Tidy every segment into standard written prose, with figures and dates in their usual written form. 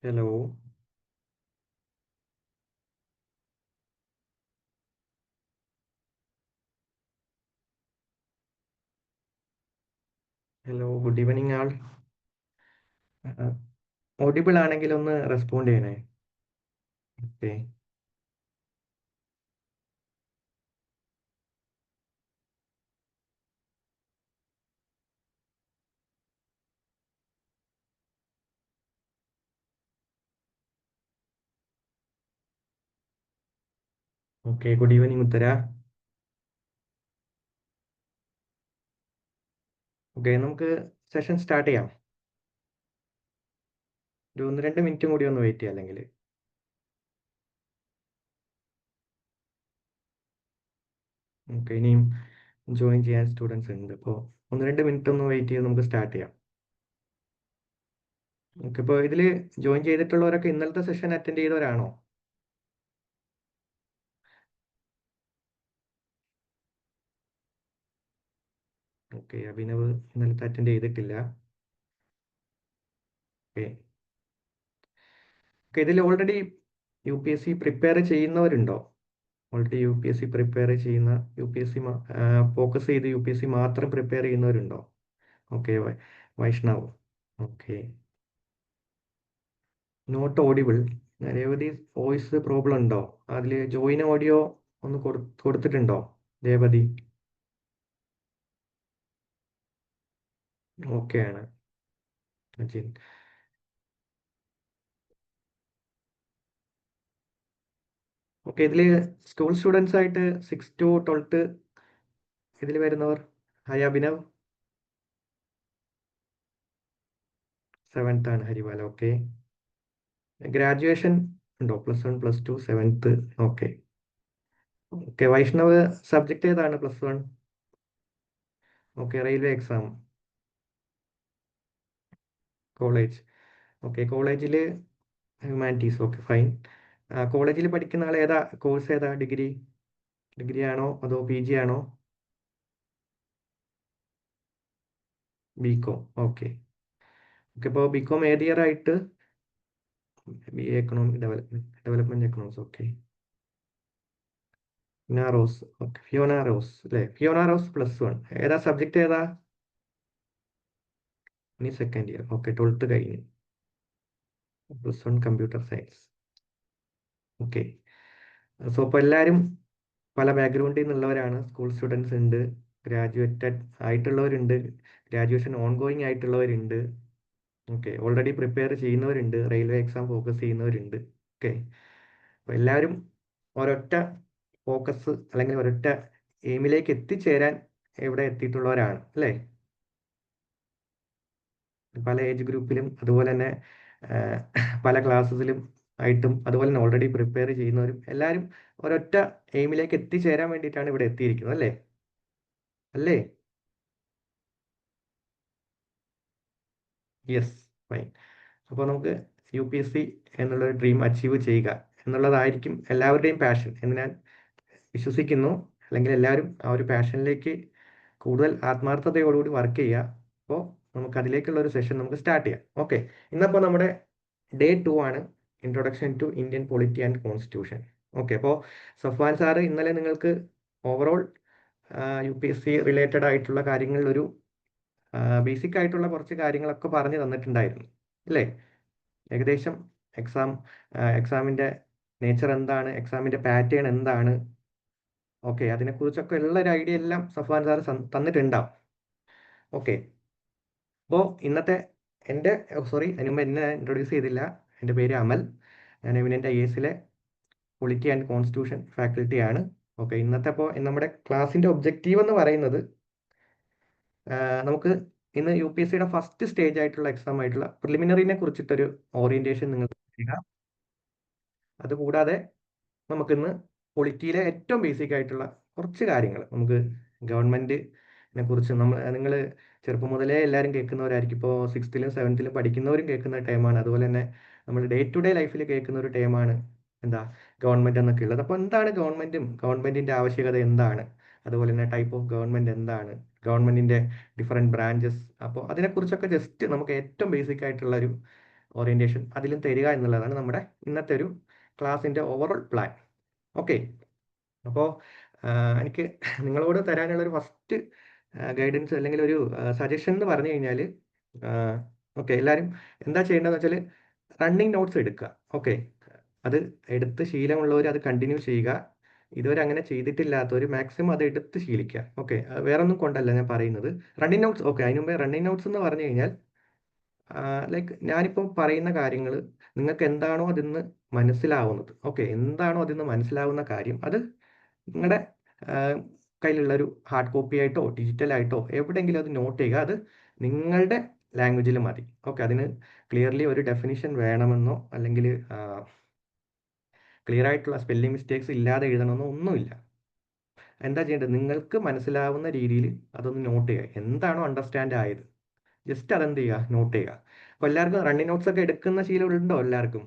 Hello. Hello, good evening ആൾ. Audible ആണെങ്കിൽ ഒന്ന് respond ചെയ്യണേ. ഓക്കെ. ഓക്കെ, ഗുഡ് ഈവനിങ് ഉത്തര. Okay, നമുക്ക് സെഷൻ സ്റ്റാർട്ട് ചെയ്യാം. ഒരു 1-2 മിനിറ്റും കൂടി ഒന്ന് വെയിറ്റ് ചെയ്യാം അല്ലെങ്കിൽ. ഓക്കെ, ഇനിയും ജോയിൻ ചെയ്യാൻ സ്റ്റുഡൻസ് ഉണ്ട്. അപ്പോൾ 1-2 മിനിറ്റ് ഒന്ന് വെയിറ്റ് ചെയ്ത് നമുക്ക് സ്റ്റാർട്ട് ചെയ്യാം. ഓക്കെ, ഇപ്പോൾ ഇതിൽ ജോയിൻ ചെയ്തിട്ടുള്ളവരൊക്കെ ഇന്നലത്തെ സെഷൻ അറ്റൻഡ് ചെയ്തവരാണോ? ഓക്കെ, അഭിനവ് ഇന്നലത്തെ അറ്റൻഡ് ചെയ്തിട്ടില്ല. ഓക്കെ. ഓക്കെ, ഇതിൽ ഓൾറെഡി UPSC പ്രിപ്പയർ ചെയ്യുന്നവരുണ്ടോ? ഓൾറെഡി UPSC പ്രിപ്പയർ ചെയ്യുന്ന, UPSC ഫോക്കസ് ചെയ്ത് UPSC മാത്രം പ്രിപ്പയർ ചെയ്യുന്നവരുണ്ടോ? Okay. Vaishnav. Okay. Not audible. Revathi, voice problem ഉണ്ടോ? അതിൽ ജോയിൻ ഓഡിയോ ഒന്ന് കൊടുത്തിട്ടുണ്ടോ രേവതി? ഓക്കെ ആണ്. അജിൻ. ഓക്കെ, ഇതിൽ സ്കൂൾ സ്റ്റുഡൻസ് ആയിട്ട് 6 to 12 ഇതിൽ വരുന്നവർ? ഹായ് അഭിനവ്. 7th ആണ് ഹരിവാല. ഓക്കെ. ഗ്രാജുവേഷൻ ഉണ്ടോ? +1 +2 7th. Okay. Okay, Vaishnav subject ഏതാണ് +1? Okay, railway exam. College. Okay, കോളേജിൽ ഹ്യൂമാനിറ്റീസ്. Okay, fine. കോളേജിൽ പഠിക്കുന്ന ആൾ ഏതാ? കോഴ്സ് ഏതാ? ഡിഗ്രി? ഡിഗ്രി ആണോ അതോ PG ആണോ? BCom. ഓക്കെ. ഓക്കെ, ഇപ്പോൾ BCom ഏത് ഇയർ ആയിട്ട്? BA economic development economics. Okay. Fiona Rose. Okay, Fiona Rose അല്ലേ? Fiona Rose +1. ഏതാ സബ്ജക്ട് ഏതാ? ഇനി സെക്കൻഡ് ഇയർ. ഓക്കെ, 12th കഴിഞ്ഞ്. +1 കമ്പ്യൂട്ടർ സയൻസ്. ഓക്കെ. സോ ഇപ്പോൾ എല്ലാവരും പല ബാക്ക്ഗ്രൗണ്ടിൽ നിന്നുള്ളവരാണ്. സ്കൂൾ സ്റ്റുഡൻസ് ഉണ്ട്, ഗ്രാജുവേറ്റഡ് ആയിട്ടുള്ളവരുണ്ട്, ഗ്രാജുവേഷൻ ഓൺഗോയിങ് ആയിട്ടുള്ളവരുണ്ട്. ഓക്കെ, ഓൾറെഡി പ്രിപ്പയർ ചെയ്യുന്നവരുണ്ട്, റെയിൽവേ എക്സാം ഫോക്കസ് ചെയ്യുന്നവരുണ്ട്. ഓക്കെ. അപ്പോൾ എല്ലാവരും ഒരൊറ്റ ഫോക്കസ് അല്ലെങ്കിൽ ഒരൊറ്റ എയിമിലേക്ക് എത്തിച്ചേരാൻ ഇവിടെ എത്തിയിട്ടുള്ളവരാണ് അല്ലേ? പല ഏജ് ഗ്രൂപ്പിലും അതുപോലെ തന്നെ ആ, പല ക്ലാസ്സസിലും ആയിട്ടും അതുപോലെ തന്നെ ഓൾറെഡി പ്രിപ്പയർ ചെയ്യുന്നവരും എല്ലാവരും ഒരൊറ്റ എയിമിലേക്ക് എത്തിച്ചേരാൻ വേണ്ടിയിട്ടാണ് ഇവിടെ എത്തിയിരിക്കുന്നത് അല്ലേ? അല്ലേ? യെസ്. ഫൈൻ. അപ്പോൾ നമുക്ക് UPSC എന്നുള്ളൊരു ഡ്രീം അച്ചീവ് ചെയ്യുക എന്നുള്ളതായിരിക്കും എല്ലാവരുടെയും പാഷൻ എന്ന് ഞാൻ വിശ്വസിക്കുന്നു. അല്ലെങ്കിൽ എല്ലാവരും ആ ഒരു പാഷനിലേക്ക് കൂടുതൽ ആത്മാർത്ഥതയോടുകൂടി വർക്ക് ചെയ്യുക. അപ്പോൾ നമുക്ക് അതിലേക്കുള്ള ഒരു സെഷൻ നമുക്ക് സ്റ്റാർട്ട് ചെയ്യാം. ഓക്കെ. ഇന്നപ്പോൾ നമ്മുടെ Day 2 ആണ്, introduction to Indian polity and constitution. Okay, അപ്പോൾ സഫ്വാൻ സാറ് ഇന്നലെ നിങ്ങൾക്ക് ഓവറോൾ UPSC റിലേറ്റഡ് ആയിട്ടുള്ള കാര്യങ്ങളിൽ ഒരു ബേസിക് ആയിട്ടുള്ള കുറച്ച് കാര്യങ്ങളൊക്കെ പറഞ്ഞു തന്നിട്ടുണ്ടായിരുന്നു അല്ലേ? ഏകദേശം എക്സാം എക്സാമിൻ്റെ നേച്ചർ എന്താണ്, എക്സാമിൻ്റെ പാറ്റേൺ എന്താണ്, ഓക്കെ, അതിനെക്കുറിച്ചൊക്കെ ഉള്ള ഒരു ഐഡിയ എല്ലാം സഫ്വാൻ സാർ തന്നിട്ടുണ്ടാവും. ഓക്കെ. അപ്പോൾ ഇന്നത്തെ എൻ്റെ, സോറി, അതിന് മുമ്പ് എന്നെ ഇൻട്രൊഡ്യൂസ് ചെയ്തില്ല. എൻ്റെ പേര് അമൽ. ഞാൻ എമിനൻ്റ് IASലെ പൊളിറ്റി ആൻഡ് കോൺസ്റ്റിറ്റ്യൂഷൻ ഫാക്കൽറ്റിയാണ്. ഓക്കെ, ഇന്നത്തെ അപ്പോൾ നമ്മുടെ ക്ലാസ്സിൻ്റെ ഒബ്ജക്റ്റീവ് എന്ന് പറയുന്നത് നമുക്ക് ഇന്ന് UPSCയുടെ ഫസ്റ്റ് സ്റ്റേജ് ആയിട്ടുള്ള എക്സാം ആയിട്ടുള്ള പ്രിലിമിനറിനെ കുറിച്ചിട്ടൊരു ഓറിയന്റേഷൻ നിങ്ങൾക്ക് തരിക. അതുകൂടാതെ നമുക്കിന്ന് പൊളിറ്റിയിലെ ഏറ്റവും ബേസിക് ആയിട്ടുള്ള കുറച്ച് കാര്യങ്ങൾ, നമുക്ക് ഗവൺമെന്റിനെ കുറിച്ച് നിങ്ങൾ ചെറുപ്പം മുതലേ എല്ലാവരും കേൾക്കുന്നവരായിരിക്കും. ഇപ്പോൾ 6th-7th പഠിക്കുന്നവരും കേൾക്കുന്ന ടൈമാണ്. അതുപോലെ തന്നെ നമ്മൾ ഡേ ടു ഡേ ലൈഫിൽ കേൾക്കുന്ന ഒരു ടൈമാണ് എന്താ, ഗവൺമെന്റ് എന്നൊക്കെ ഉള്ളത്. അപ്പോൾ എന്താണ് ഗവൺമെന്റും ഗവൺമെന്റിന്റെ ആവശ്യകത എന്താണ്, അതുപോലെ തന്നെ ടൈപ്പ് ഓഫ് ഗവൺമെന്റ് എന്താണ്, ഗവൺമെന്റിന്റെ ഡിഫറെന്റ് ബ്രാഞ്ചസ്, അപ്പോൾ അതിനെക്കുറിച്ചൊക്കെ ജസ്റ്റ് നമുക്ക് ഏറ്റവും ബേസിക് ആയിട്ടുള്ള ഓറിയന്റേഷൻ അതിലും തരിക എന്നുള്ളതാണ് നമ്മുടെ ഇന്നത്തെ ഒരു ക്ലാസ്സിൻ്റെ ഓവറോൾ പ്ലാൻ. ഓക്കെ, അപ്പോൾ എനിക്ക് നിങ്ങളോട് തരാനുള്ള ഒരു ഫസ്റ്റ് ഗൈഡൻസ് അല്ലെങ്കിൽ ഒരു സജഷൻ എന്ന് പറഞ്ഞു കഴിഞ്ഞാൽ, ഓക്കെ, എല്ലാവരും എന്താ ചെയ്യേണ്ടതെന്ന് വെച്ചാൽ റണ്ണിങ് നോട്ട്സ് എടുക്കുക. ഓക്കെ, അത് എടുത്ത് ശീലമുള്ളവർ അത് കണ്ടിന്യൂ ചെയ്യുക. ഇതുവരെ അങ്ങനെ ചെയ്തിട്ടില്ലാത്തവർ മാക്സിമം അത് എടുത്ത് ശീലിക്കുക. ഓക്കെ, വേറെ ഒന്നും കൊണ്ടല്ല ഞാൻ പറയുന്നത്. റണ്ണിങ് നോട്ട്സ്, ഓക്കെ, അതിന് മുമ്പേ റണ്ണിങ് നോട്ട്സ് എന്ന് പറഞ്ഞു കഴിഞ്ഞാൽ ലൈക്ക് ഞാനിപ്പോൾ പറയുന്ന കാര്യങ്ങൾ നിങ്ങൾക്ക് എന്താണോ അതിന്ന് മനസ്സിലാവുന്നത്, ഓക്കെ, എന്താണോ അതിന്ന് മനസ്സിലാവുന്ന കാര്യം അത് നിങ്ങളുടെ കയ്യിലുള്ള ഒരു ഹാർഡ് കോപ്പി ആയിട്ടോ ഡിജിറ്റലായിട്ടോ എവിടെയെങ്കിലും അത് നോട്ട് ചെയ്യുക. അത് നിങ്ങളുടെ ലാംഗ്വേജിൽ മതി. ഓക്കെ, അതിന് ക്ലിയർലി ഒരു ഡെഫിനിഷൻ വേണമെന്നോ അല്ലെങ്കിൽ ക്ലിയർ ആയിട്ടുള്ള സ്പെല്ലിംഗ് മിസ്റ്റേക്സ് ഇല്ലാതെ എഴുതണമെന്നോ ഒന്നുമില്ല. എന്താ ചെയ്യേണ്ടത്, നിങ്ങൾക്ക് മനസ്സിലാവുന്ന രീതിയിൽ അതൊന്ന് നോട്ട് ചെയ്യുക. എന്താണോ അണ്ടർസ്റ്റാൻഡ് ആയത് ജസ്റ്റ് അതെന്ത് ചെയ്യുക, നോട്ട് ചെയ്യുക. അപ്പോൾ എല്ലാവർക്കും റണ്ണിങ് നോട്ട്സ് ഒക്കെ എടുക്കുന്ന ശീലം ഉണ്ടോ? എല്ലാവർക്കും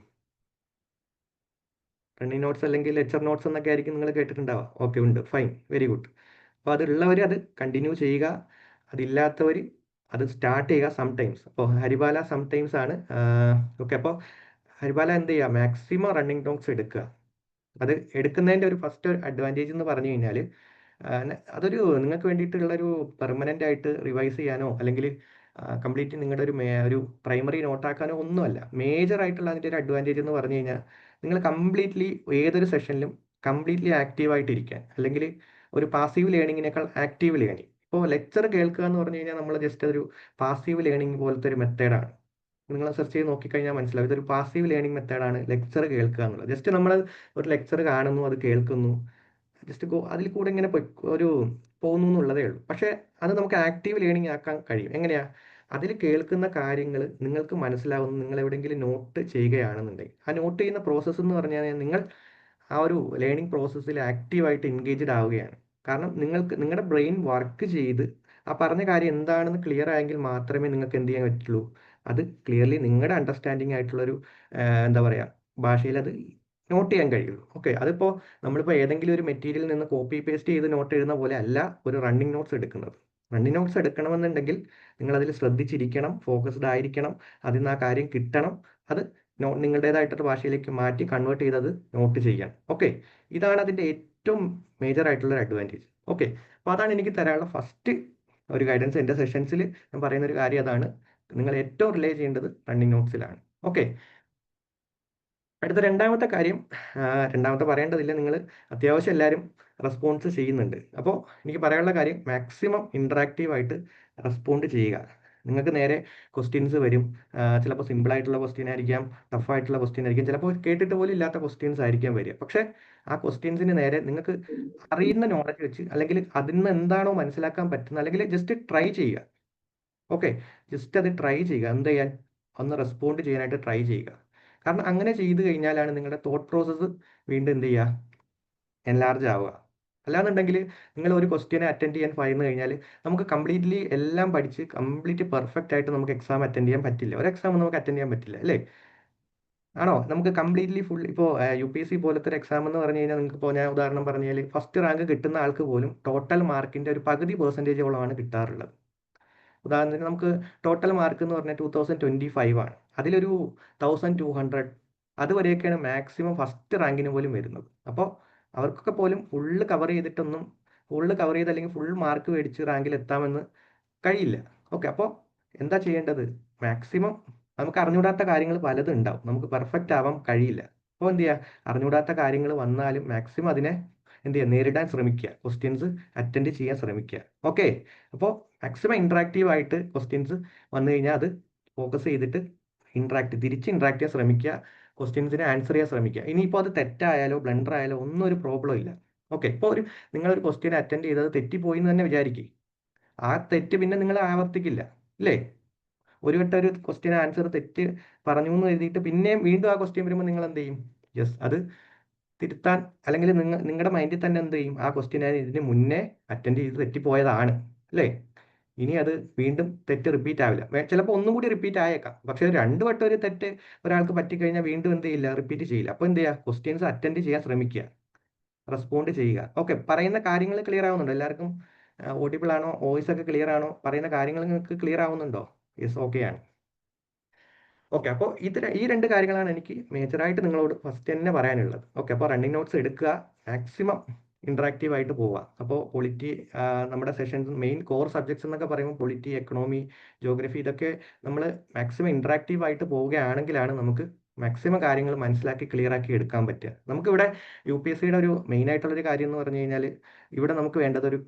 റണ്ണിങ് നോട്ട്സ് അല്ലെങ്കിൽ ലെക്ചർ നോട്ട്സ് എന്നൊക്കെ ആയിരിക്കും നിങ്ങൾ കേട്ടിട്ടുണ്ടാവുക. ഓക്കെ, ഉണ്ട്, ഫൈൻ, വെരി ഗുഡ്. അപ്പോൾ അതുള്ളവർ അത് കണ്ടിന്യൂ ചെയ്യുക. അതില്ലാത്തവർ അത് സ്റ്റാർട്ട് ചെയ്യുക സംടൈംസ്. അപ്പോൾ ഹരിബാല സംടൈംസ് ആണ്. ഓക്കെ, അപ്പോൾ ഹരിബാല എന്ത് ചെയ്യുക, മാക്സിമം റണ്ണിങ് നോട്ട്സ് എടുക്കുക. അത് എടുക്കുന്നതിൻ്റെ ഒരു ഫസ്റ്റ് അഡ്വാൻറ്റേജ് എന്ന് പറഞ്ഞു കഴിഞ്ഞാൽ അതൊരു നിങ്ങൾക്ക് വേണ്ടിയിട്ടുള്ളൊരു പെർമനൻ്റ് ആയിട്ട് റിവൈസ് ചെയ്യാനോ അല്ലെങ്കിൽ കംപ്ലീറ്റ് നിങ്ങളുടെ ഒരു പ്രൈമറി നോട്ടാക്കാനോ ഒന്നുമല്ല. മേജർ ആയിട്ടുള്ള അതിൻ്റെ ഒരു അഡ്വാൻറ്റേജ് എന്ന് പറഞ്ഞു കഴിഞ്ഞാൽ നിങ്ങൾ കംപ്ലീറ്റ്ലി ഏതൊരു സെഷനിലും കംപ്ലീറ്റ്ലി ആക്റ്റീവായിട്ടിരിക്കാൻ, അല്ലെങ്കിൽ ഒരു പാസീവ് ലേണിങ്ങിനേക്കാൾ ആക്റ്റീവ് ലേണിംഗ്. ഇപ്പോൾ ലെക്ചർ കേൾക്കുക എന്ന് പറഞ്ഞു കഴിഞ്ഞാൽ നമ്മൾ ജസ്റ്റ് ഒരു പാസീവ് ലേണിംഗ് പോലത്തെ ഒരു മെത്തേഡാണ്. നിങ്ങൾ സെർച്ച് ചെയ്ത് നോക്കിക്കഴിഞ്ഞാൽ മനസ്സിലാവും, ഇതൊരു പാസീവ് ലേണിംഗ് മെത്തേഡാണ് ലെക്ചർ കേൾക്കുക എന്നുള്ളത്. ജസ്റ്റ് നമ്മൾ ഒരു ലെക്ചർ കാണുന്നു, അത് കേൾക്കുന്നു, ജസ്റ്റ് അതിൽ കൂടെ ഇങ്ങനെ ഒരു പോകുന്നു എന്നുള്ളതേ ഉള്ളൂ. പക്ഷേ അത് നമുക്ക് ആക്റ്റീവ് ലേണിംഗ് ആക്കാൻ കഴിയും. എങ്ങനെയാ? അതിൽ കേൾക്കുന്ന കാര്യങ്ങൾ നിങ്ങൾക്ക് മനസ്സിലാവുന്നു, നിങ്ങൾ എവിടെയെങ്കിലും നോട്ട് ചെയ്യുകയാണെന്നുണ്ടെങ്കിൽ ആ നോട്ട് ചെയ്യുന്ന പ്രോസസ്സ് എന്ന് പറഞ്ഞാൽ നിങ്ങൾ ആ ഒരു ലേണിംഗ് പ്രോസസ്സിൽ ആക്റ്റീവായിട്ട് എൻഗേജ്ഡ് ആവുകയാണ്. കാരണം നിങ്ങളുടെ ബ്രെയിൻ വർക്ക് ചെയ്ത് ആ പറഞ്ഞ കാര്യം എന്താണെന്ന് ക്ലിയർ ആയെങ്കിൽ മാത്രമേ നിങ്ങൾക്ക് എന്ത് ചെയ്യാൻ പറ്റുള്ളൂ, അത് ക്ലിയർലി നിങ്ങളുടെ അണ്ടർസ്റ്റാൻഡിങ് ആയിട്ടുള്ളൊരു എന്താ പറയുക, ഭാഷയിൽ അത് നോട്ട് ചെയ്യാൻ കഴിയുള്ളൂ. ഓക്കെ, അതിപ്പോൾ നമ്മളിപ്പോൾ ഏതെങ്കിലും ഒരു മെറ്റീരിയലിൽ നിന്ന് കോപ്പി പേസ്റ്റ് ചെയ്ത് നോട്ട് എഴുതുന്ന പോലെ അല്ല ഒരു റണ്ണിങ് നോട്ട്സ് എടുക്കുന്നത്. റണ്ണിങ് നോട്ട്സ് എടുക്കണമെന്നുണ്ടെങ്കിൽ നിങ്ങൾ അതിൽ ശ്രദ്ധിച്ചിരിക്കണം, ഫോക്കസ്ഡ് ആയിരിക്കണം, അതിൽ നിന്ന് ആ കാര്യം കിട്ടണം, അത് നിങ്ങളുടേതായിട്ടൊരു ഭാഷയിലേക്ക് മാറ്റി കൺവേർട്ട് ചെയ്തത് നോട്ട് ചെയ്യാൻ. ഓക്കെ, ഇതാണ് അതിൻ്റെ ഏറ്റവും മേജർ ആയിട്ടുള്ള ഒരു അഡ്വാൻറ്റേജ്. ഓക്കെ, അപ്പോൾ അതാണ് എനിക്ക് തരാനുള്ള ഫസ്റ്റ് ഒരു ഗൈഡൻസ്. എൻ്റെ സെഷൻസിൽ ഞാൻ പറയുന്ന ഒരു കാര്യം അതാണ്. നിങ്ങൾ ഏറ്റവും റിലേ ചെയ്യേണ്ടത് റണ്ണിങ് നോട്ട്സിലാണ്. ഓക്കെ, അടുത്ത രണ്ടാമത്തെ കാര്യം, രണ്ടാമത്തെ പറയേണ്ടതില്ല, നിങ്ങൾ അത്യാവശ്യം എല്ലാവരും റെസ്പോൺസ് ചെയ്യുന്നുണ്ട്. അപ്പോൾ എനിക്ക് പറയാനുള്ള കാര്യം, മാക്സിമം ഇൻട്രാക്റ്റീവ് ആയിട്ട് റെസ്പോണ്ട് ചെയ്യുക. നിങ്ങൾക്ക് നേരെ ക്വസ്റ്റ്യൻസ് വരും. ചിലപ്പോൾ സിമ്പിളായിട്ടുള്ള ക്വസ്റ്റ്യൻ ആയിരിക്കാം, ടഫായിട്ടുള്ള ക്വസ്റ്റ്യൻ ആയിരിക്കും, ചിലപ്പോൾ കേട്ടിട്ട് പോലും ഇല്ലാത്ത ക്വസ്റ്റ്യൻസ് ആയിരിക്കാം വരിക. പക്ഷേ ആ ക്വസ്റ്റ്യൻസിന് നേരെ നിങ്ങൾക്ക് അറിയുന്ന നോളജ് വെച്ച്, അല്ലെങ്കിൽ അതിൽ നിന്ന് എന്താണോ മനസ്സിലാക്കാൻ പറ്റുന്നത്, അല്ലെങ്കിൽ ജസ്റ്റ് ട്രൈ ചെയ്യുക. ഓക്കെ, ജസ്റ്റ് അത് ട്രൈ ചെയ്യുക. എന്ത് ചെയ്യാൻ? ഒന്ന് റെസ്പോണ്ട് ചെയ്യാനായിട്ട് ട്രൈ ചെയ്യുക. കാരണം അങ്ങനെ ചെയ്തു കഴിഞ്ഞാലാണ് നിങ്ങളുടെ തോട്ട് പ്രോസസ്സ് വീണ്ടും എന്ത് ചെയ്യുക, എൻലാർജ് ആവുക. അല്ലാന്നുണ്ടെങ്കിൽ നിങ്ങൾ ഒരു ക്വസ്റ്റ്യനെ അറ്റൻഡ് ചെയ്യാൻ പറയുന്നു കഴിഞ്ഞാൽ നമുക്ക് കംപ്ലീറ്റ്ലി എല്ലാം പഠിച്ച് കംപ്ലീറ്റ് പെർഫെക്റ്റ് ആയിട്ട് നമുക്ക് എക്സാം അറ്റൻഡ് ചെയ്യാൻ പറ്റില്ല. ഒരു എക്സാം നമുക്ക് അറ്റൻഡ് ചെയ്യാൻ പറ്റില്ല, അല്ലേ? ആണോ? നമുക്ക് കംപ്ലീറ്റ്ലി ഫുൾ ഇപ്പോൾ UPSC പോലത്തെ ഒരു എക്സാം എന്ന് പറഞ്ഞു കഴിഞ്ഞാൽ, നിങ്ങൾക്ക് ഇപ്പോൾ ഞാൻ ഉദാഹരണം പറഞ്ഞാൽ ഫസ്റ്റ് റാങ്ക് കിട്ടുന്ന ആൾക്ക് പോലും ടോട്ടൽ മാർക്കിൻ്റെ ഒരു പകുതി പെർസെൻറ്റേജോളമാണ് കിട്ടാറുള്ളത്. ഉദാഹരണത്തിന് നമുക്ക് ടോട്ടൽ മാർക്ക് എന്ന് പറഞ്ഞാൽ 2025 ആണ്. അതിലൊരു 1200 അതുവരെയൊക്കെയാണ് മാക്സിമം ഫസ്റ്റ് റാങ്കിന് പോലും വരുന്നത്. അപ്പോൾ അവർക്കൊക്കെ പോലും ഫുള്ള് കവർ ചെയ്തിട്ടൊന്നും, ഫുള്ള് കവർ ചെയ്ത് അല്ലെങ്കിൽ ഫുൾ മാർക്ക് മേടിച്ച് റാങ്കിൽ എത്താമെന്ന് കഴിയില്ല. ഓക്കെ, അപ്പോൾ എന്താ ചെയ്യേണ്ടത്? മാക്സിമം നമുക്ക് അറിഞ്ഞൂടാത്ത കാര്യങ്ങൾ പലതും ഉണ്ടാവും, നമുക്ക് പെർഫെക്റ്റ് ആവാൻ കഴിയില്ല. അപ്പോൾ എന്ത് ചെയ്യുക, അറിഞ്ഞൂടാത്ത കാര്യങ്ങൾ വന്നാലും മാക്സിമം അതിനെ എന്ത് ചെയ്യുക, നേരിടാൻ ശ്രമിക്കുക, ക്വസ്റ്റ്യൻസ് അറ്റൻഡ് ചെയ്യാൻ ശ്രമിക്കുക. ഓക്കെ, അപ്പോൾ മാക്സിമം ഇൻട്രാക്റ്റീവ് ആയിട്ട് ക്വസ്റ്റ്യൻസ് വന്നു കഴിഞ്ഞാൽ അത് ഫോക്കസ് ചെയ്തിട്ട് തിരിച്ച് ഇൻട്രാക്ട് ചെയ്യാൻ ശ്രമിക്കുക, ക്വസ്റ്റ്യൻസിനെ ആൻസർ ചെയ്യാൻ ശ്രമിക്കുക. ഇനിയിപ്പോൾ അത് തെറ്റായാലോ ബ്ലണ്ടർ ആയാലോ ഒന്നും ഒരു പ്രോബ്ലം ഇല്ല. ഓക്കെ, ഇപ്പോൾ നിങ്ങളൊരു ക്വസ്റ്റ്യൻ അറ്റൻഡ് ചെയ്തത് തെറ്റിപ്പോയി എന്ന് തന്നെ വിചാരിക്കുക, ആ തെറ്റ് പിന്നെ നിങ്ങൾ ആവർത്തിക്കില്ല, ഇല്ലേ? ഒരു വട്ടം ഒരു ക്വസ്റ്റ്യൻ ആൻസർ തെറ്റ് പറഞ്ഞു എന്ന് എഴുതിയിട്ട് പിന്നെയും വീണ്ടും ആ ക്വസ്റ്റ്യൻ വരുമ്പോൾ നിങ്ങൾ എന്ത് ചെയ്യും? യെസ്, അത് തിരുത്താൻ, അല്ലെങ്കിൽ നിങ്ങളുടെ മൈൻഡിൽ തന്നെ എന്ത് ചെയ്യും, ആ ക്വസ്റ്റ്യൻ ഞാൻ ഇതിന് മുന്നേ അറ്റൻഡ് ചെയ്ത് തെറ്റിപ്പോയതാണ്, അല്ലേ? ഇനി അത് വീണ്ടും തെറ്റ് റിപ്പീറ്റ് ആവില്ല. ചിലപ്പോൾ ഒന്നും കൂടി റിപ്പീറ്റ് ആയേക്കാം, പക്ഷേ രണ്ട് വട്ടം ഒരു തെറ്റ് ഒരാൾക്ക് പറ്റിക്കഴിഞ്ഞാൽ വീണ്ടും എന്ത് ചെയ്യില്ല, റിപ്പീറ്റ് ചെയ്യില്ല. അപ്പോൾ എന്ത് ചെയ്യുക, ക്വസ്റ്റ്യൻസ് അറ്റൻഡ് ചെയ്യാൻ ശ്രമിക്കുക, റെസ്പോണ്ട് ചെയ്യുക. ഓക്കെ, പറയുന്ന കാര്യങ്ങൾ ക്ലിയർ ആവുന്നുണ്ടോ എല്ലാവർക്കും? ഓഡിബിൾ ആണോ? വോയിസ് ഒക്കെ ക്ലിയർ ആണോ? പറയുന്ന കാര്യങ്ങൾ നിങ്ങൾക്ക് ക്ലിയർ ആവുന്നുണ്ടോ? യെസ്, ഓക്കെ ആണ്. ഓക്കെ, അപ്പോൾ ഈ രണ്ട് കാര്യങ്ങളാണ് എനിക്ക് മേജറായിട്ട് നിങ്ങളോട് ഫസ്റ്റ് തന്നെ പറയാനുള്ളത്. ഓക്കെ, അപ്പോൾ റണ്ണിങ് നോട്ട്സ് എടുക്കുക, മാക്സിമം ഇന്ററാക്റ്റീവ് ആയിട്ട് പോവുക. അപ്പോൾ പൊളിറ്റി, നമ്മുടെ സെഷൻസ് മെയിൻ കോർ സബ്ജക്ട്സ് എന്നൊക്കെ പറയുമ്പോൾ പൊളിറ്റി, എക്കണോമി, ജോഗ്രഫി, ഇതൊക്കെ നമ്മൾ മാക്സിമം ഇന്ററാക്റ്റീവ് ആയിട്ട് പോവുകയാണെങ്കിലാണ് നമുക്ക് മാക്സിമം കാര്യങ്ങൾ മനസ്സിലാക്കി ക്ലിയർ ആക്കി എടുക്കാൻ പറ്റുക. നമുക്കിവിടെ UPSCയുടെ ഒരു മെയിൻ ആയിട്ടുള്ളൊരു കാര്യം എന്ന് പറഞ്ഞു കഴിഞ്ഞാൽ, ഇവിടെ നമുക്ക് വേണ്ടത് ഒരു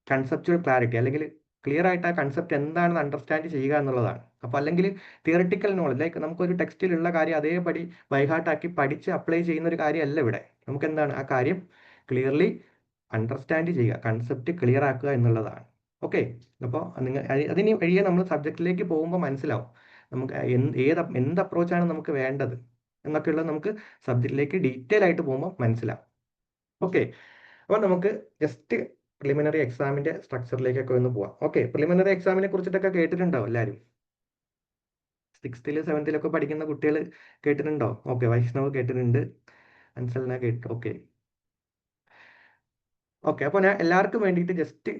കൺസെപ്റ്റുവൽ ക്ലാരിറ്റി, അല്ലെങ്കിൽ ക്ലിയർ ആയിട്ട് ആ കൺസെപ്റ്റ് എന്താണെന്ന് അണ്ടർസ്റ്റാൻഡ് ചെയ്യുക എന്നുള്ളതാണ്. അപ്പോൾ അല്ലെങ്കിൽ തിയറിറ്റിക്കൽ നോളജ്, ലൈക്ക് നമുക്കൊരു ടെക്സ്റ്റിലുള്ള കാര്യം അതേപടി ബൈഹാർട്ടാക്കി പഠിച്ച് അപ്ലൈ ചെയ്യുന്ന ഒരു കാര്യമല്ല ഇവിടെ. നമുക്ക് എന്താണ് ആ കാര്യം ക്ലിയർലി അണ്ടർസ്റ്റാൻഡ് ചെയ്യുക, കൺസെപ്റ്റ് ക്ലിയർ ആക്കുക എന്നുള്ളതാണ്. ഓക്കെ, അപ്പോൾ അതിന് വഴിയെ നമ്മൾ സബ്ജക്റ്റിലേക്ക് പോകുമ്പോൾ മനസ്സിലാവും നമുക്ക് എന്ത് അപ്രോച്ചാണ് നമുക്ക് വേണ്ടത് എന്നൊക്കെയുള്ളത് നമുക്ക് സബ്ജക്റ്റിലേക്ക് ഡീറ്റെയിൽ ആയിട്ട് പോകുമ്പോൾ മനസ്സിലാവും. ഓക്കെ, അപ്പോൾ നമുക്ക് ജസ്റ്റ് പ്രിലിമിനറി എക്സാമിന്റെ സ്ട്രക്ചറിലേക്കൊക്കെ ഒന്ന് പോവാം. ഓക്കെ, പ്രിലിമിനറി എക്സാമിനെ കുറിച്ചിട്ടൊക്കെ കേട്ടിട്ടുണ്ടാവും എല്ലാവരും. 6th 7th പഠിക്കുന്ന കുട്ടികൾ കേട്ടിട്ടുണ്ടോ? ഓക്കെ, വൈഷ്ണവ് കേട്ടിട്ടുണ്ട്, അൻസലിന കേട്ടു. ഓക്കെ ഓക്കെ, അപ്പോൾ ഞാൻ എല്ലാവർക്കും വേണ്ടിയിട്ട് ജസ്റ്റ്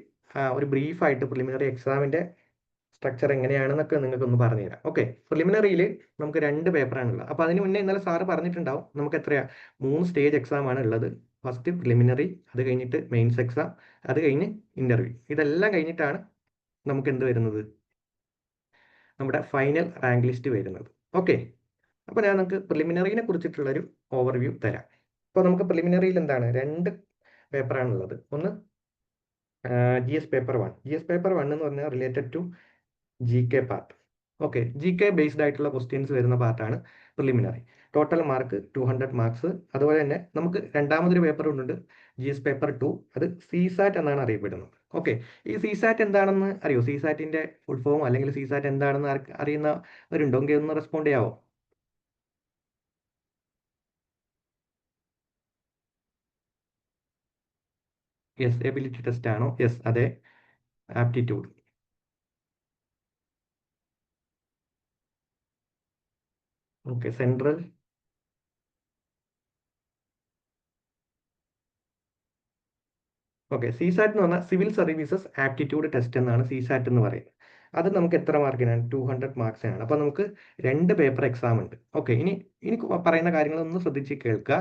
ഒരു ബ്രീഫായിട്ട് പ്രിലിമിനറി എക്സാമിന്റെ സ്ട്രക്ചർ എങ്ങനെയാണെന്നൊക്കെ നിങ്ങൾക്കൊന്ന് പറഞ്ഞുതരാം. ഓക്കെ, പ്രിലിമിനറിയിൽ നമുക്ക് 2 പേപ്പറാണുള്ളത്. അപ്പോൾ അതിന് മുന്നേ ഇന്നലെ സാറ് പറഞ്ഞിട്ടുണ്ടാവും നമുക്ക് എത്രയാ 3 സ്റ്റേജ് എക്സാം ആണ് ഉള്ളത്. ഫസ്റ്റ് പ്രിലിമിനറി, അത് കഴിഞ്ഞിട്ട് മെയിൻസ് എക്സാം, അത് കഴിഞ്ഞ് ഇന്റർവ്യൂ. ഇതെല്ലാം കഴിഞ്ഞിട്ടാണ് നമുക്ക് എന്ത് വരുന്നത്, നമ്മുടെ ഫൈനൽ റാങ്ക് ലിസ്റ്റ് വരുന്നത്. ഓക്കെ, അപ്പോൾ ഞാൻ നമുക്ക് പ്രിലിമിനറിനെ കുറിച്ചിട്ടുള്ളൊരു ഓവർവ്യൂ തരാം. അപ്പോൾ നമുക്ക് പ്രിലിമിനറിയിൽ എന്താണ് 2 പേപ്പറാണുള്ളത്. ഒന്ന് GS പേപ്പർ 1. GS പേപ്പർ 1 എന്ന് പറഞ്ഞാൽ related to GK part. Okay, GK based ആയിട്ടുള്ള ക്വസ്റ്റ്യൻസ് വരുന്ന പാർട്ടാണ് പ്രിലിമിനറി. Total mark 200 marks. അതുപോലെ തന്നെ നമുക്ക് രണ്ടാമതൊരു പേപ്പർ ഉണ്ട്, GS പേപ്പർ 2. അത് CSAT എന്നാണ് അറിയപ്പെടുന്നത്. ഓക്കെ, ഈ CSAT എന്താണെന്ന് അറിയോ? CSATന്റെ ഫുൾ ഫോം അല്ലെങ്കിൽ CSAT എന്താണെന്ന് അറിയുന്നവരുണ്ടോ? എങ്കിൽ ഒന്ന് റെസ്പോണ്ട് ചെയ്യാവോ? യെസ്, എബിലിറ്റി ടെസ്റ്റ് ആണോ? യെസ്, അതെ. Aptitude. Okay, central. Okay, CSAT എന്ന് പറഞ്ഞാൽ സിവിൽ സർവീസസ് ആപ്റ്റിറ്റ്യൂഡ് ടെസ്റ്റ് എന്നാണ് CSAT എന്ന് പറയുന്നത്. അത് നമുക്ക് എത്ര മാർക്കിനാണ്? 200 മാർക്സിനാണ്. അപ്പോൾ നമുക്ക് 2 പേപ്പർ എക്സാം ഉണ്ട്. ഓക്കെ, ഇനി പറയുന്ന കാര്യങ്ങൾ ഒന്ന് ശ്രദ്ധിച്ച് കേൾക്കുക.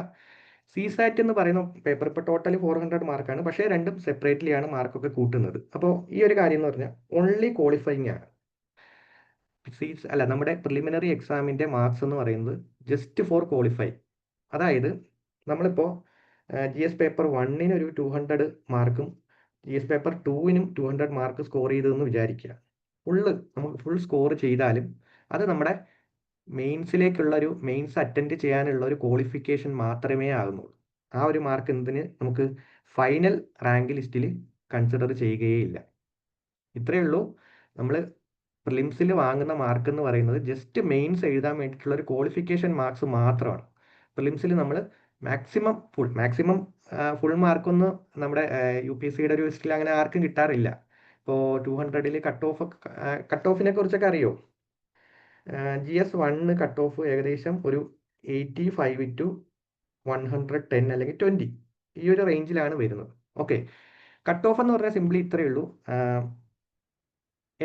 CSAT എന്ന് പറയുന്ന പേപ്പർ ഇപ്പോൾ ടോട്ടൽ 400 മാർക്കാണ്, പക്ഷേ രണ്ടും സെപ്പറേറ്റ്ലി ആണ് മാർക്കൊക്കെ കൂട്ടുന്നത്. അപ്പോൾ ഈ ഒരു കാര്യം എന്ന് പറഞ്ഞാൽ ഓൺലി ക്വാളിഫയിങ് ആണ്. നമ്മുടെ പ്രിലിമിനറി എക്സാമിന്റെ മാർക്സ് എന്ന് പറയുന്നത് ജസ്റ്റ് ഫോർ ക്വാളിഫൈ. അതായത് നമ്മളിപ്പോൾ GS പേപ്പർ 1 ഒരു 200 മാർക്കും GS പേപ്പർ 2 200 മാർക്ക് സ്കോർ ചെയ്തതെന്ന് വിചാരിക്കുക. നമുക്ക് ഫുൾ സ്കോർ ചെയ്താലും അത് നമ്മുടെ മെയിൻസ് അറ്റൻഡ് ചെയ്യാനുള്ള ഒരു ക്വാളിഫിക്കേഷൻ മാത്രമേ ആകുന്നുള്ളൂ. ആ ഒരു മാർക്ക് എന്തിന് നമുക്ക് ഫൈനൽ റാങ്ക് ലിസ്റ്റിൽ കൺസിഡർ ചെയ്യുകയില്ല. ഇത്രയേ ഉള്ളൂ. നമ്മൾ പ്രിലിംസിൽ വാങ്ങുന്ന മാർക്ക് എന്ന് പറയുന്നത് ജസ്റ്റ് മെയിൻസ് എഴുതാൻ വേണ്ടിയിട്ടുള്ള ഒരു ക്വാളിഫിക്കേഷൻ മാർക്സ് മാത്രമാണ്. പ്രിലിംസിൽ നമ്മൾ മാക്സിമം ഫുൾ മാർക്കൊന്നും നമ്മുടെ UPSCയുടെ ഒരു ലിസ്റ്റിൽ അങ്ങനെ ആർക്കും കിട്ടാറില്ല. ഇപ്പോൾ 200ൽ കട്ട് ഓഫിനെ കുറിച്ചൊക്കെ അറിയോ? GS 1 കട്ട് ഓഫ് ഏകദേശം ഒരു 85 to 110 അല്ലെങ്കിൽ 20, ഈ ഒരു റേഞ്ചിലാണ് വരുന്നത്. ഓക്കെ, കട്ട് ഓഫ് എന്ന് പറഞ്ഞാൽ സിംപ്ലി ഇത്രയേ ഉള്ളൂ.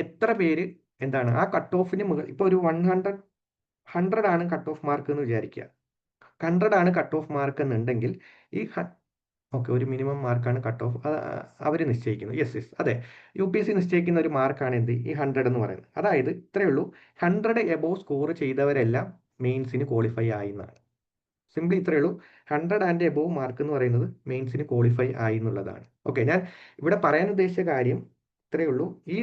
എത്ര പേര് എന്താണ് ആ കട്ട് ഓഫിന് മുകളിൽ, ഇപ്പോൾ ഒരു 100 ആണ് കട്ട് ഓഫ് മാർക്ക് എന്ന് വിചാരിക്കുക. 100 ആണ് കട്ട് ഓഫ് മാർക്ക് എന്നുണ്ടെങ്കിൽ ഈ ഓക്കെ, ഒരു മിനിമം മാർക്കാണ് കട്ട് ഓഫ് അവർ നിശ്ചയിക്കുന്നത്. യെസ് യെസ്, അതെ, UPSC നിശ്ചയിക്കുന്ന ഒരു മാർക്കാണ് എന്ത്, ഈ 100 എന്ന് പറയുന്നത്. അതായത് ഇത്രയേ ഉള്ളൂ, 100 എബോവ് സ്കോർ ചെയ്തവരെല്ലാം മെയിൻസിന് ക്വാളിഫൈ ആയി എന്നാണ്. സിംപ്ലി ഇത്രയേ ഉള്ളൂ, 100 ആൻഡ് എബോവ് മാർക്ക് എന്ന് പറയുന്നത് മെയിൻസിന് ക്വാളിഫൈ ആയി എന്നുള്ളതാണ്. ഓക്കെ, ഞാൻ ഇവിടെ പറയാൻ ഉദ്ദേശിച്ച കാര്യം ഇത്രയേ ഉള്ളൂ. ഈ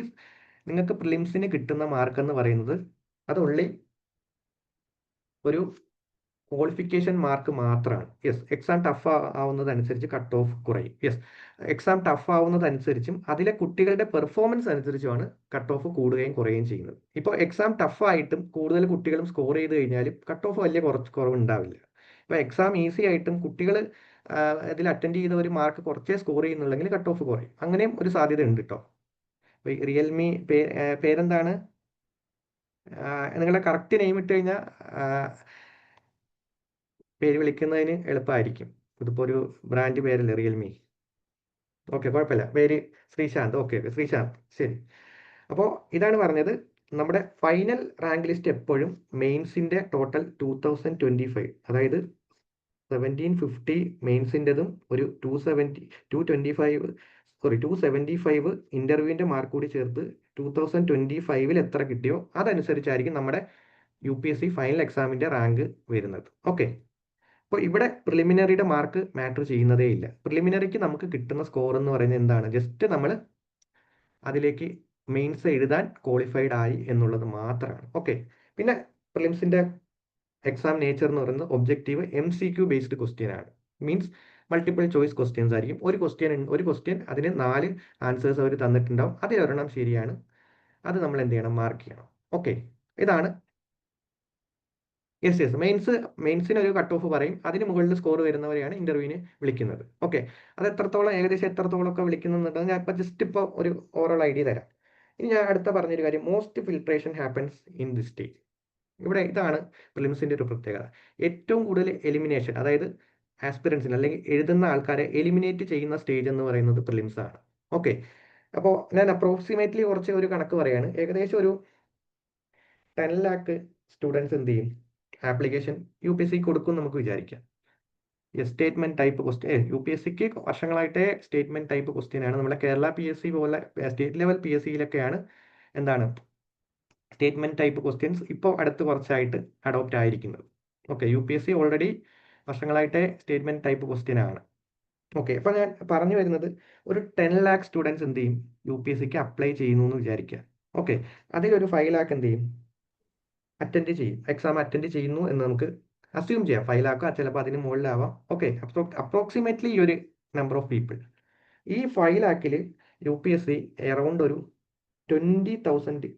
നിങ്ങൾക്ക് പ്രിലിംസിന് കിട്ടുന്ന മാർക്ക് എന്ന് പറയുന്നത് അത് ഓൺലി ഒരു ക്വാളിഫിക്കേഷൻ മാർക്ക് മാത്രമാണ്. യെസ്, എക്സാം ടഫ് ആവുന്നതനുസരിച്ച് കട്ട് ഓഫ് കുറയും. യെസ്, എക്സാം ടഫ് ആവുന്നതനുസരിച്ചും അതിലെ കുട്ടികളുടെ പെർഫോമൻസ് അനുസരിച്ചുമാണ് കട്ട് ഓഫ് കൂടുകയും കുറയുകയും ചെയ്യുന്നത്. ഇപ്പോൾ എക്സാം ടഫ് ആയിട്ടും കൂടുതൽ കുട്ടികളും സ്കോർ ചെയ്ത് കഴിഞ്ഞാലും കട്ട് ഓഫ് വലിയ കുറവുണ്ടാവില്ല. ഇപ്പോൾ എക്സാം ഈസി ആയിട്ടും കുട്ടികൾ ഇതിൽ അറ്റൻഡ് ചെയ്ത ഒരു മാർക്ക് കുറച്ചേ സ്കോർ ചെയ്യുന്നുണ്ടെങ്കിൽ കട്ട് ഓഫ് കുറയും. അങ്ങനെയും ഒരു സാധ്യത ഉണ്ട് കേട്ടോ. റിയൽമി പേരെന്താണ്? നിങ്ങളുടെ കറക്റ്റ് നെയിം ഇട്ട് കഴിഞ്ഞാൽ പേര് വിളിക്കുന്നതിന് എളുപ്പമായിരിക്കും. ഇതിപ്പോൾ ഒരു ബ്രാൻഡ് പേരല്ലേ റിയൽമി. ഓക്കെ, കുഴപ്പമില്ല, പേര് ശ്രീശാന്ത്. ഓക്കെ, ശ്രീശാന്ത്, ശരി. അപ്പോൾ ഇതാണ് പറഞ്ഞത്, നമ്മുടെ ഫൈനൽ റാങ്ക് ലിസ്റ്റ് എപ്പോഴും മെയിൻസിന്റെ ടോട്ടൽ 2025, അതായത് 1750 മെയിൻസിൻ്റെതും ഒരു 275 ഇന്റർവ്യൂവിന്റെ മാർക്ക് കൂടി ചേർത്ത് 2025 എത്ര കിട്ടിയോ അതനുസരിച്ചായിരിക്കും നമ്മുടെ UPSC ഫൈനൽ എക്സാമിന്റെ റാങ്ക് വരുന്നത്. ഓക്കെ, അപ്പോൾ ഇവിടെ പ്രിലിമിനറിയുടെ മാർക്ക് മാറ്റർ ചെയ്യുന്നതേ ഇല്ല. പ്രിലിമിനറിക്ക് നമുക്ക് കിട്ടുന്ന സ്കോർ എന്ന് പറയുന്നത് എന്താണ്? ജസ്റ്റ് നമ്മൾ അതിലേക്ക് മെയിൻസ് എഴുതാൻ ക്വാളിഫൈഡ് ആയി എന്നുള്ളത് മാത്രമാണ്. ഓക്കെ, പിന്നെ പ്രിലിംസിന്റെ എക്സാം നേച്ചർ എന്ന് പറയുന്നത് ഒബ്ജക്റ്റീവ് MCQ ബേസ്ഡ് ക്വസ്റ്റ്യൻ ആണ്. മീൻസ് മൾട്ടിപ്പിൾ ചോയ്സ് ക്വസ്റ്റ്യൻസ് ആയിരിക്കും. ഒരു ക്വസ്റ്റ്യൻ അതിന് 4 ആൻസേഴ്സ് അവർ തന്നിട്ടുണ്ടാവും. അതിലൊരെണ്ണം ശരിയാണ്, അത് നമ്മൾ എന്ത് ചെയ്യണം? മാർക്ക് ചെയ്യണം. ഓക്കെ, ഇതാണ് യെസ് മെയിൻസിന് ഒരു കട്ട് ഓഫ് പറയും. അതിന് മുകളിൽ സ്കോർ വരുന്നവരെയാണ് ഇന്റർവ്യൂവിന് വിളിക്കുന്നത്. ഓക്കെ, അത് ഏകദേശം എത്രത്തോളം ഒക്കെ വിളിക്കുന്നുണ്ടെന്ന് ഞാൻ ഇപ്പം ജസ്റ്റ് ഇപ്പോൾ ഒരു ഓവറോൾ ഐഡിയ തരാം. ഇനി ഞാൻ അടുത്ത പറഞ്ഞൊരു കാര്യം, most filtration happens in this stage. ഇവിടെ ഇതാണ് പ്രിലിംസിന്റെ ഒരു പ്രത്യേകത. ഏറ്റവും കൂടുതൽ എലിമിനേഷൻ, അതായത് ആസ്പിറൻസിന് അല്ലെങ്കിൽ എഴുതുന്ന ആൾക്കാരെ എലിമിനേറ്റ് ചെയ്യുന്ന സ്റ്റേജ് എന്ന് പറയുന്നത് പ്രിലിംസ് ആണ്. ഓക്കെ, അപ്പോൾ ഞാൻ അപ്രോക്സിമേറ്റ്ലി കുറച്ച് ഒരു കണക്ക് പറയാണ്. ഏകദേശം ഒരു 10 lakh സ്റ്റുഡൻസ് എന്ത് ചെയ്യും? ആപ്ലിക്കേഷൻ UPSC കൊടുക്കും നമുക്ക് വിചാരിക്കാം. സ്റ്റേറ്റ്മെന്റ് ടൈപ്പ് ക്വസ്റ്റ്യൻ UPSCക്ക് വർഷങ്ങളായിട്ടേ സ്റ്റേറ്റ്മെന്റ് ടൈപ്പ് ക്വസ്റ്റ്യൻ ആണ്. നമ്മുടെ കേരള PSC പോലെ സ്റ്റേറ്റ് ലെവൽ PSCയിലൊക്കെയാണ് എന്താണ് സ്റ്റേറ്റ്മെന്റ് ടൈപ്പ് ക്വസ്റ്റ്യൻസ് ഇപ്പോൾ അടുത്ത് കുറച്ചായിട്ട് അഡോപ്റ്റ് ആയിരിക്കുന്നത്. ഓക്കെ, UPSC ഓൾറെഡി വർഷങ്ങളായിട്ടേ സ്റ്റേറ്റ്മെന്റ് ടൈപ്പ് ക്വസ്റ്റ്യൻ ആണ്. ഓക്കെ, അപ്പോൾ ഞാൻ പറഞ്ഞു വരുന്നത് ഒരു 10 lakh സ്റ്റുഡൻസ് എന്ത് ചെയ്യും? UPSCക്ക് അപ്ലൈ ചെയ്യുന്നു എന്ന് വിചാരിക്കുക. ഓക്കെ, അതിലൊരു 5 lakh എന്ത് ചെയ്യും? എക്സാം അറ്റൻഡ് ചെയ്യുന്നു എന്ന് നമുക്ക് അസ്യൂം ചെയ്യാം. 5 lakh ചിലപ്പോൾ അതിന് മുകളിലാവാം. ഓക്കെ, അപ്രോക്സിമേറ്റ്ലി ഈ ഒരു നമ്പർ ഓഫ് പീപ്പിൾ. ഈ 5 lakh UPSC അറൗണ്ട് ഒരു 20,000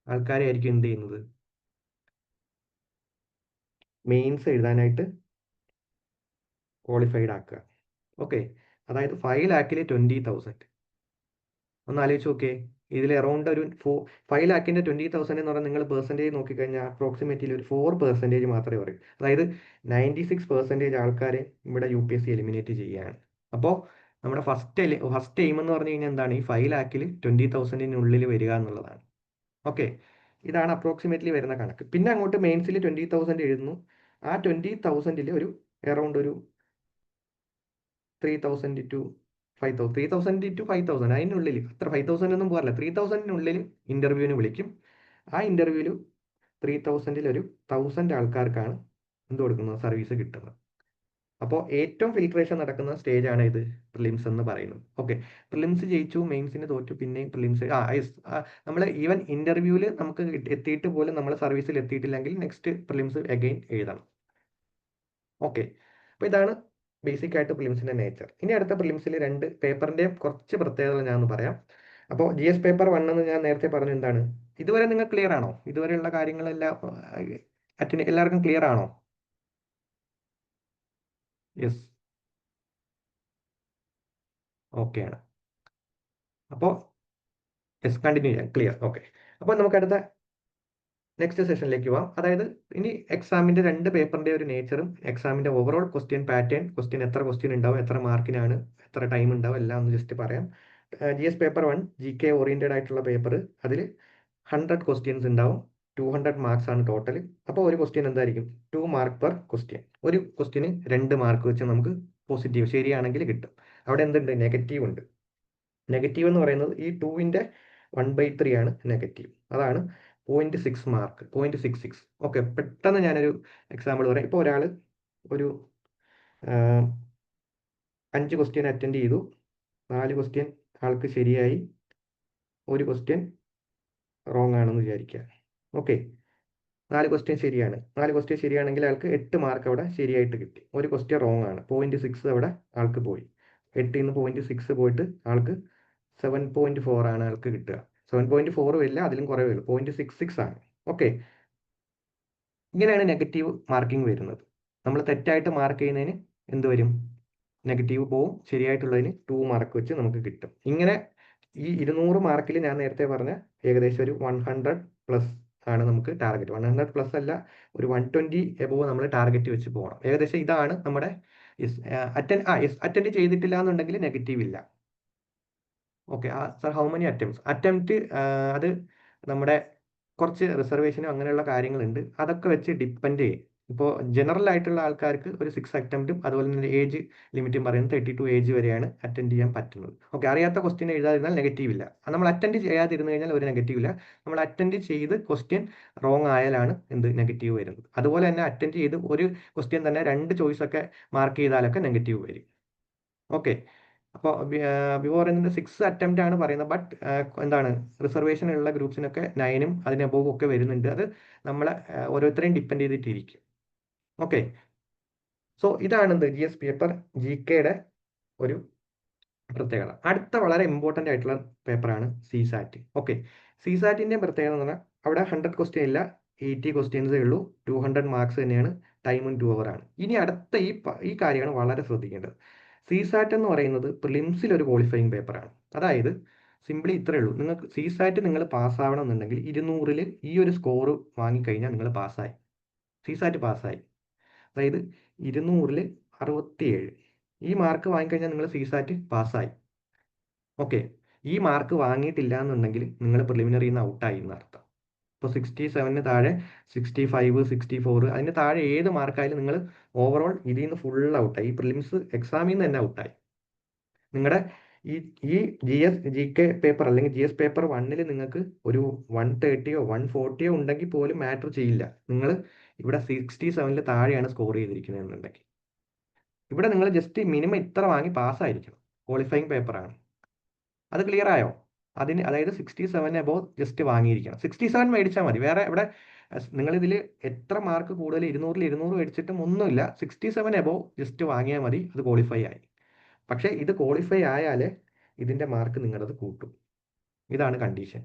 ആൾക്കാരെ ആയിരിക്കും എന്ത് ചെയ്യുന്നത്? മെയിൻസ് എഴുതാനായിട്ട് ക്വാളിഫൈഡ് ആക്കുക. ഓക്കെ, അതായത് 5 lakh 20,000. ഒന്ന് ആലോചിച്ച് നോക്കിയേ. ഇതിൽ അറൗണ്ട് ഒരു 5 lakh 20,000 എന്ന് പറഞ്ഞാൽ നിങ്ങൾ പെർസെൻറ്റേജ് നോക്കിക്കഴിഞ്ഞാൽ അപ്രോക്സിമേറ്റ്ലി ഒരു 4% മാത്രമേ പറയൂ. അതായത് 96% ആൾക്കാരെ ഇവിടെ UPSC എലിമിനേറ്റ് ചെയ്യുകയാണ്. അപ്പോൾ നമ്മുടെ ഫസ്റ്റ് എയിം എന്ന് പറഞ്ഞു കഴിഞ്ഞാൽ എന്താണ്? ഈ 5 lakh 20,000 വരിക എന്നുള്ളതാണ്. ഓക്കെ, ഇതാണ് അപ്രോക്സിമേറ്റ്ലി വരുന്ന കണക്ക്. പിന്നെ അങ്ങോട്ട് മെയിൻസിൽ 20,000 എഴുതുന്നു. ആ 20,000 ഒരു അറൗണ്ട് ഒരു 3,000 to 5,000, 3,000 to 5,000 അതിനുള്ളിൽ, അത്ര 5,000 ഒന്നും പോകാറില്ല, 3,000 ഇന്റർവ്യൂവിന് വിളിക്കും. ആ ഇന്റർവ്യൂവിൽ 3,000 ഒരു 1,000 ആൾക്കാർക്കാണ് എന്ത് കൊടുക്കുന്നത്? സർവീസ് കിട്ടുന്നത്. അപ്പോൾ ഏറ്റവും ഫിൽട്രേഷൻ നടക്കുന്ന സ്റ്റേജ് ആണ് ഇത് പ്രിലിംസ് എന്ന് പറയുന്നത്. ഓക്കെ, പ്രിലിംസ് ജയിച്ചു, മെയിൻസിന് തോറ്റു, പിന്നെയും പ്രിലിംസ് നമ്മൾ ഈവൻ ഇന്റർവ്യൂവിൽ നമുക്ക് എത്തിയിട്ട് പോലും നമ്മൾ സർവീസിൽ എത്തിയിട്ടില്ലെങ്കിൽ നെക്സ്റ്റ് പ്രിലിംസ് അഗെയിൻ എഴുതണം. ഓക്കെ, അപ്പോൾ ഇതാണ് ബേസിക് ആയിട്ട് പ്രിലിംസിന്റെ നേച്ചർ. ഇനി അടുത്ത പ്രിലിംസിൽ 2 പേപ്പറിന്റെയും കുറച്ച് പ്രത്യേകതകൾ ഞാൻ ഒന്ന് പറയാം. അപ്പോൾ GS പേപ്പർ 1 എന്ന് ഞാൻ നേരത്തെ പറഞ്ഞു. എന്താണ് ഇതുവരെ നിങ്ങൾ ക്ലിയർ ആണോ? ഇതുവരെയുള്ള കാര്യങ്ങളെല്ലാം എല്ലാവർക്കും ക്ലിയർ ആണോ? യെസ്, ഓക്കെ ആണ്. അപ്പോൾ യെസ്, കണ്ടിന്യൂ ചെയ്യാം. ക്ലിയർ. ഓക്കെ, അപ്പോൾ നമുക്ക് അടുത്ത നെക്സ്റ്റ് സെഷനിലേക്ക് പോവാം. അതായത് ഇനി എക്സാമിന്റെ 2 പേപ്പറിന്റെ ഒരു നേച്ചറും എക്സാമിന്റെ ഓവറോൾ ക്വസ്റ്റ്യൻ പാറ്റേൺ, എത്ര ക്വസ്റ്റ്യൻ ഉണ്ടാവും, എത്ര മാർക്കിനാണ്, എത്ര ടൈം ഉണ്ടാവും, എല്ലാം ഒന്ന് ജസ്റ്റ് പറയാം. GS പേപ്പർ 1 GK ഓറിയന്റഡ് ആയിട്ടുള്ള പേപ്പർ. അതിൽ 100 ക്വസ്റ്റ്യൻസ് ഉണ്ടാവും. 200 മാർക്സ് ആണ് ടോട്ടൽ. അപ്പോൾ ഒരു ക്വസ്റ്റ്യൻ എന്തായിരിക്കും? 2 മാർക്ക് പെർ ക്വസ്റ്റ്യൻ. ഒരു ക്വസ്റ്റ്യന് 2 മാർക്ക് വെച്ച് നമുക്ക് പോസിറ്റീവ് ശരിയാണെങ്കിൽ കിട്ടും. അവിടെ എന്തുണ്ട്? നെഗറ്റീവ് ഉണ്ട്. നെഗറ്റീവ് എന്ന് പറയുന്നത് ഈ 2ന്റെ 1/3 ആണ് നെഗറ്റീവ്. അതാണ് 0.6 മാർക്ക്, 0.66. ഓക്കെ, പെട്ടെന്ന് ഞാനൊരു എക്സാമ്പിൾ പറയാം. ഇപ്പോൾ ഒരാൾ ഒരു 5 ക്വസ്റ്റ്യൻ അറ്റൻഡ് ചെയ്തു. 4 ക്വസ്റ്റ്യൻ ആൾക്ക് ശരിയായി, ഒരു ക്വസ്റ്റ്യൻ റോങ് ആണെന്ന് വിചാരിക്കുക. ഓക്കെ, 4 ക്വസ്റ്റ്യൻ ശരിയാണ്. 4 ക്വസ്റ്റ്യൻ ശരിയാണെങ്കിൽ ആൾക്ക് 8 മാർക്ക് അവിടെ ശരിയായിട്ട് കിട്ടി. ഒരു ക്വസ്റ്റ്യൻ റോങ് ആണ്, 0.6 അവിടെ ആൾക്ക് പോയി. 8ൽ നിന്ന് 0.6 പോയിട്ട് ആൾക്ക് 7.4 ആണ് ആൾക്ക് കിട്ടുക. 7.4 വരില്ല, അതിലും കുറേ വരും, 0.66 ആണ്. ഓക്കെ, ഇങ്ങനെയാണ് നെഗറ്റീവ് മാർക്കിംഗ് വരുന്നത്. നമ്മൾ തെറ്റായിട്ട് മാർക്ക് ചെയ്യുന്നതിന് എന്ത് വരും? നെഗറ്റീവ് പോവും. ശരിയായിട്ടുള്ളതിന് 2 മാർക്ക് വെച്ച് നമുക്ക് കിട്ടും. ഇങ്ങനെ ഈ 200 മാർക്കിൽ ഞാൻ നേരത്തെ പറഞ്ഞ ഏകദേശം ഒരു 100+ ആണ് നമുക്ക് ടാർഗറ്റ്. 100+ അല്ല, ഒരു 120 എബോവ് നമ്മൾ ടാർഗറ്റ് വെച്ച് പോകണം. ഏകദേശം ഇതാണ് നമ്മുടെ അറ്റൻഡ് ചെയ്തിട്ടില്ല എന്നുണ്ടെങ്കിൽ നെഗറ്റീവ് ഇല്ല. Okay sir, how many attempt അത് നമ്മുടെ കുറച്ച് റിസർവേഷനും അങ്ങനെയുള്ള കാര്യങ്ങളുണ്ട്. അതൊക്കെ വെച്ച് ഡിപ്പെൻഡ് ചെയ്യും. ഇപ്പോൾ ജനറൽ ആയിട്ടുള്ള ആൾക്കാർക്ക് ഒരു 6 അറ്റംപ്റ്റും അതുപോലെ തന്നെ ഏജ് ലിമിറ്റും പറയുന്നത് 32 ഏജ് വരെയാണ് അറ്റൻഡ് ചെയ്യാൻ പറ്റുന്നത്. ഓക്കെ, അറിയാത്ത ക്വസ്റ്റ്യൻ എഴുതാതിരുന്നാൽ നെഗറ്റീവ് ഇല്ല. നമ്മൾ അറ്റൻഡ് ചെയ്യാതിരുന്നു കഴിഞ്ഞാൽ ഒരു നെഗറ്റീവ് ഇല്ല. നമ്മൾ അറ്റൻഡ് ചെയ്ത് ക്വസ്റ്റ്യൻ റോങ് ആയാലാണ് എന്ത് നെഗറ്റീവ് വരുന്നത്. അതുപോലെ തന്നെ അറ്റൻഡ് ചെയ്ത് ഒരു ക്വസ്റ്റ്യൻ തന്നെ 2 ചോയ്സ് ഒക്കെ മാർക്ക് ചെയ്താലൊക്കെ നെഗറ്റീവ് വരും. ഓക്കെ, അപ്പോൾ ബിഫോർ 6 അറ്റംപ്റ്റ് ആണ് പറയുന്നത്. ബട്ട് എന്താണ്, റിസർവേഷൻ ഉള്ള ഗ്രൂപ്പ്സിനൊക്കെ 9ഉം അതിന് അബോവ് ഒക്കെ വരുന്നുണ്ട്. അത് നമ്മളെ ഓരോരുത്തരെയും ഡിപ്പെൻഡ് ചെയ്തിട്ടിരിക്കും. ഓക്കെ, സോ ഇതാണ് എന്ത് GS പേപ്പർ GKയുടെ ഒരു പ്രത്യേകത. അടുത്ത വളരെ ഇമ്പോർട്ടൻ്റ് ആയിട്ടുള്ള പേപ്പറാണ് CSAT. ഓക്കെ, CSATന്റെ പ്രത്യേകത എന്ന് പറഞ്ഞാൽ അവിടെ 100 ക്വസ്റ്റ്യൻ ഇല്ല, 80 ക്വസ്റ്റ്യൻസേ ഉള്ളൂ, 200 മാർക്സ് തന്നെയാണ്, ടൈമും 2 അവർ ആണ്. ഇനി അടുത്ത ഈ കാര്യമാണ് വളരെ ശ്രദ്ധിക്കേണ്ടത്. CSAT എന്ന് പറയുന്നത് പ്രിലിംസിൽ ഒരു ക്വാളിഫയിങ് പേപ്പറാണ്. അതായത് സിംപ്ലി ഇത്രയേ ഉള്ളൂ, നിങ്ങൾക്ക് CSAT നിങ്ങൾ പാസ്സാവണം എന്നുണ്ടെങ്കിൽ 200ൽ ഈ ഒരു സ്കോർ വാങ്ങിക്കഴിഞ്ഞാൽ നിങ്ങൾ പാസ്സായി, CSAT പാസ്സായി. അതായത് 200ൽ 67 ഈ മാർക്ക് വാങ്ങിക്കഴിഞ്ഞാൽ നിങ്ങൾ CSAT പാസ്സായി. ഓക്കെ, ഈ മാർക്ക് വാങ്ങിയിട്ടില്ല എന്നുണ്ടെങ്കിൽ നിങ്ങൾ പ്രിലിമിനറിയിൽ നിന്ന് ഔട്ടായി എന്നർത്ഥം. ഇപ്പോൾ 67 താഴെ 65 64 അതിന് താഴെ ഏത് മാർക്കായാലും നിങ്ങൾ ഓവറോൾ ഇതിൽ നിന്ന് ഫുൾ ഔട്ടായി, ഈ പ്രിലിംസ് എക്സാമിൽ നിന്ന് തന്നെ ഔട്ടായി. നിങ്ങളുടെ ഈ ഈ GK പേപ്പർ അല്ലെങ്കിൽ GS പേപ്പർ 1ൽ നിങ്ങൾക്ക് ഒരു 130യോ 140യോ ഉണ്ടെങ്കിൽ പോലും മാറ്റർ ചെയ്യില്ല. നിങ്ങൾ ഇവിടെ 67ൽ താഴെയാണ് സ്കോർ ചെയ്തിരിക്കുന്നത് എന്നുണ്ടെങ്കിൽ ഇവിടെ നിങ്ങൾ ജസ്റ്റ് മിനിമം ഇത്ര വാങ്ങി പാസ്സായിരിക്കണം. ക്വാളിഫയിങ് പേപ്പറാണ്. അത് ക്ലിയർ ആയോ? അതായത് 67 അബോവ് ജസ്റ്റ് വാങ്ങിയിരിക്കണം. 67 മേടിച്ചാൽ മതി. വേറെ ഇവിടെ നിങ്ങളിതിൽ എത്ര മാർക്ക് കൂടുതൽ 200ൽ 200 മേടിച്ചിട്ടും ഒന്നുമില്ല. 67 അബോവ് ജസ്റ്റ് വാങ്ങിയാൽ മതി, അത് ക്വാളിഫൈ ആയി. പക്ഷേ ഇത് ക്വാളിഫൈ ആയാലേ ഇതിൻ്റെ മാർക്ക് നിങ്ങളത് കൂട്ടും. ഇതാണ് കണ്ടീഷൻ.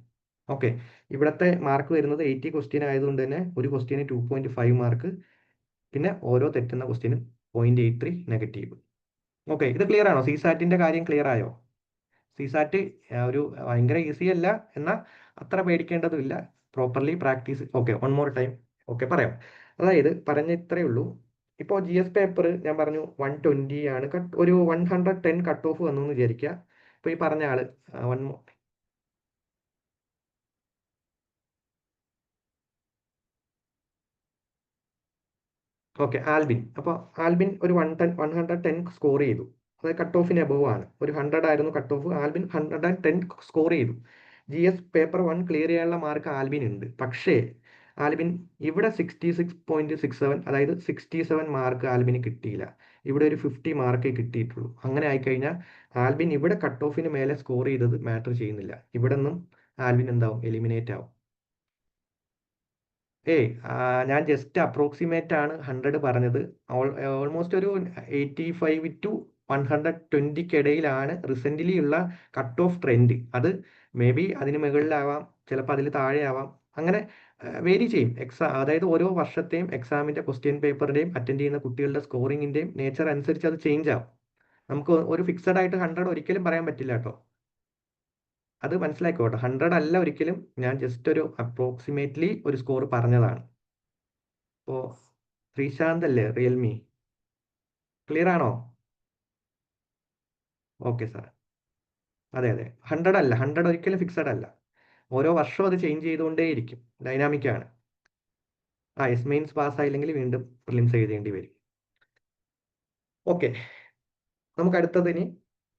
ഓക്കെ, ഇവിടുത്തെ മാർക്ക് വരുന്നത് 80 ക്വസ്റ്റ്യൻ ആയതുകൊണ്ട് തന്നെ ഒരു ക്വസ്റ്റ്യന് 2.5 മാർക്ക്, പിന്നെ ഓരോ തെറ്റുന്ന ക്വസ്റ്റ്യനും 0.83 നെഗറ്റീവ്. ഓക്കെ, ഇത് ക്ലിയർ ആണോ? CSATന്റെ കാര്യം ക്ലിയർ ആയോ? CSAT ഒരു ഭയങ്കര ഈസി അല്ല, എന്നാൽ അത്ര പേടിക്കേണ്ടതുമില്ല. Properly practice. Okay, one more time. Okay, പറയാം. അതായത് പറഞ്ഞ ഇത്രയേ ഉള്ളൂ. ഇപ്പോൾ GS പേപ്പർ ഞാൻ പറഞ്ഞു 120 ആണ്, ഒരു 110 കട്ട് ഓഫ് വന്നു എന്ന് വിചാരിക്കുക. ഇപ്പോൾ ഈ പറഞ്ഞ ആള് വൺ ഓക്കെ ആൽബിൻ. അപ്പോൾ ആൽബിൻ ഒരു 110 സ്കോർ ചെയ്തു. അതായത് കട്ട് ഓഫിന് എബോവ് ആണ്. ഒരു 100 ആയിരുന്നു കട്ട് ഓഫ്, ആൽബിൻ 110 സ്കോർ ചെയ്തു. GS പേപ്പർ 1 ക്ലിയർ ചെയ്യാനുള്ള മാർക്ക് ആൽബിൻ ഉണ്ട്. പക്ഷേ ആൽബിൻ ഇവിടെ 66.67, അതായത് 67 മാർക്ക് ആൽബിന് കിട്ടിയില്ല. ഇവിടെ ഒരു 50 മാർക്കേ കിട്ടിയിട്ടുള്ളൂ. അങ്ങനെ ആയിക്കഴിഞ്ഞാൽ ആൽബിൻ ഇവിടെ കട്ട് ഓഫിന് മേലെ സ്കോർ ചെയ്തത് മാറ്റർ ചെയ്യുന്നില്ല. ഇവിടെ നിന്നും ആൽബിൻ എന്താവും? എലിമിനേറ്റ് ആവും. ഏയ് ഞാൻ ജസ്റ്റ് അപ്രോക്സിമേറ്റ് ആണ് 100 പറഞ്ഞത്. ഓൾമോസ്റ്റ് ഒരു 85 to 120 റീസെൻ്റ്ലി ഉള്ള കട്ട് ഓഫ് ട്രെൻഡ്. അത് മേ ബി അതിന് മുകളിലാവാം, ചിലപ്പോൾ അതിൽ താഴെ ആവാം. അങ്ങനെ വേരി ചെയ്യും. അതായത് ഓരോ വർഷത്തെയും എക്സാമിൻ്റെ ക്വസ്റ്റ്യൻ പേപ്പറിൻ്റെയും അറ്റൻഡ് ചെയ്യുന്ന കുട്ടികളുടെ സ്കോറിങ്ങിൻ്റെയും നേച്ചർ അനുസരിച്ച് അത് ചേഞ്ച് ആവും. നമുക്ക് ഒരു ഫിക്സഡ് ആയിട്ട് 100 ഒരിക്കലും പറയാൻ പറ്റില്ല കേട്ടോ. അത് മനസ്സിലാക്കോട്ടെ. 100 അല്ല ഒരിക്കലും, ഞാൻ ജസ്റ്റ് ഒരു അപ്രോക്സിമേറ്റ്ലി ഒരു സ്കോർ പറഞ്ഞതാണ്. ഇപ്പോൾ ശ്രീശാന്ത് അല്ലേ റിയൽമി? ക്ലിയർ ആണോ? Okay sir. അതെ അതെ, 100 അല്ല, 100 ഒരിക്കലും ഫിക്സഡ് അല്ല. ഓരോ വർഷവും അത് ചേഞ്ച് ചെയ്തുകൊണ്ടേയിരിക്കും, ഡൈനാമിക് ആണ്. എസ് മെയിൻസ് പാസ്സായില്ലെങ്കിൽ വീണ്ടും പ്രിലിംസ് എഴുതേണ്ടി വരും. ഓക്കെ, നമുക്ക് അടുത്തത് ഇനി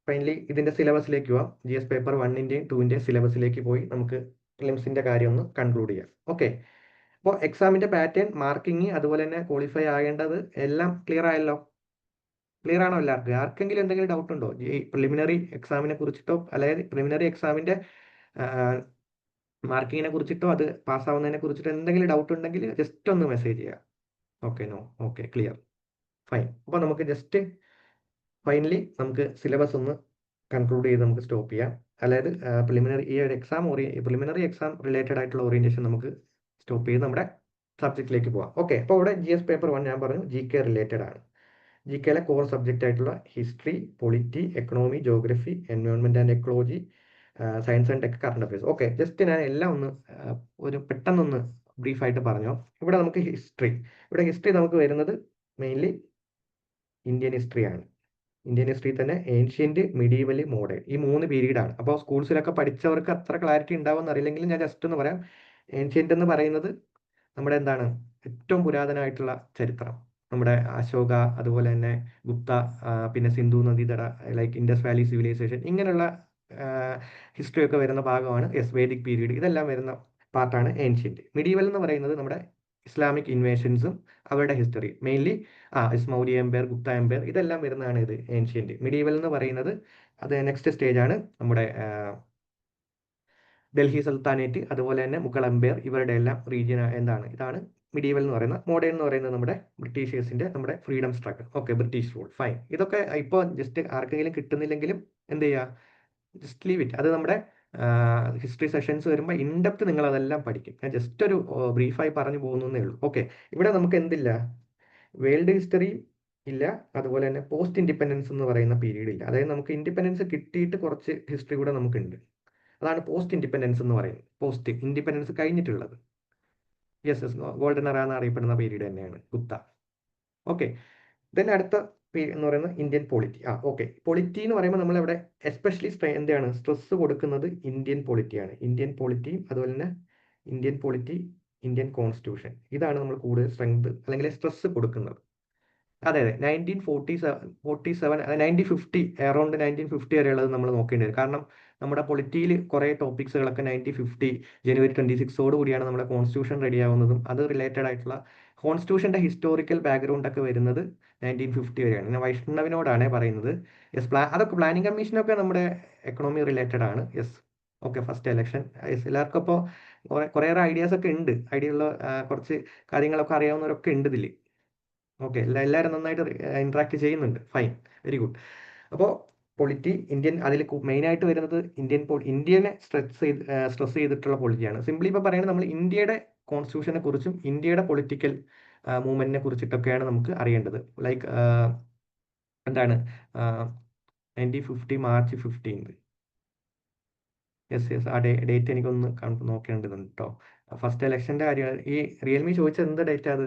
ഫൈനലി ഇതിൻ്റെ സിലബസിലേക്ക് പോവാം. GS പേപ്പർ 1ൻ്റെയും 2ൻ്റെയും സിലബസിലേക്ക് പോയി നമുക്ക് പ്രിലിംസിൻ്റെ കാര്യം ഒന്ന് കൺക്ലൂഡ് ചെയ്യാം. ഓക്കെ, അപ്പോൾ എക്സാമിൻ്റെ പാറ്റേൺ, മാർക്കിങ്, അതുപോലെ തന്നെ ക്വാളിഫൈ ആകേണ്ടത് എല്ലാം ക്ലിയർ ആയല്ലോ? ക്ലിയർ ആണോ എല്ലാവർക്കും? ആർക്കെങ്കിലും എന്തെങ്കിലും ഡൗട്ട് ഉണ്ടോ ഈ പ്രിലിമിനറി എക്സാമിനെ കുറിച്ചിട്ടോ, അല്ലെങ്കിൽ പ്രിലിമിനറി എക്സാമിൻ്റെ മാർക്കിങ്ങിനെ കുറിച്ചിട്ടോ അത് പാസ്സാവുന്നതിനെ കുറിച്ചിട്ടോ എന്തെങ്കിലും ഡൗട്ട് ഉണ്ടെങ്കിൽ ജസ്റ്റ് ഒന്ന് മെസ്സേജ് ചെയ്യുക. Okay, no, okay, clear, fine. അപ്പോൾ നമുക്ക് ജസ്റ്റ് ഫൈനലി നമുക്ക് സിലബസ് ഒന്ന് കൺക്ലൂഡ് ചെയ്ത് നമുക്ക് സ്റ്റോപ്പ് ചെയ്യാം. അതായത് ഈ ഒരു പ്രിലിമിനറി എക്സാം റിലേറ്റഡ് ആയിട്ടുള്ള ഓറിയന്റേഷൻ നമുക്ക് സ്റ്റോപ്പ് ചെയ്ത് നമ്മുടെ സബ്ജക്റ്റിലേക്ക് പോവാം. ഓക്കെ, അപ്പോൾ ഇവിടെ GS പേപ്പർ 1 ഞാൻ പറഞ്ഞു GK റിലേറ്റഡ് ആണ്. GKയിലെ കോർ സബ്ജക്റ്റ് ആയിട്ടുള്ള history, polity, economy, geography, environment and ecology, science and tech, current affairs. Okay, just ഞാൻ എല്ലാം ഒന്ന് ഒരു പെട്ടെന്നൊന്ന് ബ്രീഫായിട്ട് പറഞ്ഞോ. ഇവിടെ നമുക്ക് ഹിസ്റ്ററി നമുക്ക് വരുന്നത് മെയിൻലി ഇന്ത്യൻ ഹിസ്റ്ററി ആണ്. ഇന്ത്യൻ ഹിസ്റ്ററി തന്നെ ഏൻഷ്യന്റ്, മിഡീവൽ, മോഡേൺ, ഈ 3 പീരീഡാണ്. അപ്പോൾ സ്കൂൾസിലൊക്കെ പഠിച്ചവർക്ക് അത്ര ക്ലാരിറ്റി ഉണ്ടാവുമെന്ന് അറിയില്ലെങ്കിലും ഞാൻ ജസ്റ്റ് ഒന്ന് പറയാം. ഏൻഷ്യന്റ് എന്ന് പറയുന്നത് നമ്മുടെ എന്താണ് ഏറ്റവും പുരാതനമായിട്ടുള്ള ചരിത്രം, നമ്മുടെ അശോക, അതുപോലെ തന്നെ ഗുപ്ത, പിന്നെ സിന്ധു നദീതട, ലൈക്ക് ഇൻഡസ് വാലി സിവിലൈസേഷൻ, ഇങ്ങനെയുള്ള ഹിസ്റ്ററി ഒക്കെ വരുന്ന ഭാഗമാണ് വേദിക് പീരീഡ്. ഇതെല്ലാം വരുന്ന പാർട്ടാണ് ഏൻഷ്യന്റ്. മിഡീവൽ എന്ന് പറയുന്നത് നമ്മുടെ ഇസ്ലാമിക് ഇൻവേഷൻസും അവരുടെ history, mainly Maurya empire, Gupta empire, ഇതെല്ലാം വരുന്നതാണ് ഇത് ഏൻഷ്യന്റ്. മിഡീവൽ എന്ന് പറയുന്നത് അത് നെക്സ്റ്റ് സ്റ്റേജ് ആണ്, നമ്മുടെ ഡൽഹി സുൽത്താനേറ്റ്, അതുപോലെ തന്നെ മുഗൾ എംപയർ, ഇവരുടെ എല്ലാം റീജിയൻ എന്താണ്, ഇതാണ് മിഡീവൽ എന്ന് പറയുന്നത്. മോഡേൺ എന്ന് പറയുന്നത് നമ്മുടെ ബ്രിട്ടീഷേഴ്സിന്റെ, നമ്മുടെ freedom struggle, okay, British rule, fine. ഇതൊക്കെ ഇപ്പോൾ ജസ്റ്റ് ആർക്കെങ്കിലും കിട്ടുന്നില്ലെങ്കിലും എന്ത് ചെയ്യുക, ജസ്റ്റ് ലീവ് ഇറ്റ്. അത് നമ്മുടെ ഹിസ്റ്ററി സെഷൻസ് വരുമ്പോൾ ഇൻഡെപ്ത് നിങ്ങൾ അതെല്ലാം പഠിക്കും. ഞാൻ ജസ്റ്റ് ഒരു ബ്രീഫായി പറഞ്ഞു പോകുന്നേ ഉള്ളൂ. ഓക്കെ, ഇവിടെ നമുക്ക് എന്തില്ല, വേൾഡ് ഹിസ്റ്ററി ഇല്ല, അതുപോലെ തന്നെ പോസ്റ്റ് ഇൻഡിപെൻഡൻസ് എന്ന് പറയുന്ന പീരീഡ് ഇല്ല. അതായത് നമുക്ക് ഇൻഡിപെൻഡൻസ് കിട്ടിയിട്ട് കുറച്ച് ഹിസ്റ്ററി കൂടെ നമുക്കുണ്ട്. അതാണ് പോസ്റ്റ് ഇൻഡിപെൻഡൻസ് എന്ന് പറയുന്നത്. പോസ്റ്റ് ഇൻഡിപെൻഡൻസ് കഴിഞ്ഞിട്ടുള്ളത്, യെസ് യെസ്, ഗോൾഡൻ എറ എന്ന് അറിയപ്പെടുന്ന പീരീഡ് തന്നെയാണ് ഗുപ്ത. ഓക്കെ, ദെൻ അടുത്ത എന്ന് പറയുന്നത് ഇന്ത്യൻ പൊളിറ്റി. ഓക്കെ, പൊളിറ്റി എന്ന് പറയുമ്പോൾ നമ്മളിവിടെ എസ്പെഷ്യലി എന്താണ് സ്ട്രെസ് കൊടുക്കുന്നത് ഇന്ത്യൻ പൊളിറ്റിയാണ്. ഇന്ത്യൻ പൊളിറ്റിയും അതുപോലെ തന്നെ ഇന്ത്യൻ പൊളിറ്റി, ഇന്ത്യൻ കോൺസ്റ്റിറ്റ്യൂഷൻ, ഇതാണ് നമ്മൾ കൂടുതൽ സ്ട്രെങ്ത് അല്ലെങ്കിൽ സ്ട്രെസ് കൊടുക്കുന്നത്. അതെ അതെ, 1947 1950, അറൗണ്ട് 1950 വരെയുള്ളത് നമ്മൾ നോക്കേണ്ടി വരും. കാരണം നമ്മുടെ പൊളിറ്റിയിൽ കുറേ ടോപ്പിക്സുകളൊക്കെ 1950 ജനുവരി 26 കൂടിയാണ് നമ്മുടെ കോൺസ്റ്റിറ്റ്യൂഷൻ റെഡി ആവുന്നതും. അത് റിലേറ്റഡ് ആയിട്ടുള്ള കോൺസ്റ്റിറ്റ്യൂഷന്റെ ഹിസ്റ്റോറിക്കൽ ബാക്ക്ഗ്രൗണ്ട് ഒക്കെ വരുന്നത് 1950 വരെയാണ്. ഞാൻ വൈഷ്ണവിനോടാണ് പറയുന്നത്. യെസ്, അതൊക്കെ പ്ലാനിംഗ് കമ്മീഷനൊക്കെ നമ്മുടെ എക്കണോമി റിലേറ്റഡ് ആണ്. Yes, okay, first election. Yes, എല്ലാവർക്കും ഇപ്പോൾ കുറേയേറെ ഐഡിയാസ് ഒക്കെ ഉണ്ട്. ഐഡിയ ഉള്ള കുറച്ച് കാര്യങ്ങളൊക്കെ അറിയാവുന്നവരൊക്കെ ഉണ്ട് ഇതിൽ. ഓക്കെ, എല്ലാവരും നന്നായിട്ട് ഇന്ററാക്ട് ചെയ്യുന്നുണ്ട്, ഫൈൻ, വെരി ഗുഡ്. അപ്പോൾ പൊളിറ്റി ഇന്ത്യൻ, അതിൽ മെയിനായിട്ട് വരുന്നത് ഇന്ത്യനെ സ്ട്രെസ് ചെയ്തിട്ടുള്ള പൊളിറ്റിയാണ്. സിംപ്ലി ഇപ്പോൾ പറയുന്നത് നമ്മൾ ഇന്ത്യയുടെ കോൺസ്റ്റിറ്റ്യൂഷനെ കുറിച്ചും ഇന്ത്യയുടെ പൊളിറ്റിക്കൽ മൂവ്മെന്റിനെ കുറിച്ചിട്ടൊക്കെയാണ് നമുക്ക് അറിയേണ്ടത്. ലൈക്ക് എന്താണ് 1950 മാർച്ച് 15. യെസ് യെസ്, ആ ഡേറ്റ് എനിക്കൊന്ന് നോക്കേണ്ടതുണ്ട് കേട്ടോ. ഫസ്റ്റ് ഇലക്ഷന്റെ കാര്യം ഈ റിയൽമി ചോദിച്ചത് എന്ത് ഡേറ്റ് അത്?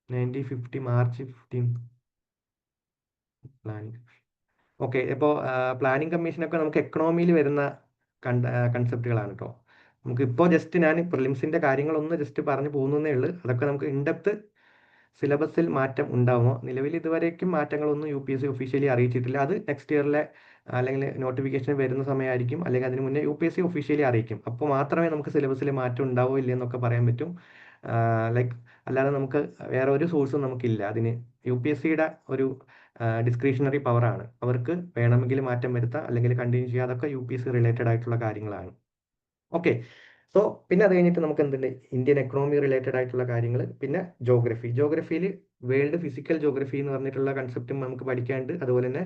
1950 മാർച്ച് 15 പ്ലാനിങ്. ഓക്കെ, ഇപ്പോൾ പ്ലാനിങ് കമ്മീഷനൊക്കെ നമുക്ക് എക്കണോമിയിൽ വരുന്ന കൺസെപ്റ്റുകളാണ് കേട്ടോ. നമുക്ക് ഇപ്പോൾ ജസ്റ്റ് ഞാൻ പ്രിലിംസിന്റെ കാര്യങ്ങളൊന്ന് ജസ്റ്റ് പറഞ്ഞു പോകുന്നേ ഉള്ളൂ. അതൊക്കെ നമുക്ക് ഇൻഡെപ്ത് സിലബസിൽ മാറ്റം ഉണ്ടാവുമോ? നിലവിൽ ഇതുവരേക്കും മാറ്റങ്ങളൊന്നും UPSC ഒഫീഷ്യലി അറിയിച്ചിട്ടില്ല. അത് നെക്സ്റ്റ് ഇയറിലെ അല്ലെങ്കിൽ നോട്ടിഫിക്കേഷൻ വരുന്ന സമയമായിരിക്കും, അല്ലെങ്കിൽ അതിന് മുന്നേ UPSC ഒഫീഷ്യലി അറിയിക്കും. അപ്പോൾ മാത്രമേ നമുക്ക് സിലബസിൽ മാറ്റം ഉണ്ടാവോ ഇല്ലയെന്നൊക്കെ പറയാൻ പറ്റും. ലൈക്ക് അല്ലാതെ നമുക്ക് വേറെ ഒരു സോഴ്സും നമുക്കില്ല അതിന്. UPSCയുടെ ഒരു ഡിസ്ക്രിഷണറി പവറാണ്. അവർക്ക് വേണമെങ്കിൽ മാറ്റം വരുത്താം, അല്ലെങ്കിൽ കണ്ടിന്യൂ ചെയ്യാം. അതൊക്കെ UPSC റിലേറ്റഡ് ആയിട്ടുള്ള കാര്യങ്ങളാണ്. ഓക്കെ, സോ പിന്നെ അത് കഴിഞ്ഞിട്ട് നമുക്ക് എന്തുണ്ട്, ഇന്ത്യൻ എക്കണോമി റിലേറ്റഡ് ആയിട്ടുള്ള കാര്യങ്ങൾ, പിന്നെ ജോഗ്രഫിയിൽ വേൾഡ് ഫിസിക്കൽ ജോഗ്രഫി എന്ന് പറഞ്ഞിട്ടുള്ള കൺസെപ്റ്റും നമുക്ക് പഠിക്കാനുണ്ട്. അതുപോലെ തന്നെ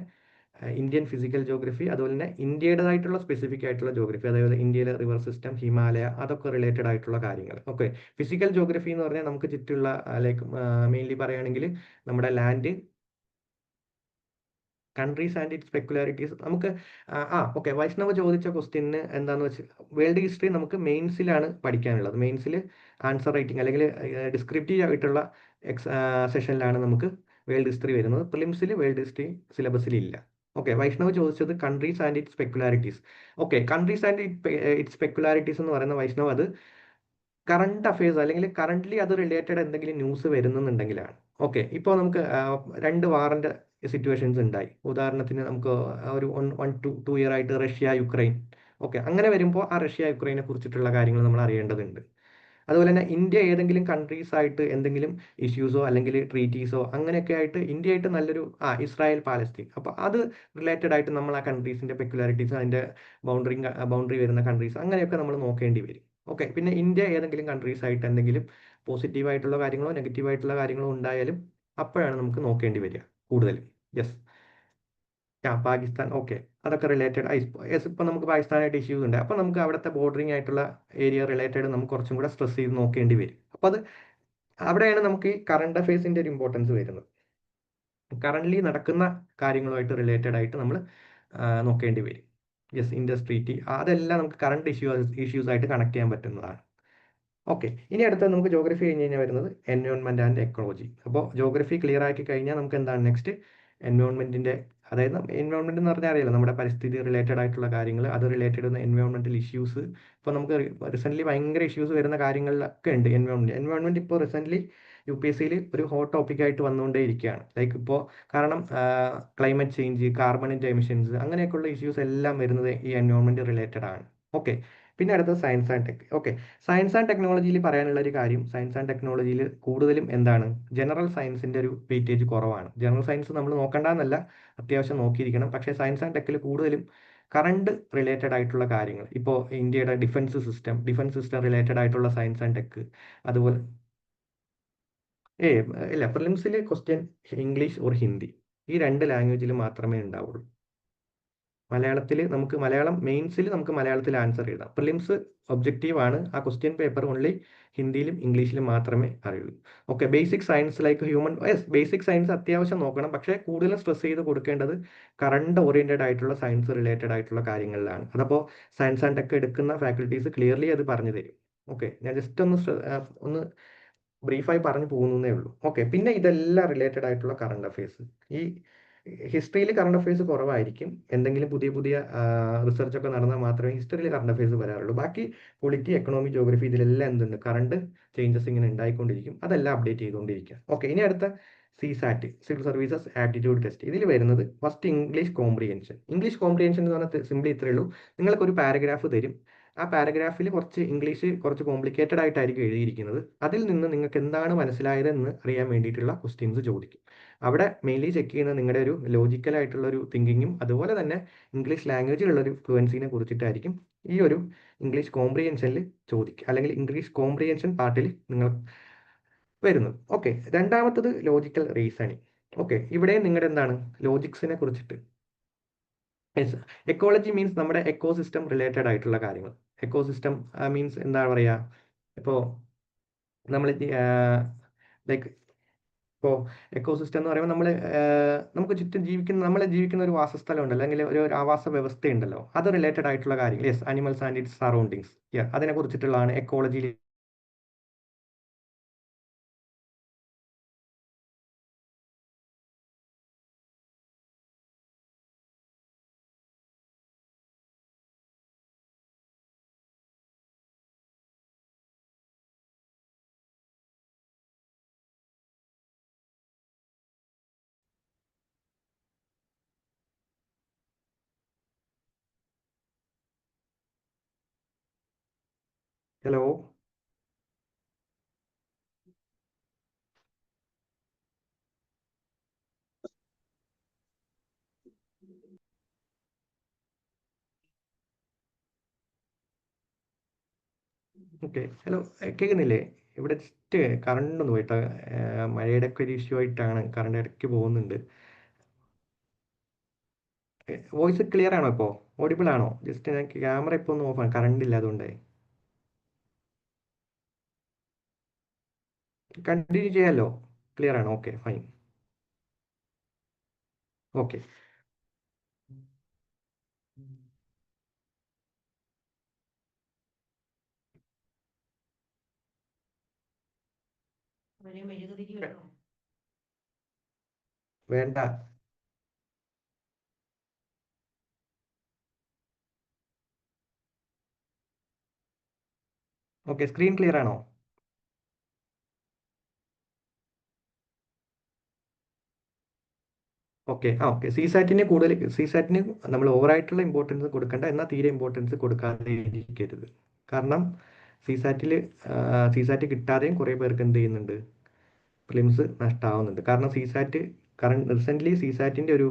ഇന്ത്യൻ ഫിസിക്കൽ ജോഗ്രഫി, അതുപോലെ തന്നെ ഇന്ത്യയുടേതായിട്ടുള്ള സ്പെസിഫിക് ആയിട്ടുള്ള ജോഗ്രഫി, അതായത് ഇന്ത്യയിലെ റിവർ സിസ്റ്റം, ഹിമാലയ, അതൊക്കെ റിലേറ്റഡ് ആയിട്ടുള്ള കാര്യങ്ങൾ. ഓക്കെ, ഫിസിക്കൽ ജോഗ്രഫി എന്ന് പറഞ്ഞാൽ നമുക്ക് ചുറ്റുള്ള ലൈക്ക് മെയിൻലി പറയുകയാണെങ്കിൽ നമ്മുടെ land, countries and it's peculiarities. നമുക്ക് ഓക്കെ, വൈഷ്ണവ് ചോദിച്ച ക്വസ്റ്റ്യന് എന്താന്ന് വെച്ചാൽ വേൾഡ് ഹിസ്റ്ററി നമുക്ക് മെയിൻസിലാണ് പഠിക്കാനുള്ളത്. മെയിൻസിൽ ആൻസർ റൈറ്റിംഗ് അല്ലെങ്കിൽ ഡിസ്ക്രിപ്റ്റീവ് ആയിട്ടുള്ള സെഷനിലാണ് നമുക്ക് വേൾഡ് ഹിസ്റ്ററി വരുന്നത്. പ്രിലിംസിൽ വേൾഡ് ഹിസ്റ്ററി സിലബസിൽ ഇല്ല. ഓക്കെ, വൈഷ്ണവ് ചോദിച്ചത് countries and it's peculiarities. Okay, countries and it's peculiarities എന്ന് പറയുന്ന വൈഷ്ണവ് അത് കറണ്ട് അഫയേഴ്സ് അല്ലെങ്കിൽ കറന്റ്ലി അത് റിലേറ്റഡ് എന്തെങ്കിലും ന്യൂസ് വരുന്നുണ്ടെങ്കിലാണ്. ഓക്കെ, ഇപ്പോൾ നമുക്ക് 2 വാറിന്റെ സിറ്റുവേഷൻസ് ഉണ്ടായി. ഉദാഹരണത്തിന് നമുക്ക് ഒരു 1 to 2 ഇയർ ആയിട്ട് റഷ്യ യുക്രൈൻ. ഓക്കെ, അങ്ങനെ വരുമ്പോൾ ആ റഷ്യ യുക്രൈനെ കുറിച്ചിട്ടുള്ള കാര്യങ്ങൾ നമ്മൾ അറിയേണ്ടതുണ്ട്. അതുപോലെ തന്നെ ഇന്ത്യ ഏതെങ്കിലും കൺട്രീസ് ആയിട്ട് എന്തെങ്കിലും ഇഷ്യൂസോ അല്ലെങ്കിൽ ട്രീറ്റീസോ അങ്ങനെയൊക്കെ ആയിട്ട് ഇന്ത്യയായിട്ട് നല്ലൊരു ഇസ്രായേൽ പാലസ്തീൻ, അപ്പോൾ അത് റിലേറ്റഡ് ആയിട്ട് നമ്മൾ ആ കൺട്രീസിന്റെ പെക്കുലാരിറ്റീസ്, അതിന്റെ ബൗണ്ടറി വരുന്ന കൺട്രീസ്, അങ്ങനെയൊക്കെ നമ്മൾ നോക്കേണ്ടി വരും. ഓക്കെ, പിന്നെ ഇന്ത്യ ഏതെങ്കിലും കൺട്രീസ് ആയിട്ട് എന്തെങ്കിലും പോസിറ്റീവായിട്ടുള്ള കാര്യങ്ങളോ നെഗറ്റീവായിട്ടുള്ള കാര്യങ്ങളോ ഉണ്ടായാലും അപ്പോഴാണ് നമുക്ക് നോക്കേണ്ടി വരിക കൂടുതൽ. യെസ്, പാകിസ്ഥാൻ, ഓക്കെ, അതൊക്കെ റിലേറ്റഡ്. ഇപ്പൊ നമുക്ക് പാകിസ്ഥാനായിട്ട് ഇഷ്യൂസ് ഉണ്ട്. അപ്പൊ നമുക്ക് അവിടുത്തെ ബോർഡറിംഗ് ആയിട്ടുള്ള ഏരിയ റിലേറ്റഡ് നമുക്ക് കുറച്ചും കൂടെ സ്ട്രെസ് ചെയ്ത് നോക്കേണ്ടി വരും. അപ്പൊ അത് അവിടെയാണ് നമുക്ക് ഈ കറണ്ട് അഫയേഴ്സിന്റെ ഒരു ഇമ്പോർട്ടൻസ് വരുന്നത്. കറന്റ്ലി നടക്കുന്ന കാര്യങ്ങളുമായിട്ട് റിലേറ്റഡ് ആയിട്ട് നമ്മൾ നോക്കേണ്ടി വരും. യെസ്, ഇൻഡസ്ട്രീറ്റി, അതെല്ലാം നമുക്ക് കറണ്ട് ഇഷ്യൂസ് ആയിട്ട് കണക്ട് ചെയ്യാൻ പറ്റുന്നതാണ്. ഓക്കെ, ഇനി അടുത്ത നമുക്ക് ജോഗ്രഫി കഴിഞ്ഞ് കഴിഞ്ഞാൽ വരുന്നത് എൻവയോൺമെന്റ് ആൻഡ് എക്കോളജി. അപ്പോൾ ജോഗ്രഫി ക്ലിയർ ആക്കി കഴിഞ്ഞാൽ നമുക്ക് എന്താണ് നെക്സ്റ്റ് എൻവയോൺമെന്റിന്റെ, അതായത് എൻവയോൺമെന്റ് എന്ന് പറഞ്ഞാൽ അറിയാലോ, നമ്മുടെ പരിസ്ഥിതി റിലേറ്റഡ് ആയിട്ടുള്ള കാര്യങ്ങൾ, അത് റിലേറ്റഡ് ചെയ്യുന്ന എൻവയോൺമെന്റൽ ഇഷ്യൂസ്. ഇപ്പോൾ നമുക്ക് റീസെന്റ് ഭയങ്കര ഇഷ്യൂസ് വരുന്ന കാര്യങ്ങളിലൊക്കെ ഉണ്ട് എൻവയോൺമെന്റ് ഇപ്പോൾ റീസെന്റ് UPSC ഒരു ഹോട്ട് ടോപ്പിക് ആയിട്ട് വന്നുകൊണ്ടേ ഇരിക്കുകയാണ്. ലൈക്ക് ഇപ്പോൾ കാരണം ക്ലൈമറ്റ് ചേഞ്ച്, കാർബണിന്റെ എമിഷൻസ്, അങ്ങനെയൊക്കെയുള്ള ഇഷ്യൂസ് എല്ലാം വരുന്നത് ഈ എൻവയോൺമെന്റ് റിലേറ്റഡ് ആണ്. ഓക്കെ, പിന്നെ അടുത്തത് science and tech. Okay, science and ടെക്നോളജിയിൽ പറയാനുള്ള ഒരു കാര്യം, സയൻസ് ആൻഡ് ടെക്നോളജിയിൽ കൂടുതലും എന്താണ്, ജനറൽ സയൻസിന്റെ ഒരു വെയിറ്റേജ് കുറവാണ്. ജനറൽ സയൻസ് നമ്മൾ നോക്കണ്ടെന്നല്ല, അത്യാവശ്യം നോക്കിയിരിക്കണം. പക്ഷേ സയൻസ് ആൻഡ് ടെക്കിൽ കൂടുതലും കറണ്ട് റിലേറ്റഡ് ആയിട്ടുള്ള കാര്യങ്ങൾ, ഇപ്പോൾ ഇന്ത്യയുടെ ഡിഫൻസ് സിസ്റ്റം റിലേറ്റഡ് ആയിട്ടുള്ള സയൻസ് ആൻഡ് ടെക്. അതുപോലെ ഏ ഇല്ല, പ്രിലിംസിൽ ക്വസ്റ്റ്യൻ ഇംഗ്ലീഷ് ഓർ ഹിന്ദി, ഈ രണ്ട് ലാംഗ്വേജിൽ മാത്രമേ ഉണ്ടാവുള്ളൂ. മലയാളത്തിൽ നമുക്ക് മലയാളം മെയിൻസിൽ നമുക്ക് മലയാളത്തിൽ ആൻസർ എഴുതാം. പ്രിലിംസ് ഒബ്ജക്റ്റീവ് ആണ്, ആ ക്വസ്റ്റ്യൻ പേപ്പർ ഓൺലി ഹിന്ദിയിലും ഇംഗ്ലീഷിലും മാത്രമേ അറിയുള്ളൂ. Okay, basic science like basic science അത്യാവശ്യം നോക്കണം, പക്ഷേ കൂടുതലും സ്ട്രെസ് ചെയ്ത് കൊടുക്കേണ്ടത് കറണ്ട് ഓറിയന്റഡ് ആയിട്ടുള്ള സയൻസ് റിലേറ്റഡ് ആയിട്ടുള്ള കാര്യങ്ങളിലാണ്. അതപ്പോൾ സയൻസ് ആൻഡ് ടെക് എടുക്കുന്ന ഫാക്കൽറ്റീസ് ക്ലിയർലി അത് പറഞ്ഞു തരും. ഓക്കെ, ഞാൻ ജസ്റ്റ് ഒന്ന് ബ്രീഫായി പറഞ്ഞു പോകുന്നേ ഉള്ളൂ. ഓക്കെ, പിന്നെ ഇതെല്ലാം റിലേറ്റഡ് ആയിട്ടുള്ള കറണ്ട് അഫയേഴ്സ്. ഈ ഹിസ്റ്ററിയിൽ കറണ്ട് അഫയേഴ്സ് കുറവായിരിക്കും, എന്തെങ്കിലും പുതിയ പുതിയ റിസർച്ച് ഒക്കെ നടന്നാൽ മാത്രമേ ഹിസ്റ്ററിയിൽ കറണ്ട് അഫയേഴ്സ് വരാറുള്ളൂ. ബാക്കി പൊളിറ്റി, എക്കണോമി, ജോഗ്രഫി ഇതിലെല്ലാം എന്തുണ്ട്, കറണ്ട് ചേഞ്ചസ് ഇങ്ങനെ ഉണ്ടായിക്കൊണ്ടിരിക്കും, അതെല്ലാം അപ്ഡേറ്റ് ചെയ്തുകൊണ്ടിരിക്കുക. ഓക്കെ, ഇനി അടുത്ത CSAT, civil services aptitude test. ഇതിൽ വരുന്നത് first English comprehension. English comprehension എന്ന് പറഞ്ഞാൽ സിംപ്ലി ഇത്രയേ ഉള്ളൂ, നിങ്ങൾക്കൊരു പാരഗ്രാഫ് തരും. ആ പാരഗ്രാഫിൽ കുറച്ച് ഇംഗ്ലീഷ് കുറച്ച് കോംപ്ലിക്കേറ്റഡ് ആയിട്ടായിരിക്കും എഴുതിയിരിക്കുന്നത്. അതിൽ നിന്ന് നിങ്ങൾക്ക് എന്താണ് മനസ്സിലായത് എന്ന് അറിയാൻ വേണ്ടിയിട്ടുള്ള ക്വസ്റ്റ്യൻസ് ചോദിക്കും. അവിടെ മെയിൻലി ചെക്ക് ചെയ്യുന്നത് നിങ്ങളുടെ ഒരു ലോജിക്കൽ ആയിട്ടുള്ള ഒരു തിങ്കിങ്ങും, അതുപോലെ തന്നെ ഇംഗ്ലീഷ് ലാംഗ്വേജിലുള്ള ഒരു ഫ്ലുവൻസിനെ കുറിച്ചിട്ടായിരിക്കും ഈ ഒരു ഇംഗ്ലീഷ് കോംപ്രിഹെൻഷനിൽ ചോദിക്കുക, അല്ലെങ്കിൽ ഇംഗ്ലീഷ് കോംപ്രിഹെൻഷൻ പാർട്ടിൽ നിങ്ങൾ വരുന്നത്. ഓക്കെ, രണ്ടാമത്തത് ലോജിക്കൽ റീസണിങ്. ഓക്കെ, ഇവിടെ നിങ്ങളുടെ എന്താണ് ലോജിക്സിനെ കുറിച്ചിട്ട്. യെസ്, എക്കോളജി മീൻസ് നമ്മുടെ എക്കോസിസ്റ്റം റിലേറ്റഡ് ആയിട്ടുള്ള കാര്യങ്ങൾ. എക്കോസിസ്റ്റം മീൻസ് എന്താ പറയുക, ഇപ്പോൾ നമ്മൾ ലൈക്ക് ഇപ്പോൾ എക്കോസിസ്റ്റം എന്ന് പറയുമ്പോൾ നമ്മൾ നമുക്ക് ചുറ്റും നമ്മൾ ജീവിക്കുന്ന ഒരു വാസസ്ഥലം ഉണ്ടല്ലോ, അല്ലെങ്കിൽ ഒരു ആവാസ വ്യവസ്ഥ ഉണ്ടല്ലോ, അത് റിലേറ്റഡ് ആയിട്ടുള്ള കാര്യങ്ങൾ. Yes, animals and it's surroundings, അതിനെ കുറിച്ചിട്ടുള്ളതാണ് എക്കോളജിയിൽ. ഹലോ. ഓക്കെ, ഹലോ, കേൾക്കുന്നില്ലേ? ഇവിടെ ജസ്റ്റ് കറണ്ട് ഒന്ന് പോയിട്ടോ, മഴയുടെ ഒക്കെ ഒരു ഇഷ്യൂ ആയിട്ടാണ് കറണ്ട് ഇടയ്ക്ക് പോകുന്നുണ്ട്. വോയിസ് ക്ലിയർ ആണോ ഇപ്പോൾ? ഓഡിബിൾ ആണോ? ജസ്റ്റ് ഞാൻ ക്യാമറ ഇപ്പോൾ ഒന്ന് ഓഫാണ്, കറണ്ട് ഇല്ല, അതുകൊണ്ടേ. കണ്ടിന്യൂ ചെയ്യാമല്ലോ? ക്ലിയർ ആണോ? Okay, fine. ഓക്കെ. വേണ്ട. ഓക്കെ, സ്ക്രീൻ ക്ലിയർ ആണോ? Okay, okay. സി സാറ്റിന് നമ്മൾ ഓവറായിട്ടുള്ള ഇമ്പോർട്ടൻസ് കൊടുക്കേണ്ട, എന്നാൽ തീരെ ഇമ്പോർട്ടൻസ് കൊടുക്കാതെ ഇരിക്കരുത്. കാരണം സി സാറ്റ് കിട്ടാതെയും കുറേ പേർക്ക് എന്ത് ചെയ്യുന്നുണ്ട്, പ്രിലിംസ് നഷ്ടമാവുന്നുണ്ട്. കാരണം റീസെൻ്റ്ലി സി സാറ്റിൻ്റെ ഒരു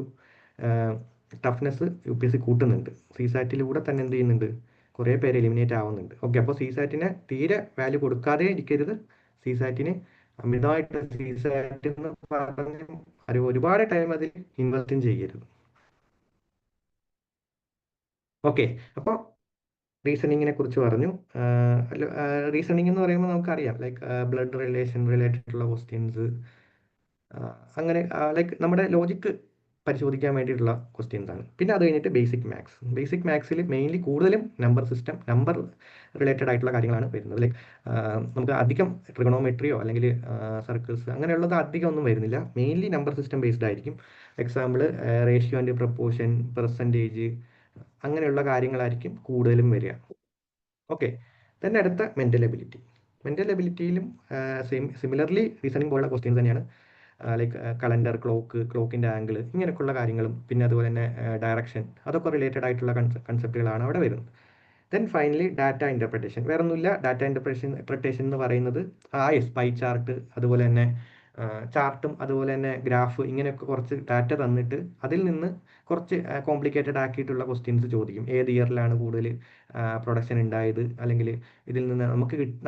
ടഫ്നെസ് UPSC കൂട്ടുന്നുണ്ട്. സി സാറ്റിലൂടെ തന്നെ എന്ത് ചെയ്യുന്നുണ്ട്, കുറേ പേര് എലിമിനേറ്റ് ആവുന്നുണ്ട്. ഓക്കെ, അപ്പോൾ സി സാറ്റിനെ തീരെ വാല്യൂ കൊടുക്കാതെ ഇരിക്കരുത്. സി സാറ്റിന് അമിതമായിട്ട് സി സാറ്റ് എന്ന് പറഞ്ഞ് ഒരുപാട് ടൈം അതിൽ ഇൻവെസ്റ്റും ചെയ്യരുത്. ഓക്കെ, അപ്പോൾ റീസണിങ്ങിനെ കുറിച്ച് പറഞ്ഞു. റീസണിങ് എന്ന് പറയുമ്പോൾ നമുക്കറിയാം, ലൈക്ക് ബ്ലഡ് റിലേഷൻ റിലേറ്റഡ് ഉള്ള ക്വസ്റ്റ്യൻസ്, അങ്ങനെ ലൈക്ക് നമ്മുടെ ലോജിക്ക് പരിശോധിക്കാൻ വേണ്ടിയിട്ടുള്ള ക്വസ്റ്റ്യൻസ് ആണ്. പിന്നെ അത് കഴിഞ്ഞിട്ട് ബേസിക് മാത്സിൽ മെയിൻലി കൂടുതലും നമ്പർ സിസ്റ്റം, നമ്പർ റിലേറ്റഡ് ആയിട്ടുള്ള കാര്യങ്ങളാണ് വരുന്നത്. ലൈക്ക് നമുക്ക് അധികം ട്രിഗണോമെട്രിയോ അല്ലെങ്കിൽ സർക്കിൾസ് അങ്ങനെയുള്ളത് അധികം ഒന്നും വരുന്നില്ല. മെയിൻലി നമ്പർ സിസ്റ്റം ബേസ്ഡ് ആയിരിക്കും. Example ratio and proportion, percentage, അങ്ങനെയുള്ള കാര്യങ്ങളായിരിക്കും കൂടുതലും വരിക. ഓക്കെ. തന്നെ അടുത്ത മെൻ്റൽ എബിലിറ്റിയിലും സിമിലർലി റീസണിങ് പോലുള്ള ക്വസ്റ്റ്യൻസ് തന്നെയാണ്. ലൈക്ക് കലണ്ടർ, ക്ലോക്കിൻ്റെ ആംഗിൾ, ഇങ്ങനെയൊക്കെയുള്ള കാര്യങ്ങളും പിന്നെ അതുപോലെ തന്നെ ഡയറക്ഷൻ, അതൊക്കെ റിലേറ്റഡ് ആയിട്ടുള്ള കൺസെപ്റ്റുകളാണ് അവിടെ വരുന്നത്. Then finally data interpretation. വേറെ ഒന്നുമില്ല, ഡാറ്റ ഇൻ്റർപ്രിട്ടേഷൻ എന്ന് പറയുന്നത് പൈ ചാർട്ട്, അതുപോലെ തന്നെ ചാർട്ടും അതുപോലെ തന്നെ ഗ്രാഫ്, ഇങ്ങനെയൊക്കെ കുറച്ച് ഡാറ്റ തന്നിട്ട് അതിൽ നിന്ന് കുറച്ച് കോംപ്ലിക്കേറ്റഡ് ആക്കിയിട്ടുള്ള ക്വസ്റ്റ്യൻസ് ചോദിക്കും. ഏത് ഇയറിലാണ് കൂടുതൽ പ്രൊഡക്ഷൻ ഉണ്ടായത്, അല്ലെങ്കിൽ ഇതിൽ നിന്ന്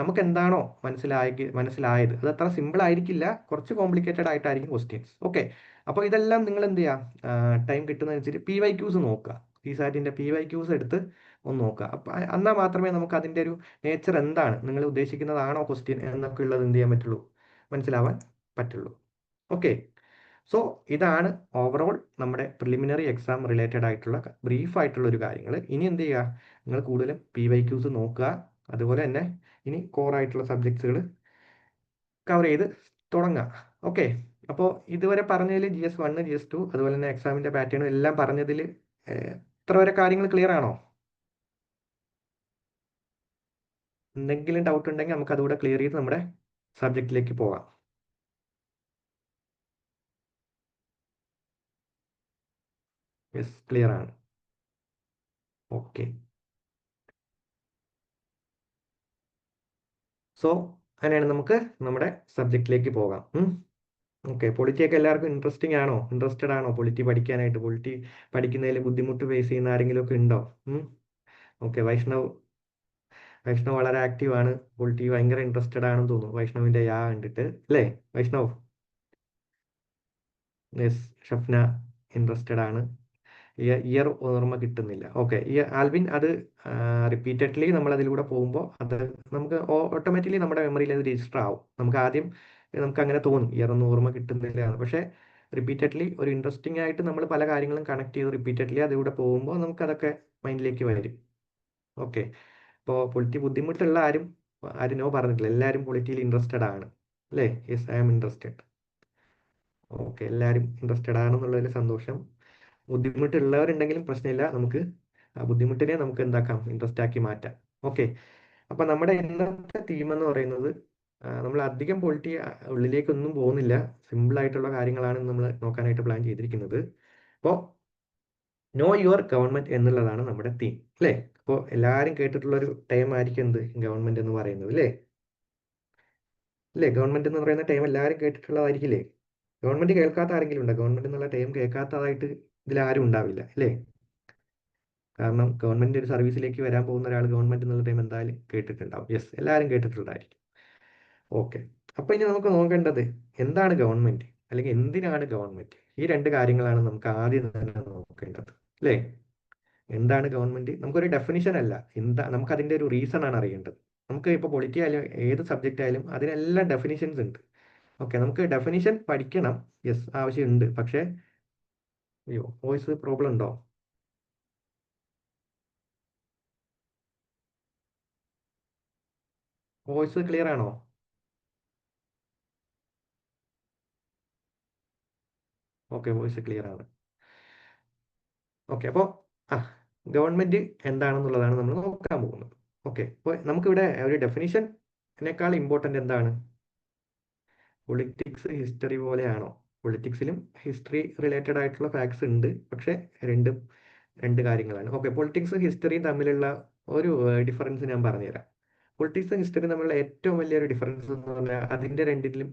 നമുക്ക് എന്താണോ മനസ്സിലായത് അത് അത്ര സിമ്പിൾ ആയിരിക്കില്ല, കുറച്ച് കോംപ്ലിക്കേറ്റഡ് ആയിട്ടായിരിക്കും ക്വസ്റ്റ്യൻസ്. ഓക്കെ. അപ്പോൾ ഇതെല്ലാം നിങ്ങൾ എന്ത് ചെയ്യുക, ടൈം കിട്ടുന്നതനുസരിച്ച് PYQs നോക്കുക. PSAT-ൻ്റെ PYQs എടുത്ത് ഒന്ന് നോക്കുക. അപ്പം എന്നാൽ മാത്രമേ നമുക്ക് അതിൻ്റെ ഒരു നേച്ചർ എന്താണ്, നിങ്ങൾ ഉദ്ദേശിക്കുന്നതാണോ ക്വസ്റ്റ്യൻ എന്നൊക്കെ ഉള്ളത് എന്ത് ചെയ്യാൻ പറ്റുള്ളൂ, മനസ്സിലാവാൻ പറ്റുള്ളൂ. ഓക്കെ. സോ ഇതാണ് ഓവറോൾ നമ്മുടെ പ്രിലിമിനറി എക്സാം റിലേറ്റഡ് ആയിട്ടുള്ള ബ്രീഫ് ആയിട്ടുള്ള ഒരു കാര്യങ്ങൾ. ഇനി എന്ത് ചെയ്യുക, നിങ്ങൾ കൂടുതലും PYQs നോക്കുക. അതുപോലെ തന്നെ ഇനി കോർ ആയിട്ടുള്ള സബ്ജക്ട്സുകൾ കവർ ചെയ്ത് തുടങ്ങുക. ഓക്കെ. അപ്പോൾ ഇതുവരെ പറഞ്ഞതിൽ GS1, GS2 അതുപോലെ തന്നെ എക്സാമിൻ്റെ പാറ്റേണും എല്ലാം പറഞ്ഞതിൽ ഇത്ര വരെ കാര്യങ്ങൾ ക്ലിയർ ആണോ? എന്തെങ്കിലും ഡൗട്ട് ഉണ്ടെങ്കിൽ നമുക്ക് അതുകൂടെ ക്ലിയർ ചെയ്ത് നമ്മുടെ സബ്ജക്റ്റിലേക്ക് പോകാം. യെസ്, ക്ലിയർ ആണ്. ഓക്കെ. സോ അങ്ങനെയാണ്, നമുക്ക് നമ്മുടെ സബ്ജക്റ്റിലേക്ക് പോകാം. ഓക്കെ. പൊളിറ്റിയൊക്കെ എല്ലാവർക്കും ഇൻട്രസ്റ്റഡ് ആണോ പൊളിറ്റി പഠിക്കാനായിട്ട്? പൊളിറ്റി പഠിക്കുന്നതിൽ ബുദ്ധിമുട്ട് ഫേസ് ചെയ്യുന്ന ആരെങ്കിലും ഒക്കെ ഉണ്ടോ? ഓക്കെ. വൈഷ്ണവ് വളരെ ആക്റ്റീവ് ആണ്. പൊളിറ്റി ഭയങ്കര ഇൻട്രസ്റ്റഡ് ആണെന്ന് തോന്നുന്നു, വൈഷ്ണവിന്റെ കണ്ടിട്ട് അല്ലേ വൈഷ്ണവ്? യെസ്, ഷഫ്ന ഇൻട്രസ്റ്റഡ് ആണ്. ഇയർ ഓർമ്മ കിട്ടുന്നില്ല. ഓക്കെ. ഈ ആൽവിൻ അത് റിപ്പീറ്റഡ്ലി നമ്മൾ അതിലൂടെ പോകുമ്പോൾ അത് നമുക്ക് ഓട്ടോമാറ്റിക്കലി നമ്മുടെ മെമ്മറിയിൽ അത് രജിസ്റ്റർ ആവും. നമുക്ക് അങ്ങനെ തോന്നും ഇയർ ഒന്നും ഓർമ്മ കിട്ടുന്നില്ല എന്ന്. പക്ഷേ റിപ്പീറ്റഡ്ലി ഒരു ഇൻട്രസ്റ്റിംഗ് ആയിട്ട് നമ്മൾ പല കാര്യങ്ങളും കണക്ട് ചെയ്ത് റിപ്പീറ്റഡ്ലി അതിലൂടെ പോകുമ്പോൾ നമുക്ക് അതൊക്കെ മൈൻഡിലേക്ക് വരും. ഓക്കെ. ഇപ്പോൾ പൊളിറ്റി ബുദ്ധിമുട്ടുള്ള ആരും നോ പറഞ്ഞിട്ടില്ല, എല്ലാവരും പൊളിറ്റിയിൽ ഇൻട്രസ്റ്റഡ് ആണ് അല്ലേ? Yes, I am interested. Okay. എല്ലാവരും ഇൻട്രസ്റ്റഡ് ആണെന്നുള്ളതിൽ സന്തോഷം. ബുദ്ധിമുട്ടുള്ളവരുണ്ടെങ്കിലും പ്രശ്നമില്ല, നമുക്ക് ആ ബുദ്ധിമുട്ടിനെ നമുക്ക് എന്താക്കാം, ഇൻട്രസ്റ്റ് ആക്കി മാറ്റാം. ഓക്കെ. അപ്പൊ നമ്മുടെ ഇന്നത്തെ തീം എന്ന് പറയുന്നത് നമ്മൾ അധികം പൊളിറ്റി ഉള്ളിലേക്കൊന്നും പോകുന്നില്ല, സിമ്പിൾ ആയിട്ടുള്ള കാര്യങ്ങളാണ് നമ്മൾ നോക്കാനായിട്ട് പ്ലാൻ ചെയ്തിരിക്കുന്നത്. അപ്പോൾ നോ യുവർ ഗവൺമെന്റ് എന്നുള്ളതാണ് നമ്മുടെ തീം അല്ലേ? അപ്പോൾ എല്ലാവരും കേട്ടിട്ടുള്ള ഒരു ടൈം ആയിരിക്കും എന്ത്, ഗവൺമെന്റ് എന്ന് പറയുന്നത് അല്ലേ? ഗവൺമെന്റ് എന്ന് പറയുന്ന ടൈം എല്ലാവരും കേട്ടിട്ടുള്ളതായിരിക്കില്ലേ? ഗവൺമെന്റ് കേൾക്കാത്ത ആരെങ്കിലും ഉണ്ടോ? ഗവൺമെന്റ് എന്നുള്ള ടൈം കേൾക്കാത്തതായിട്ട് ഇതിലാരും ഉണ്ടാവില്ല അല്ലേ? കാരണം ഗവൺമെന്റ് ഒരു സർവീസിലേക്ക് വരാൻ പോകുന്ന ഒരാൾ ഗവൺമെന്റ് എന്നുള്ള ടൈം എന്തായാലും കേട്ടിട്ടുണ്ടാവും. യെസ്, എല്ലാവരും കേട്ടിട്ടുള്ളതായിരിക്കും. ഓക്കെ. അപ്പൊ ഇനി നമുക്ക് നോക്കേണ്ടത് എന്താണ് ഗവൺമെന്റ്, അല്ലെങ്കിൽ എന്തിനാണ് ഗവൺമെന്റ്? ഈ രണ്ട് കാര്യങ്ങളാണ് നമുക്ക് ആദ്യം തന്നെ നോക്കേണ്ടത് അല്ലേ? എന്താണ് ഗവൺമെന്റ്? നമുക്കൊരു ഡെഫിനിഷൻ അല്ല, നമുക്ക് അതിന്റെ ഒരു റീസൺ ആണ് അറിയേണ്ടത്. നമുക്ക് ഇപ്പോൾ പൊളിറ്റി ആയാലും ഏത് സബ്ജക്റ്റ് ആയാലും അതിനെല്ലാം ഡെഫിനിഷൻസ് ഉണ്ട്. ഓക്കെ. നമുക്ക് ഡെഫിനിഷൻ പഠിക്കണം, യെസ്, ആവശ്യമുണ്ട്. പക്ഷേ അയ്യോ, വോയിസ് പ്രോബ്ലം ഉണ്ടോ? വോയിസ് ക്ലിയർ ആണോ? ഓക്കെ, വോയിസ് ക്ലിയർ ആണ്. ഓക്കെ. അപ്പോൾ ആ ഗവൺമെന്റ് എന്താണെന്നുള്ളതാണ് നമ്മൾ നോക്കാൻ പോകുന്നത്. ഓക്കെ. അപ്പോൾ നമുക്കിവിടെ ഒരു ഡെഫിനിഷനേക്കാൾ ഇമ്പോർട്ടൻ്റ് എന്താണ്? പൊളിറ്റിക്സ് ഹിസ്റ്ററി പോലെയാണോ? പൊളിറ്റിക്സിലും ഹിസ്റ്ററി റിലേറ്റഡ് ആയിട്ടുള്ള ഫാക്ട്സ് ഉണ്ട്, പക്ഷേ രണ്ടും രണ്ട് കാര്യങ്ങളാണ്. ഓക്കെ. പൊളിറ്റിക്സും ഹിസ്റ്ററിയും തമ്മിലുള്ള ഒരു ഡിഫറൻസ് ഞാൻ പറഞ്ഞുതരാം. പൊളിറ്റിക്സും ഹിസ്റ്ററിയും തമ്മിലുള്ള ഏറ്റവും വലിയൊരു ഡിഫറൻസ് എന്ന് പറഞ്ഞാൽ അതിന്റെ രണ്ടിലും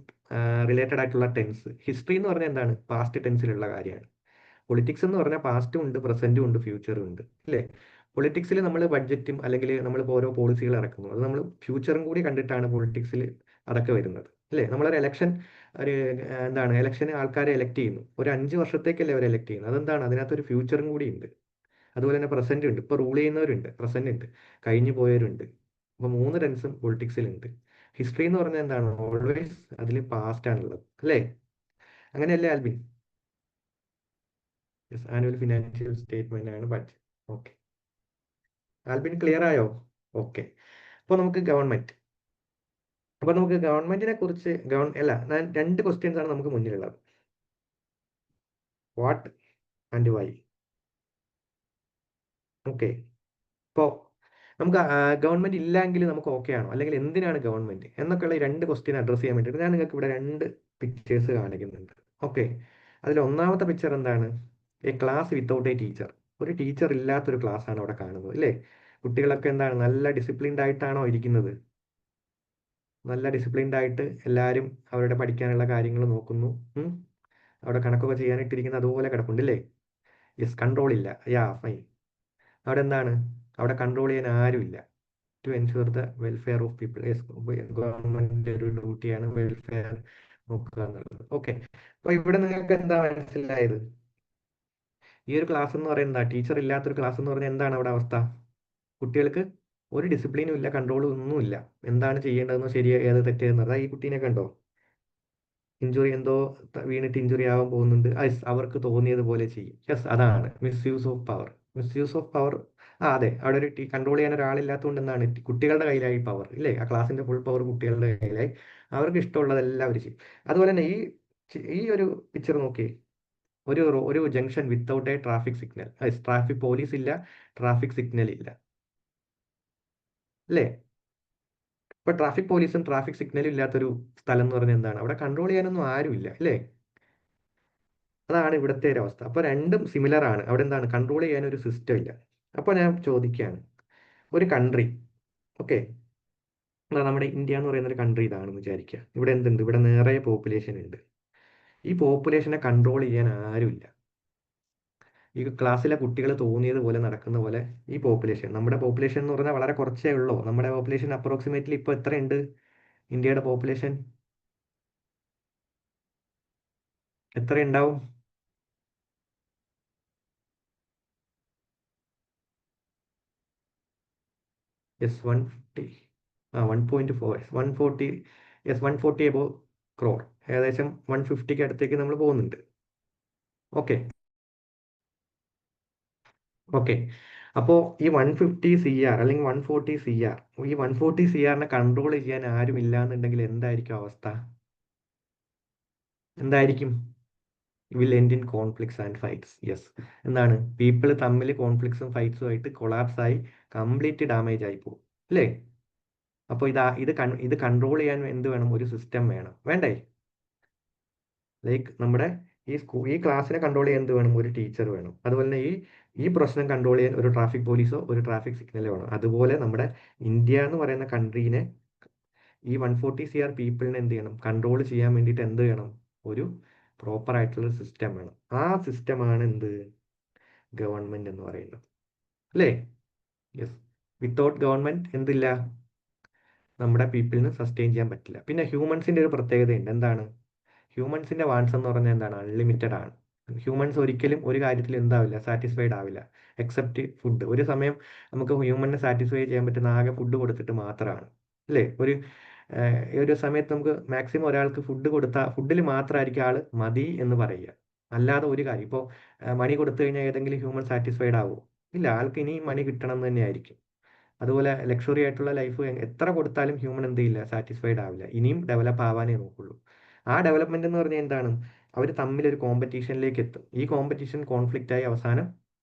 റിലേറ്റഡ് ആയിട്ടുള്ള ടെൻസ്. ഹിസ്റ്ററി എന്ന് പറഞ്ഞാൽ എന്താണ്, പാസ്റ്റ് ടെൻസിലുള്ള കാര്യമാണ്. പൊളിറ്റിക്സ് എന്ന് പറഞ്ഞാൽ പാസ്റ്റും ഉണ്ട്, പ്രസന്റും ഉണ്ട്, ഫ്യൂച്ചറും ഉണ്ട് അല്ലേ? പൊളിറ്റിക്സിൽ നമ്മൾ ബഡ്ജറ്റും അല്ലെങ്കിൽ നമ്മളിപ്പോൾ ഓരോ പോളിസികൾ ഇറക്കുന്നു, അത് നമ്മൾ ഫ്യൂച്ചറും കൂടി കണ്ടിട്ടാണ് പൊളിറ്റിക്സിൽ അതൊക്കെ വരുന്നത് അല്ലേ? നമ്മളൊരു ഒരു എന്താണ്, ഇലക്ഷന് ആൾക്കാരെ എലക്ട് ചെയ്യുന്നു, ഒരു 5 വർഷത്തേക്കല്ലേ അവർ എലക്ട് ചെയ്യുന്നത്. അതെന്താണ്, അതിനകത്തൊരു ഫ്യൂച്ചറും കൂടി ഉണ്ട്. അതുപോലെ തന്നെ പ്രസന്റ് ഉണ്ട്, ഇപ്പോൾ റൂൾ ചെയ്യുന്നവരുണ്ട്, പ്രസന്റ് ഉണ്ട്, കഴിഞ്ഞു പോയവരുണ്ട്. അപ്പോൾ 3 ടെൻസും പൊളിറ്റിക്സിലുണ്ട്. ഹിസ്റ്ററി എന്ന് പറഞ്ഞാൽ എന്താണ്, ഓൾവേസ് അതിൽ പാസ്റ്റ് ആണുള്ളത് അല്ലേ? അങ്ങനെയല്ലേ ആൽബിൻ? ആനുവൽ ഫിനാൻഷ്യൽ സ്റ്റേറ്റ്മെന്റ് ആണ് ബഡ്ജറ്റ്. ഓക്കെ, ആൽബിൻ ക്ലിയർ ആയോ? ഓക്കെ. അപ്പോൾ നമുക്ക് ഗവൺമെന്റിനെ കുറിച്ച് അല്ല, രണ്ട് ക്വസ്റ്റ്യൻസ് ആണ് നമുക്ക് മുന്നിലുള്ളത്. What and why. ഓക്കെ. ഇപ്പോൾ നമുക്ക് ഗവൺമെന്റ് ഇല്ലെങ്കിൽ നമുക്ക് ഓക്കെ ആണോ, അല്ലെങ്കിൽ എന്തിനാണ് ഗവൺമെന്റ് എന്നൊക്കെയുള്ള ഈ രണ്ട് ക്വസ്റ്റ്യൻ അഡ്രസ് ചെയ്യാൻ വേണ്ടിയിട്ട് ഞാൻ നിങ്ങൾക്ക് ഇവിടെ രണ്ട് പിക്ചേഴ്സ് കാണിക്കുന്നുണ്ട്. ഓക്കെ. അതിൽ ഒന്നാമത്തെ പിക്ചർ എന്താണ്? A class without A teacher. ഒരു ടീച്ചർ ഇല്ലാത്തൊരു ക്ലാസ് ആണ് അവിടെ കാണുന്നത്, അല്ലേ? കുട്ടികളൊക്കെ എന്താണ്, നല്ല ഡിസിപ്ലിൻഡ് ആയിട്ടാണോ ഇരിക്കുന്നത്? നല്ല ഡിസിപ്ലിൻഡ് ആയിട്ട് എല്ലാവരും അവരുടെ പഠിക്കാനുള്ള കാര്യങ്ങൾ നോക്കുന്നു. അവിടെ കണക്കൊക്കെ ചെയ്യാനിട്ടിരിക്കുന്നത് അതുപോലെ കിടപ്പുണ്ട്, അല്ലേ? യെസ്, കൺട്രോൾ ഇല്ല. Yeah, fine. അവിടെ എന്താണ്? അവിടെ കൺട്രോൾ ചെയ്യാൻ ആരുമില്ല. To ensure the welfare of people. Government ഒരു ഡ്യൂട്ടിയാണ് വെൽഫെയർ നോക്കുക എന്നുള്ളത്. ഓക്കെ. അപ്പൊ ഇവിടെ നിങ്ങൾക്ക് എന്താ മനസ്സിലായത്? ഈ ഒരു ക്ലാസ് എന്ന് പറയുന്നത്, ടീച്ചർ ഇല്ലാത്തൊരു ക്ലാസ് എന്ന് പറഞ്ഞാൽ എന്താണ് അവിടെ അവസ്ഥ? കുട്ടികൾക്ക് ഒരു ഡിസിപ്ലിനും ഇല്ല, കൺട്രോളും ഒന്നുമില്ല. എന്താണ് ചെയ്യേണ്ടതെന്നോ ശരി ഏത് തെറ്റെന്ന്. അതാ ഈ കുട്ടീനെ കണ്ടോ, ഇഞ്ചുറി എന്തോ വീണിട്ട് ഇഞ്ചുറി ആവാൻ പോകുന്നുണ്ട്, അവർക്ക് തോന്നിയതുപോലെ ചെയ്യും. യെസ്, അതാണ് misuse of power. Misuse of power. അതെ, അവിടെ ഒരു കൺട്രോൾ ചെയ്യാൻ ഒരാളില്ലാത്തതുകൊണ്ട് എന്താണ്, കുട്ടികളുടെ കയ്യിലായി പവർ, ഇല്ലേ? ആ ക്ലാസിന്റെ ഫുൾ പവർ കുട്ടികളുടെ കയ്യിലായി. അവർക്ക് ഇഷ്ടമുള്ളതെല്ലാം അവർ ചെയ്യും. അതുപോലെ തന്നെ ഈ ഒരു പിക്ചർ നോക്കി. ഒരു junction without A traffic signal. Traffic police ഇല്ല, ട്രാഫിക് സിഗ്നൽ ഇല്ല, അല്ലേ? ഇപ്പൊ ട്രാഫിക് പോലീസും ട്രാഫിക് സിഗ്നലും ഇല്ലാത്തൊരു സ്ഥലം എന്ന് പറഞ്ഞാൽ എന്താണ്? അവിടെ കൺട്രോൾ ചെയ്യാനൊന്നും ആരുമില്ല, അല്ലേ? അതാണ് ഇവിടുത്തെ ഒരു അവസ്ഥ. അപ്പൊ രണ്ടും സിമിലർ ആണ്. അവിടെ എന്താണ്, കൺട്രോൾ ചെയ്യാൻ ഒരു സിസ്റ്റം ഇല്ല. അപ്പൊ ഞാൻ ചോദിക്കുകയാണ്, ഒരു കൺട്രി, ഓക്കെ, നമ്മുടെ ഇന്ത്യ എന്ന് പറയുന്ന ഒരു കൺട്രി ഇതാണെന്ന് വിചാരിക്കുക. ഇവിടെ എന്തുണ്ട്? ഇവിടെ നിറയെ പോപ്പുലേഷൻ ഉണ്ട്. ഈ പോപ്പുലേഷനെ കൺട്രോൾ ചെയ്യാൻ ആരുമില്ല. ഈ ക്ലാസ്സിലെ കുട്ടികൾ തോന്നിയത് പോലെ നടക്കുന്ന പോലെ ഈ പോപ്പുലേഷൻ, നമ്മുടെ പോപ്പുലേഷൻ എന്ന് പറഞ്ഞാൽ വളരെ കുറച്ചേ ഉള്ളൂ. നമ്മുടെ പോപ്പുലേഷൻ അപ്രോക്സിമേറ്റ്ലി ഇപ്പോൾ എത്രയുണ്ട്? ഇന്ത്യയുടെ പോപ്പുലേഷൻ എത്ര ഉണ്ടാവും? യെസ്, 150. 1.4, 140. Yes, 140 above crore. ഏകദേശം 150ക്ക് അടുത്തേക്ക് നമ്മൾ പോകുന്നുണ്ട്. ഓക്കെ. ഓക്കെ. അപ്പോൾ ഈ 150 CR അല്ലെങ്കിൽ 140 CR, ഈ 140 CRനെ കൺട്രോൾ ചെയ്യാൻ ആരും ഇല്ലാന്നുണ്ടെങ്കിൽ എന്തായിരിക്കും അവസ്ഥ? എന്തായിരിക്കും? Will end in conflicts and fights. Yes. എന്താണ്, പീപ്പിൾ തമ്മിൽ കോൺഫ്ലിക്ട്സും ഫൈറ്റ്സും ആയിട്ട് കൊളാപ്സ് ആയി കംപ്ലീറ്റ് ഡാമേജ് ആയി പോകും, അല്ലേ? അപ്പോൾ ഇത് കൺട്രോൾ ചെയ്യാൻ എന്ത് വേണം? ഒരു സിസ്റ്റം വേണം, വേണ്ടേ? ലൈക്ക് നമ്മുടെ ഈ ക്ലാസ്സിനെ കൺട്രോൾ ചെയ്യാൻ എന്ത് വേണം? ഒരു ടീച്ചർ വേണം. അതുപോലെ തന്നെ ഈ പ്രശ്നം കൺട്രോൾ ചെയ്യാൻ ഒരു ട്രാഫിക് പോലീസോ ഒരു ട്രാഫിക് സിഗ്നലോ വേണം. അതുപോലെ നമ്മുടെ ഇന്ത്യ എന്ന് പറയുന്ന കൺട്രീനെ, ഈ 140 CR പീപ്പിളിനെ എന്ത് ചെയ്യണം? കൺട്രോൾ ചെയ്യാൻ വേണ്ടിയിട്ട് എന്ത് വേണം? ഒരു പ്രോപ്പർ ആയിട്ടുള്ള സിസ്റ്റം വേണം. ആ സിസ്റ്റമാണ് എന്ത്? ഗവൺമെന്റ് എന്ന് പറയുന്നത്, അല്ലേ? യെസ്. വിത്തൗട്ട് ഗവൺമെന്റ് എന്തില്ല? നമ്മുടെ പീപ്പിളിന് സസ്റ്റെയിൻ ചെയ്യാൻ പറ്റില്ല. പിന്നെ ഹ്യൂമൻസിന്റെ ഒരു പ്രത്യേകതയുണ്ട്. എന്താണ്? ഹ്യൂമൻസിന്റെ വാൺസ് എന്ന് പറഞ്ഞാൽ എന്താണ്? അൺലിമിറ്റഡ് ആണ്. ഹ്യൂമൻസ് ഒരിക്കലും ഒരു കാര്യത്തിൽ എന്താവില്ല, സാറ്റിസ്ഫൈഡ് ആവില്ല, എക്സെപ്റ്റ് ഫുഡ്. ഒരു സമയം നമുക്ക് ഹ്യൂമനെ സാറ്റിസ്ഫൈ ചെയ്യാൻ പറ്റുന്ന ആകെ ഫുഡ് കൊടുത്തിട്ട് മാത്രമാണ്, അല്ലേ? ഒരു സമയത്ത് നമുക്ക് മാക്സിമം ഒരാൾക്ക് ഫുഡ് കൊടുത്താൽ ഫുഡിൽ മാത്രമായിരിക്കും ആൾ മതി എന്ന് പറയുക. അല്ലാതെ ഒരു കാര്യം ഇപ്പോൾ മണി കൊടുത്തു കഴിഞ്ഞാൽ ഏതെങ്കിലും ഹ്യൂമൻ സാറ്റിസ്ഫൈഡ് ആവുമോ? ഇല്ല, ആൾക്ക് ഇനിയും മണി കിട്ടണം എന്ന് തന്നെയായിരിക്കും. അതുപോലെ ലക്ഷറി ആയിട്ടുള്ള ലൈഫ് എത്ര കൊടുത്താലും ഹ്യൂമൻ എന്ത് ചെയ്യില്ല, സാറ്റിസ്ഫൈഡ് ആവില്ല. ഇനിയും ഡെവലപ്പ് ആവാനേ നോക്കുള്ളൂ. ആ ഡെവലപ്മെന്റ് എന്ന് പറഞ്ഞാൽ എന്താണ്? അവർ തമ്മിൽ ഒരു കോമ്പറ്റീഷനിലേക്ക് എത്തും. ഈ കോമ്പറ്റീഷൻ കോൺഫ്ലിക്റ്റ് ആയി അവസാനം,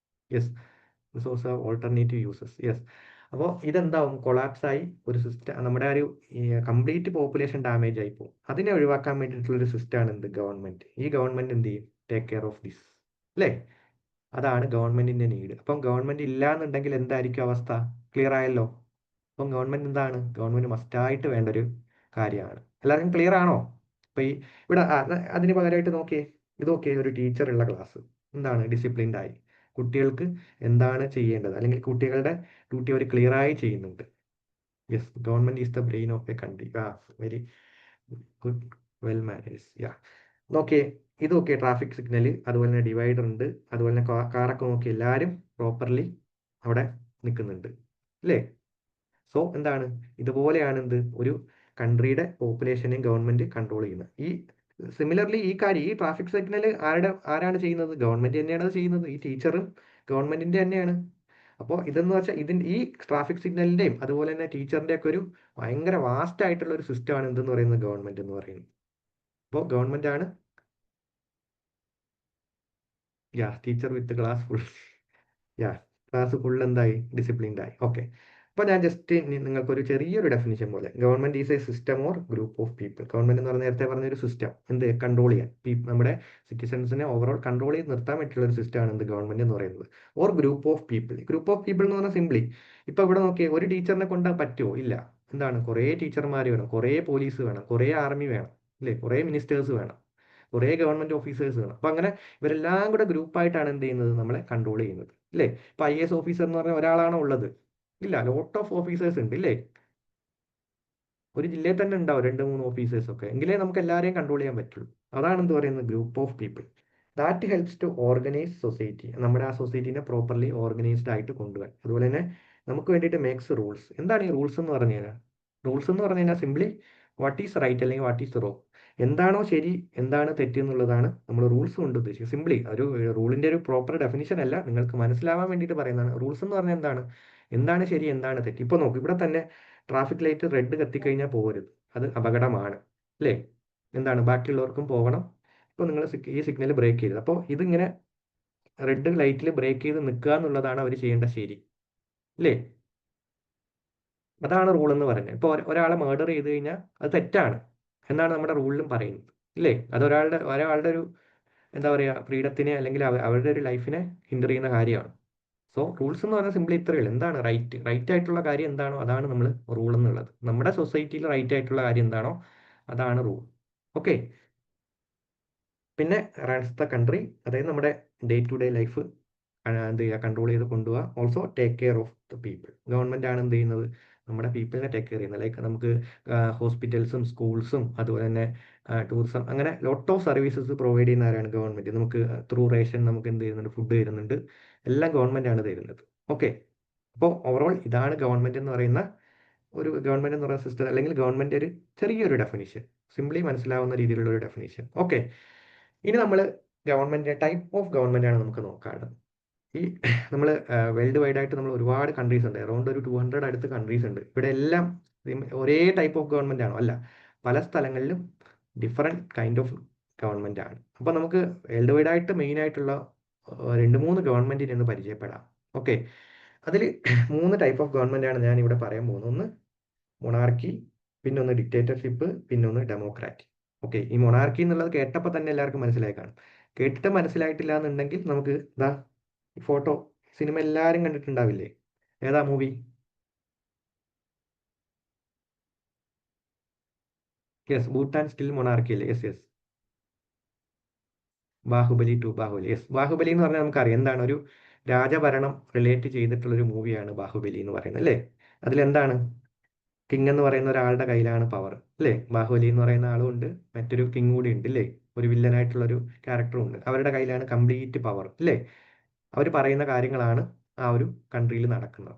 yes, resource of alternative uses. Yes. അപ്പോൾ ഇതെന്താവും? കൊളാപ്സ് ആയി ഒരു സിസ്റ്റം, നമ്മുടെ ആ ഒരു കംപ്ലീറ്റ് പോപ്പുലേഷൻ ഡാമേജ് ആയി പോകും. അതിനെ ഒഴിവാക്കാൻ വേണ്ടിയിട്ടുള്ള ഒരു സിസ്റ്റമാണ് എന്ത്? ഗവൺമെന്റ്. ഈ ഗവൺമെന്റ് എന്ത് ചെയ്യും? ടേക്ക് കെയർ ഓഫ് ദിസ്, അല്ലേ? അതാണ് ഗവൺമെന്റിന്റെ നീഡ്. അപ്പം ഗവൺമെന്റ് ഇല്ല എന്നുണ്ടെങ്കിൽ എന്തായിരിക്കും അവസ്ഥ? ക്ലിയർ ആയല്ലോ. അപ്പം ഗവൺമെന്റ് എന്താണ്? ഗവൺമെന്റ് മസ്റ്റായിട്ട് വേണ്ട ഒരു കാര്യമാണ്. എല്ലാവർക്കും ക്ലിയർ ആണോ? അപ്പൊ ഇവിടെ അതിന് പകരമായിട്ട് നോക്കിയേ, ഇത് നോക്കിയേ, ഒരു ടീച്ചർ ഉള്ള ക്ലാസ് എന്താണ്? ഡിസിപ്ലിൻഡ് ആയി കുട്ടികൾക്ക് എന്താണ് ചെയ്യേണ്ടത്, അല്ലെങ്കിൽ കുട്ടികളുടെ ഡ്യൂട്ടി അവർ ക്ലിയർ ആയി ചെയ്യുന്നുണ്ട്. Yes, government is the brain of A country. Very good, well manage. നോക്കിയേ, ഇത് നോക്കിയേ, ട്രാഫിക് സിഗ്നൽ, അതുപോലെ തന്നെ ഡിവൈഡർ ഉണ്ട്, അതുപോലെ തന്നെ കാറൊക്കെ നോക്കി എല്ലാവരും പ്രോപ്പർലി അവിടെ നിൽക്കുന്നുണ്ട്, അല്ലേ? സോ എന്താണ്? ഇതുപോലെയാണ് എന്ത്? ഒരു കൺട്രിയുടെ പോപ്പുലേഷനെയും ഗവൺമെന്റ് കൺട്രോൾ ചെയ്യുന്നത്. ഈ സിമിലർലി ഈ ട്രാഫിക് സിഗ്നൽ ആരാണ് ചെയ്യുന്നത്? ഗവൺമെന്റ് തന്നെയാണ് അത് ചെയ്യുന്നത്. ഈ ടീച്ചറും ഗവൺമെന്റിന്റെ തന്നെയാണ്. അപ്പോൾ ഇതെന്ന് വെച്ചാൽ ഈ ട്രാഫിക് സിഗ്നലിന്റെയും അതുപോലെ തന്നെ ടീച്ചറിന്റെ ഒക്കെ ഒരു ഭയങ്കര വാസ്റ്റ് ആയിട്ടുള്ള ഒരു സിസ്റ്റം ആണ് എന്തെന്ന് പറയുന്നത് ഗവൺമെന്റ് എന്ന് പറയുന്നത്. അപ്പോൾ ഗവൺമെന്റ് ആണ് teacher with class full. Yeah class full എന്തായി? ഡിസിപ്ലിൻഡ് ആയി. ഓക്കെ. അപ്പോൾ ഞാൻ ജസ്റ്റ് നിങ്ങൾക്കൊരു ചെറിയൊരു ഡെഫിനിഷൻ പോലെ, government is A system or group of people. Government എന്ന് പറഞ്ഞ നേരത്തെ പറഞ്ഞൊരു സിസ്റ്റം, എന്ത് കൺട്രോൾ ചെയ്യാൻ നമ്മുടെ സിറ്റിസൺസിനെ ഓവറോൾ കൺട്രോൾ ചെയ്ത് നിർത്താൻ പറ്റിയുള്ള ഒരു സിസ്റ്റമാണ് എന്ത് ഗവൺമെന്റ് എന്ന് പറയുന്നത്. Or group of people. Group of people എന്ന് പറഞ്ഞാൽ സിംപ്ലി ഇപ്പൊ ഇവിടെ നോക്കിയേ, ഒരു ടീച്ചറിനെ കൊണ്ട് പറ്റുമോ? ഇല്ല. എന്താണ്, കുറേ ടീച്ചർമാർ വേണം, കുറേ പോലീസ് വേണം, കുറേ ആർമി വേണം, അല്ലേ? കുറേ മിനിസ്റ്റേഴ്സ് വേണം, കുറേ ഗവൺമെന്റ് ഓഫീസേഴ്സ് വേണം. അപ്പൊ അങ്ങനെ ഇവരെല്ലാം കൂടെ ഗ്രൂപ്പായിട്ടാണ് എന്ത് ചെയ്യുന്നത്? നമ്മളെ കൺട്രോൾ ചെയ്യുന്നത്, അല്ലേ? ഇപ്പൊ IAS ഓഫീസർ എന്ന് പറഞ്ഞാൽ ഒരാളാണോ ഉള്ളത്? ഇല്ല, ലോട്ട് ഓഫ് ഓഫീസേഴ്സ് ഉണ്ട്, ഇല്ലേ? ഒരു ജില്ലയിൽ തന്നെ ഉണ്ടാവും 2-3 ഓഫീസേഴ്സ് ഒക്കെ, എങ്കിലേ നമുക്ക് എല്ലാവരെയും കൺട്രോൾ ചെയ്യാൻ പറ്റുള്ളൂ. അതാണ് എന്ത് പറയുന്നത്? Group of people. That helps to organise society. നമ്മുടെ ആ സൊസൈറ്റിനെ പ്രോപ്പർലി ഓർഗനൈസ്ഡ് ആയിട്ട് കൊണ്ടുപോകാൻ. അതുപോലെ തന്നെ നമുക്ക് വേണ്ടിയിട്ട് മേക്സ് റൂൾസ്. എന്താണ് ഈ റൂൾസ് എന്ന് പറഞ്ഞു കഴിഞ്ഞാൽ? റൂൾസ് എന്ന് പറഞ്ഞു കഴിഞ്ഞാൽ സിംപ്ലി വാട്ട് ഈസ് റൈറ്റ് അല്ലെങ്കിൽ വാട്ട് ഈസ് റോങ്, എന്താണോ ശരി എന്താണ് തെറ്റ് എന്നുള്ളതാണ് നമ്മൾ റൂൾസ് കൊണ്ട് ഉദ്ദേശിക്കുന്നത്. സിംപ്ലി ഒരു റൂളിന്റെ ഒരു പ്രോപ്പർ ഡെഫിനിഷൻ അല്ല, നിങ്ങൾക്ക് മനസ്സിലാവാൻ വേണ്ടിയിട്ട് പറയുന്നതാണ്. റൂൾസ് എന്ന് പറഞ്ഞാൽ എന്താണ് ശരി എന്താണ് തെറ്റ്. ഇപ്പൊ നോക്ക്, ഇവിടെ തന്നെ ട്രാഫിക് ലൈറ്റ് റെഡ് കത്തിക്കഴിഞ്ഞാൽ പോകരുത്, അത് അപകടമാണ്, അല്ലേ? എന്താണ്, ബാക്കിയുള്ളവർക്കും പോകണം. ഇപ്പോൾ നിങ്ങൾ ഈ സിഗ്നൽ ബ്രേക്ക് ചെയ്തത്, അപ്പോൾ ഇതിങ്ങനെ റെഡ് ലൈറ്റിൽ ബ്രേക്ക് ചെയ്ത് നിൽക്കുക എന്നുള്ളതാണ് അവർ ചെയ്യേണ്ട ശരി, അല്ലേ? അതാണ് റൂൾ എന്ന് പറയുന്നത്. ഇപ്പോൾ ഒരാളെ മർഡർ ചെയ്ത് കഴിഞ്ഞാൽ അത് തെറ്റാണ് എന്നാണ് നമ്മുടെ റൂളിലും പറയുന്നത്, ഇല്ലേ? അത് ഒരാളുടെ ഒരു എന്താ പറയുക, ഫ്രീഡത്തിനെ അല്ലെങ്കിൽ അവരുടെ ഒരു ലൈഫിനെ ഹിൻഡർ ചെയ്യുന്ന കാര്യമാണ്. സോ റൂൾസ് എന്ന് പറഞ്ഞാൽ സിംപ്ലി ഇത്രയേ ഉള്ളൂ. എന്താണ് റൈറ്റ് ആയിട്ടുള്ള കാര്യം എന്താണോ അതാണ് നമ്മൾ റൂൾ എന്നുള്ളത്. നമ്മുടെ സൊസൈറ്റിയിൽ റൈറ്റ് ആയിട്ടുള്ള കാര്യം എന്താണോ അതാണ് റൂൾ. ഓക്കെ. പിന്നെ റൺസ് ദ കൺട്രി, അതായത് നമ്മുടെ ഡേ ടു ഡേ ലൈഫ് എന്ത് ചെയ്യുക, കൺട്രോൾ ചെയ്ത് കൊണ്ടുപോകുക. Also take care of the people. Government ആണ് എന്ത് ചെയ്യുന്നത്? നമ്മുടെ പീപ്പിളിനെ ടേക്ക് കെയർ ചെയ്യുന്നത്. ലൈക്ക് നമുക്ക് ഹോസ്പിറ്റൽസും സ്കൂൾസും അതുപോലെ തന്നെ ടൂറിസം, അങ്ങനെ ലോട്ട് ഓഫ് സർവീസസ് പ്രൊവൈഡ് ചെയ്യുന്ന ആരാണ്? ഗവൺമെന്റ്. നമുക്ക് ത്രൂ റേഷൻ നമുക്ക് എന്ത് ചെയ്യുന്നുണ്ട്? ഫുഡ് തരുന്നുണ്ട്. എല്ലാം ഗവൺമെന്റ് ആണ് തരുന്നത്. ഓക്കെ. അപ്പോൾ ഓവറോൾ ഇതാണ് ഗവൺമെന്റ് എന്ന് പറയുന്ന സിസ്റ്റം, അല്ലെങ്കിൽ ഗവൺമെന്റ് ഒരു ചെറിയൊരു ഡെഫിനിഷൻ, സിംപ്ലി മനസ്സിലാവുന്ന രീതിയിലുള്ള ഒരു ഡെഫിനിഷൻ. ഓക്കെ. ഇനി നമ്മൾ ഗവൺമെന്റ് ടൈപ്പ് ഓഫ് ഗവൺമെന്റ് ആണ് നമുക്ക് നോക്കാനുള്ളത്. ഈ നമ്മൾ വേൾഡ് വൈഡ് ആയിട്ട് നമ്മൾ ഒരുപാട് കൺട്രീസ് ഉണ്ട്, അറൗണ്ട് ഒരു 200 അടുത്ത് കൺട്രീസ് ഉണ്ട്. ഇവിടെ എല്ലാം ഒരേ ടൈപ്പ് ഓഫ് ഗവൺമെന്റ് ആണോ? അല്ല, പല സ്ഥലങ്ങളിലും ഡിഫറെൻറ്റ് കൈൻഡ് ഓഫ് ഗവൺമെന്റ് ആണ്. അപ്പോൾ നമുക്ക് വേൾഡ് വൈഡ് ആയിട്ട് മെയിൻ ആയിട്ടുള്ള 2-3 ഗവൺമെന്റിനെ ഒന്ന് പരിചയപ്പെടാം. ഓക്കെ. അതിൽ 3 ടൈപ്പ് ഓഫ് ഗവൺമെന്റ് ആണ് ഞാൻ ഇവിടെ പറയാൻ പോകുന്നത്. ഒന്ന് മൊണാർക്കി, പിന്നെ ഒന്ന് ഡിക്റ്റേറ്റർഷിപ്പ്, പിന്നെ ഒന്ന് ഡെമോക്രാറ്റ്. ഓക്കെ. ഈ മൊണാർക്കി എന്നുള്ളത് കേട്ടപ്പോൾ തന്നെ എല്ലാവർക്കും മനസ്സിലായി കാണും. കേട്ടിട്ട് മനസ്സിലായിട്ടില്ല എന്നുണ്ടെങ്കിൽ നമുക്ക് ഇതാ ഫോട്ടോ, സിനിമ എല്ലാവരും കണ്ടിട്ടുണ്ടാവില്ലേ? ഏതാ movie? Yes, Bhutan still monarchy അല്ലേ? Yes yes. Baahubali 2, Baahubali. Yes, Baahubali എന്ന് പറഞ്ഞാൽ നമുക്കറിയാം എന്താണ്, ഒരു രാജഭരണം റിലേറ്റ് ചെയ്തിട്ടുള്ള ഒരു മൂവിയാണ് ബാഹുബലി എന്ന് പറയുന്നത്, അല്ലേ? അതിലെന്താണ്, കിങ് എന്ന് പറയുന്ന ഒരാളുടെ കയ്യിലാണ് പവർ, അല്ലേ? ബാഹുബലി എന്ന് പറയുന്ന ആളും ഉണ്ട്, മറ്റൊരു കിങ് കൂടി ഉണ്ട്, അല്ലേ? ഒരു വില്ലനായിട്ടുള്ള ഒരു ക്യാരക്ടറും ഉണ്ട്. അവരുടെ കയ്യിലാണ് കംപ്ലീറ്റ് പവർ, അല്ലേ? അവർ പറയുന്ന കാര്യങ്ങളാണ് ആ ഒരു കൺട്രിയിൽ നടക്കുന്നത്.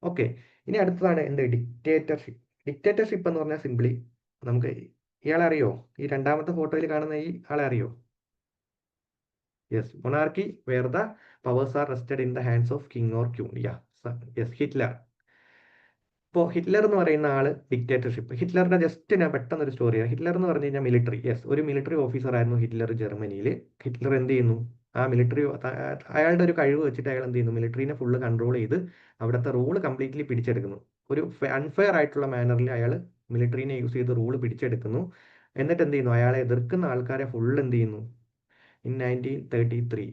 ഓക്കെ. ഇനി അടുത്തതാണ് എന്ത്? ഡിക്റ്റേറ്റർഷിപ്പ്. ഡിക്റ്റേറ്റർഷിപ്പ് എന്ന് പറഞ്ഞാൽ സിംപ്ലി നമുക്ക് ഇയാളെ അറിയോ? ഈ രണ്ടാമത്തെ ഫോട്ടോയിൽ കാണുന്ന ഈ ആളെ അറിയോ? Yes, monarchy where the powers are rested in the hands of king or queen. Yes, Hitler. ഇപ്പോൾ ഹിറ്റ്ലർ എന്ന് പറയുന്ന ആള് ഡിക്റ്റേറ്റർഷിപ്പ്. ഹിറ്റ്ലറിന്റെ ജസ്റ്റ് ഞാൻ പെട്ടെന്ന് ഒരു സ്റ്റോറി. ഹിറ്റ്ലർ എന്ന് പറഞ്ഞു കഴിഞ്ഞാൽ മിലിറ്ററി, യെസ്, ഒരു മിലിറ്ററി ഓഫീസർ ആയിരുന്നു ഹിറ്റ്ലർ ജർമ്മനിയിൽ. ഹിറ്റ്ലർ എന്ത് ചെയ്യുന്നു? ആ മിലിറ്ററി, അയാളുടെ ഒരു കഴിവ് വെച്ചിട്ട് അയാൾ എന്ത് ചെയ്യുന്നു? മിലിറ്ററിനെ ഫുള്ള് കൺട്രോൾ ചെയ്ത് അവിടുത്തെ റൂള് കംപ്ലീറ്റ്ലി പിടിച്ചെടുക്കുന്നു. ഒരു അൺഫെയർ ആയിട്ടുള്ള മാനറിൽ അയാൾ മിലിറ്ററിനെ യൂസ് ചെയ്ത് റൂള് പിടിച്ചെടുക്കുന്നു. എന്നിട്ട് എന്ത് ചെയ്യുന്നു? അയാളെ എതിർക്കുന്ന ആൾക്കാരെ ഫുള്ള് എന്ത് ചെയ്യുന്നു? ഇൻ 1933,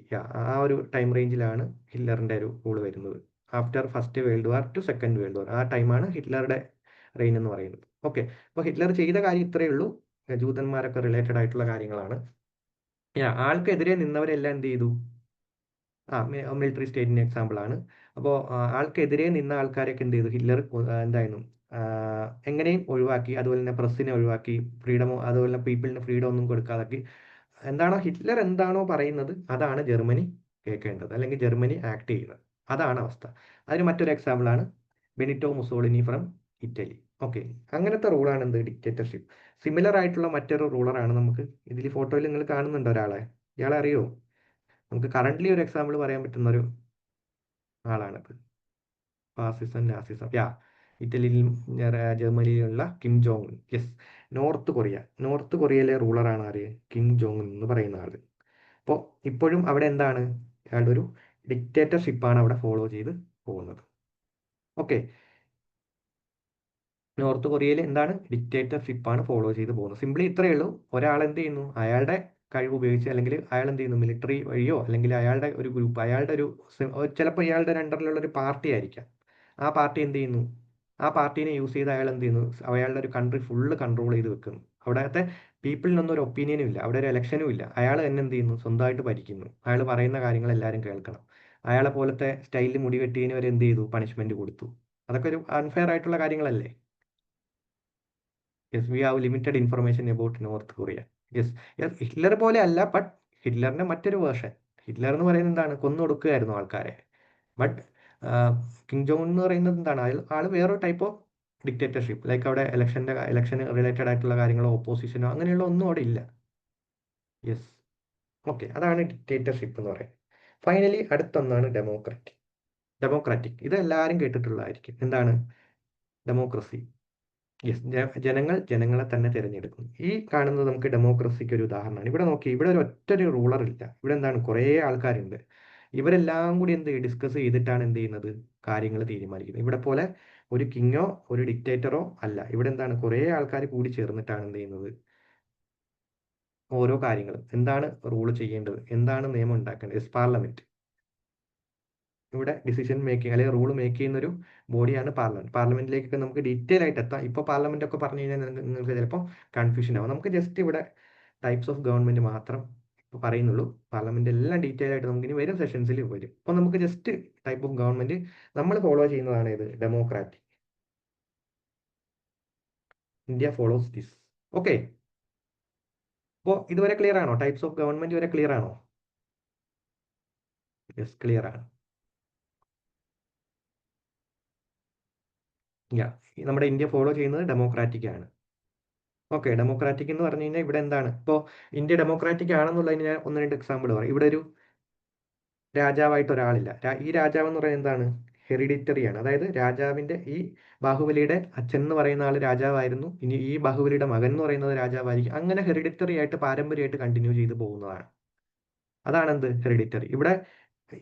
ആ ഒരു ടൈം റേഞ്ചിലാണ് ഹിറ്റ്ലറിന്റെ ഒരു റൂള് വരുന്നത്. After first world war to second world war, ആ ടൈമാണ് ഹിറ്റ്ലറുടെ റെയിൻ എന്ന് പറയുന്നത്. ഓക്കെ. അപ്പോൾ ഹിറ്റ്ലർ ചെയ്ത കാര്യം ഇത്രയേ ഉള്ളൂ. ജൂതന്മാരൊക്കെ റിലേറ്റഡ് ആയിട്ടുള്ള കാര്യങ്ങളാണ്. ആൾക്കെതിരെ നിന്നവരെല്ലാം എന്ത് ചെയ്തു? മിലിറ്ററി സ്റ്റേറ്റിന്റെ എക്സാമ്പിൾ ആണ്. അപ്പോൾ ആൾക്കെതിരെ നിന്ന ആൾക്കാരൊക്കെ എന്ത് ചെയ്തു? ഹിറ്റ്ലർ എന്തായിരുന്നു, എങ്ങനെയും ഒഴിവാക്കി. അതുപോലെ തന്നെ പ്രസ്സിനെ ഒഴിവാക്കി, ഫ്രീഡമോ അതുപോലെ തന്നെ പീപ്പിളിന് ഫ്രീഡം ഒന്നും കൊടുക്കാതാക്കി. ഹിറ്റ്ലർ എന്താണോ പറയുന്നത് അതാണ് ജർമ്മനി കേൾക്കേണ്ടത്, അല്ലെങ്കിൽ ജർമ്മനി ആക്ട് ചെയ്യുന്നത്. അതാണ് അവസ്ഥ. അതിന് മറ്റൊരു എക്സാമ്പിൾ ആണ് Benito Mussolini from Italy. Okay, അങ്ങനത്തെ റൂളാണ് എന്ത് ഡിക്റ്റേറ്റർഷിപ്പ്. സിമിലർ ആയിട്ടുള്ള മറ്റൊരു റൂളറാണ് നമുക്ക് ഇതിൽ ഫോട്ടോയിൽ നിങ്ങൾ കാണുന്നുണ്ടോ ഒരാളെ? ഇയാളെ അറിയോ? നമുക്ക് കറന്റ്ലി ഒരു എക്സാമ്പിൾ പറയാൻ പറ്റുന്ന ഒരു ആളാണിത്. ഫാസിസം നാസിസം, യാ, ഇറ്റലിയിലും ജർമ്മനിയിലുള്ള Kim Jong Un. Yes, north കൊറിയയിലെ റൂളറാണ് ആര്? കിം ജോങ് ഉൻ എന്ന് പറയുന്ന ആള്. അപ്പോൾ ഇപ്പോഴും അവിടെ എന്താണ്, അയാളുടെ ഒരു ഡിക്റ്റേറ്റർഷിപ്പാണ് അവിടെ ഫോളോ ചെയ്ത് പോകുന്നത്. ഓക്കെ, നോർത്ത് കൊറിയയിൽ എന്താണ്, ഡിക്റ്റേറ്റർഷിപ്പാണ് ഫോളോ ചെയ്ത് പോകുന്നത്. സിംപ്ലി ഇത്രയേ ഉള്ളൂ. ഒരാൾ എന്ത് ചെയ്യുന്നു, അയാളുടെ കഴിവ് ഉപയോഗിച്ച്, അല്ലെങ്കിൽ അയാൾ എന്ത് ചെയ്യുന്നു, മിലിറ്ററി വഴിയോ അല്ലെങ്കിൽ അയാളുടെ ഒരു ഗ്രൂപ്പ്, അയാളുടെ ഒരു ചിലപ്പോൾ ഇയാളുടെ അണ്ടറിലുള്ള ഒരു പാർട്ടി ആയിരിക്കാം. ആ പാർട്ടി എന്ത് ചെയ്യുന്നു, ആ പാർട്ടീനെ യൂസ് ചെയ്ത് അയാൾ എന്ത് ചെയ്യുന്നു, അയാളുടെ ഒരു കൺട്രി ഫുള്ള് കൺട്രോൾ ചെയ്ത് വെക്കുന്നു. അവിടുത്തെ പീപ്പിളിനൊന്നും ഒരു ഒപ്പീനിയനും ഇല്ല, അവിടെ ഒരു ഇലക്ഷനും ഇല്ല. അയാൾ തന്നെ എന്ത് ചെയ്യുന്നു, സ്വന്തമായിട്ട് ഭരിക്കുന്നു. അയാൾ പറയുന്ന കാര്യങ്ങൾ എല്ലാവരും കേൾക്കണം. അയാളെ പോലത്തെ സ്റ്റൈലിൽ മുടി വെട്ടിയതിന് വരെ എന്ത് ചെയ്തു, പണിഷ്മെന്റ് കൊടുത്തു. അതൊക്കെ ഒരു അൺഫെയർ ആയിട്ടുള്ള കാര്യങ്ങളല്ലേ? Yes, we have limited information about north Korea. Yes, yes, Hitler പോലെ അല്ല, ബട്ട് ഹിറ്റ്ലറിന്റെ മറ്റൊരു വേർഷൻ. ഹിറ്റ്ലർ എന്ന് പറയുന്നത് എന്താണ്, കൊന്നൊടുക്കുകയായിരുന്നു ആൾക്കാരെ. ബട്ട് കിങ് ജോങ് എന്ന് പറയുന്നത് എന്താണ്, ആള് വേറൊരു ടൈപ്പ് ഓഫ് ഡിക്റ്റേറ്റർഷിപ്പ്. ലൈക്ക് അവിടെ ഇലക്ഷൻ റിലേറ്റഡ് ആയിട്ടുള്ള കാര്യങ്ങളോ ഓപ്പോസിഷനോ അങ്ങനെയുള്ള ഒന്നും അവിടെ ഇല്ല. യെസ്, ഓക്കെ, അതാണ് ഡിക്റ്റേറ്റർഷിപ്പ് എന്ന് പറയുന്നത്. ഫൈനലി അടുത്തൊന്നാണ് ഡെമോക്രാറ്റിക്. ഇത് എല്ലാവരും കേട്ടിട്ടുള്ളതായിരിക്കും. എന്താണ് ഡെമോക്രസി? യെസ്, ജനങ്ങൾ ജനങ്ങളെ തന്നെ തിരഞ്ഞെടുക്കും. ഈ കാണുന്നത് നമുക്ക് ഡെമോക്രസിക്ക് ഒരു ഉദാഹരണമാണ്. ഇവിടെ നോക്കി, ഇവിടെ ഒരു ഒറ്റൊരു റൂളർ ഇല്ല. ഇവിടെ എന്താണ്, കുറേ ആൾക്കാരുണ്ട്. ഇവരെല്ലാം കൂടി എന്ത് ഡിസ്കസ് ചെയ്തിട്ടാണ് എന്ത് ചെയ്യുന്നത്, കാര്യങ്ങൾ തീരുമാനിക്കുന്നത്. ഇവിടെ പോലെ ഒരു കിങ്ങോ ഒരു ഡിക്റ്റേറ്ററോ അല്ല. ഇവിടെ എന്താണ്, കുറേ ആൾക്കാർ കൂടി ചേർന്നിട്ടാണ് എന്ത് ചെയ്യുന്നത്, ഓരോ കാര്യങ്ങളും എന്താണ് റൂൾ ചെയ്യേണ്ടത്, എന്താണ് നിയമം ഉണ്ടാക്കേണ്ടത്. പാർലമെന്റ് ഇവിടെ ഡിസിഷൻ മേക്കിംഗ് അല്ലെങ്കിൽ റൂൾ മേക്ക് ചെയ്യുന്ന ഒരു ബോഡിയാണ് പാർലമെന്റ്. പാർലമെന്റിലേക്കൊക്കെ നമുക്ക് ഡീറ്റെയിൽ ആയിട്ട് എത്താം. ഇപ്പോൾ പാർലമെന്റ് ഒക്കെ പറഞ്ഞു കഴിഞ്ഞാൽ നിങ്ങൾക്ക് ചിലപ്പോൾ കൺഫ്യൂഷൻ ആവും. നമുക്ക് ജസ്റ്റ് ഇവിടെ ടൈപ്സ് ഓഫ് ഗവൺമെന്റ് മാത്രം ഇപ്പോൾ പറയുന്നുള്ളൂ. പാർലമെന്റ് എല്ലാം ഡീറ്റെയിൽ ആയിട്ട് നമുക്ക് ഇനി വരും സെഷൻസിൽ വരും. അപ്പോൾ നമുക്ക് ജസ്റ്റ് ടൈപ്പ് ഓഫ് ഗവൺമെന്റ് നമ്മൾ ഫോളോ ചെയ്യുന്നതാണ് ഇത്, democratic. India follows this. Okay, അപ്പോൾ ഇതുവരെ ക്ലിയർ ആണോ? ടൈപ്സ് ഓഫ് ഗവൺമെന്റ് വരെ ക്ലിയർ ആണോ? യെസ്, ക്ലിയർ ആണ്. യാ, നമ്മുടെ ഇന്ത്യ ഫോളോ ചെയ്യുന്നത് ഡെമോക്രാറ്റിക് ആണ്. ഓക്കെ, ഡെമോക്രാറ്റിക് എന്ന് പറഞ്ഞു കഴിഞ്ഞാൽ ഇവിടെ എന്താണ്, ഇപ്പോൾ ഇന്ത്യ ഡെമോക്രാറ്റിക് ആണെന്നുള്ളതിന് ഞാൻ ഒന്ന് രണ്ട് എക്സാമ്പിൾ പറയും. ഇവിടെ ഒരു രാജാവായിട്ട് ഒരാളില്ല. ഈ രാജാവ് എന്ന് പറയുന്നത് എന്താണ്, ഹെറിഡിറ്ററി ആണ്. അതായത് രാജാവിന്റെ ഈ ബാഹുബലിയുടെ അച്ഛൻ എന്ന് പറയുന്ന ആൾ രാജാവായിരുന്നു, ഇനി ഈ ബാഹുബലിയുടെ മകൻ എന്ന് പറയുന്നത് രാജാവായിരിക്കും. അങ്ങനെ ഹെറിഡിറ്ററി ആയിട്ട് പാരമ്പര്യമായിട്ട് കണ്ടിന്യൂ ചെയ്ത് പോകുന്നതാണ്. അതാണ് എന്ത്, ഹെറിഡിറ്ററി. ഇവിടെ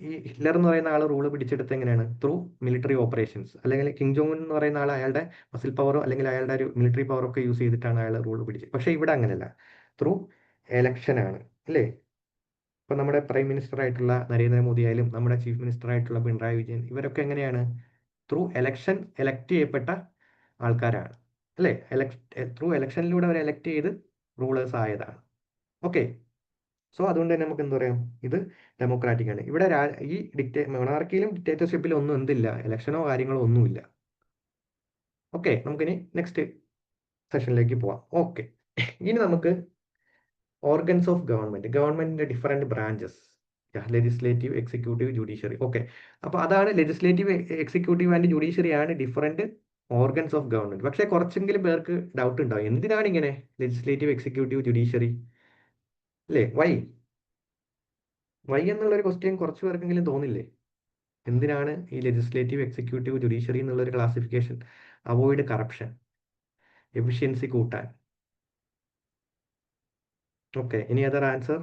ഈ ഹിറ്റ്ലർ എന്ന് പറയുന്ന ആൾ റൂള് പിടിച്ചെടുത്ത് എങ്ങനെയാണ്, ത്രൂ മിലിറ്ററി ഓപ്പറേഷൻസ്. അല്ലെങ്കിൽ കിങ് ജോങ് എന്ന് പറയുന്ന ആൾ അയാളുടെ മസിൽ പവറോ അല്ലെങ്കിൽ അയാളുടെ ഒരു മിലിറ്ററി പവറോ ഒക്കെ യൂസ് ചെയ്തിട്ടാണ് അയാൾ റൂള് പിടിച്ചത്. പക്ഷേ ഇവിടെ അങ്ങനെയല്ല, ത്രൂ എലക്ഷൻ ആണ്, അല്ലേ? ഇപ്പൊ നമ്മുടെ പ്രൈം മിനിസ്റ്റർ ആയിട്ടുള്ള നരേന്ദ്രമോദി ആയാലും നമ്മുടെ ചീഫ് മിനിസ്റ്റർ ആയിട്ടുള്ള പിണറായി വിജയൻ, ഇവരൊക്കെ എങ്ങനെയാണ്, ത്രൂ എലക്ഷൻ എലക്ട് ചെയ്യപ്പെട്ട ആൾക്കാരാണ്, അല്ലേ? ത്രൂ എലക്ഷനിലൂടെ അവർ എലക്ട് ചെയ്ത് റൂളേഴ്സ് ആയതാണ്. ഓക്കെ, സോ അതുകൊണ്ട് തന്നെ നമുക്ക് എന്താ പറയാം, ഇത് ഡെമോക്രാറ്റിക് ആണ്. ഇവിടെ ഈ മൊണാർക്കിയിലും ഡിക്റ്റേറ്റർഷിപ്പിലും ഒന്നും എന്തില്ല, ഇലക്ഷനോ കാര്യങ്ങളോ ഒന്നുമില്ല. ഓക്കെ, നമുക്കിനി നെക്സ്റ്റ് സെഷനിലേക്ക് പോവാം. ഓക്കെ, ഇനി നമുക്ക് ഓർഗൻസ് ഓഫ് ഗവൺമെന്റിന്റെ different branches, legislative, executive, judiciary. Okay, അപ്പോൾ അതാണ് ലെജിസ്ലേറ്റീവ്, എക്സിക്യൂട്ടീവ് ആൻഡ് ജുഡീഷ്യറി ആണ് ഡിഫറെന്റ് ഓർഗൻസ് ഓഫ് ഗവൺമെന്റ്. പക്ഷേ കുറച്ചെങ്കിലും പേർക്ക് ഡൗട്ട് ഉണ്ടാവും, എന്തിനാണ് ഇങ്ങനെ ലെജിസ്ലേറ്റീവ്, എക്സിക്യൂട്ടീവ്, ജുഡീഷ്യറി, അല്ലേ? വൈ എന്നുള്ളൊരു ക്വസ്റ്റ്യൻ കുറച്ച് പേർക്കെങ്കിലും തോന്നില്ലേ? എന്തിനാണ് ഈ ലെജിസ്ലേറ്റീവ്, എക്സിക്യൂട്ടീവ്, ജുഡീഷ്യറി എന്നുള്ളൊരു ക്ലാസിഫിക്കേഷൻ? അവോയ്ഡ് കറപ്ഷൻ, എഫിഷ്യൻസി കൂട്ടാൻ. Okay, any other answer?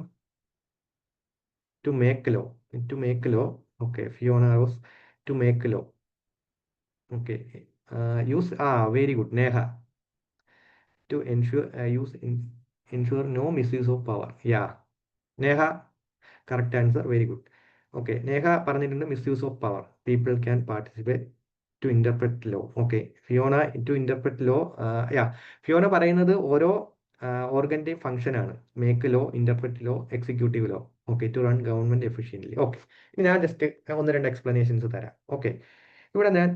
To make law. To make law. Okay, Fiona Rose. To make law. Okay, use, very good Neha. To ensure no misuse of power. Yeah, Neha, correct answer, very good. Okay, Neha പറഞ്ഞിട്ടുണ്ട് misuse of power, people can participate to interpret law. Okay, Fiona to interpret law. Yeah, Fiona പറയുന്നത് ഓരോ ഓർഗന്റെയും function ആണ്, make law, interpret law, executive law. Okay, to run government efficiently. Okay, ഇനി ഞാൻ just ഒന്ന് രണ്ട് explanations തരാം. Okay, ഇവിടെ ഞാൻ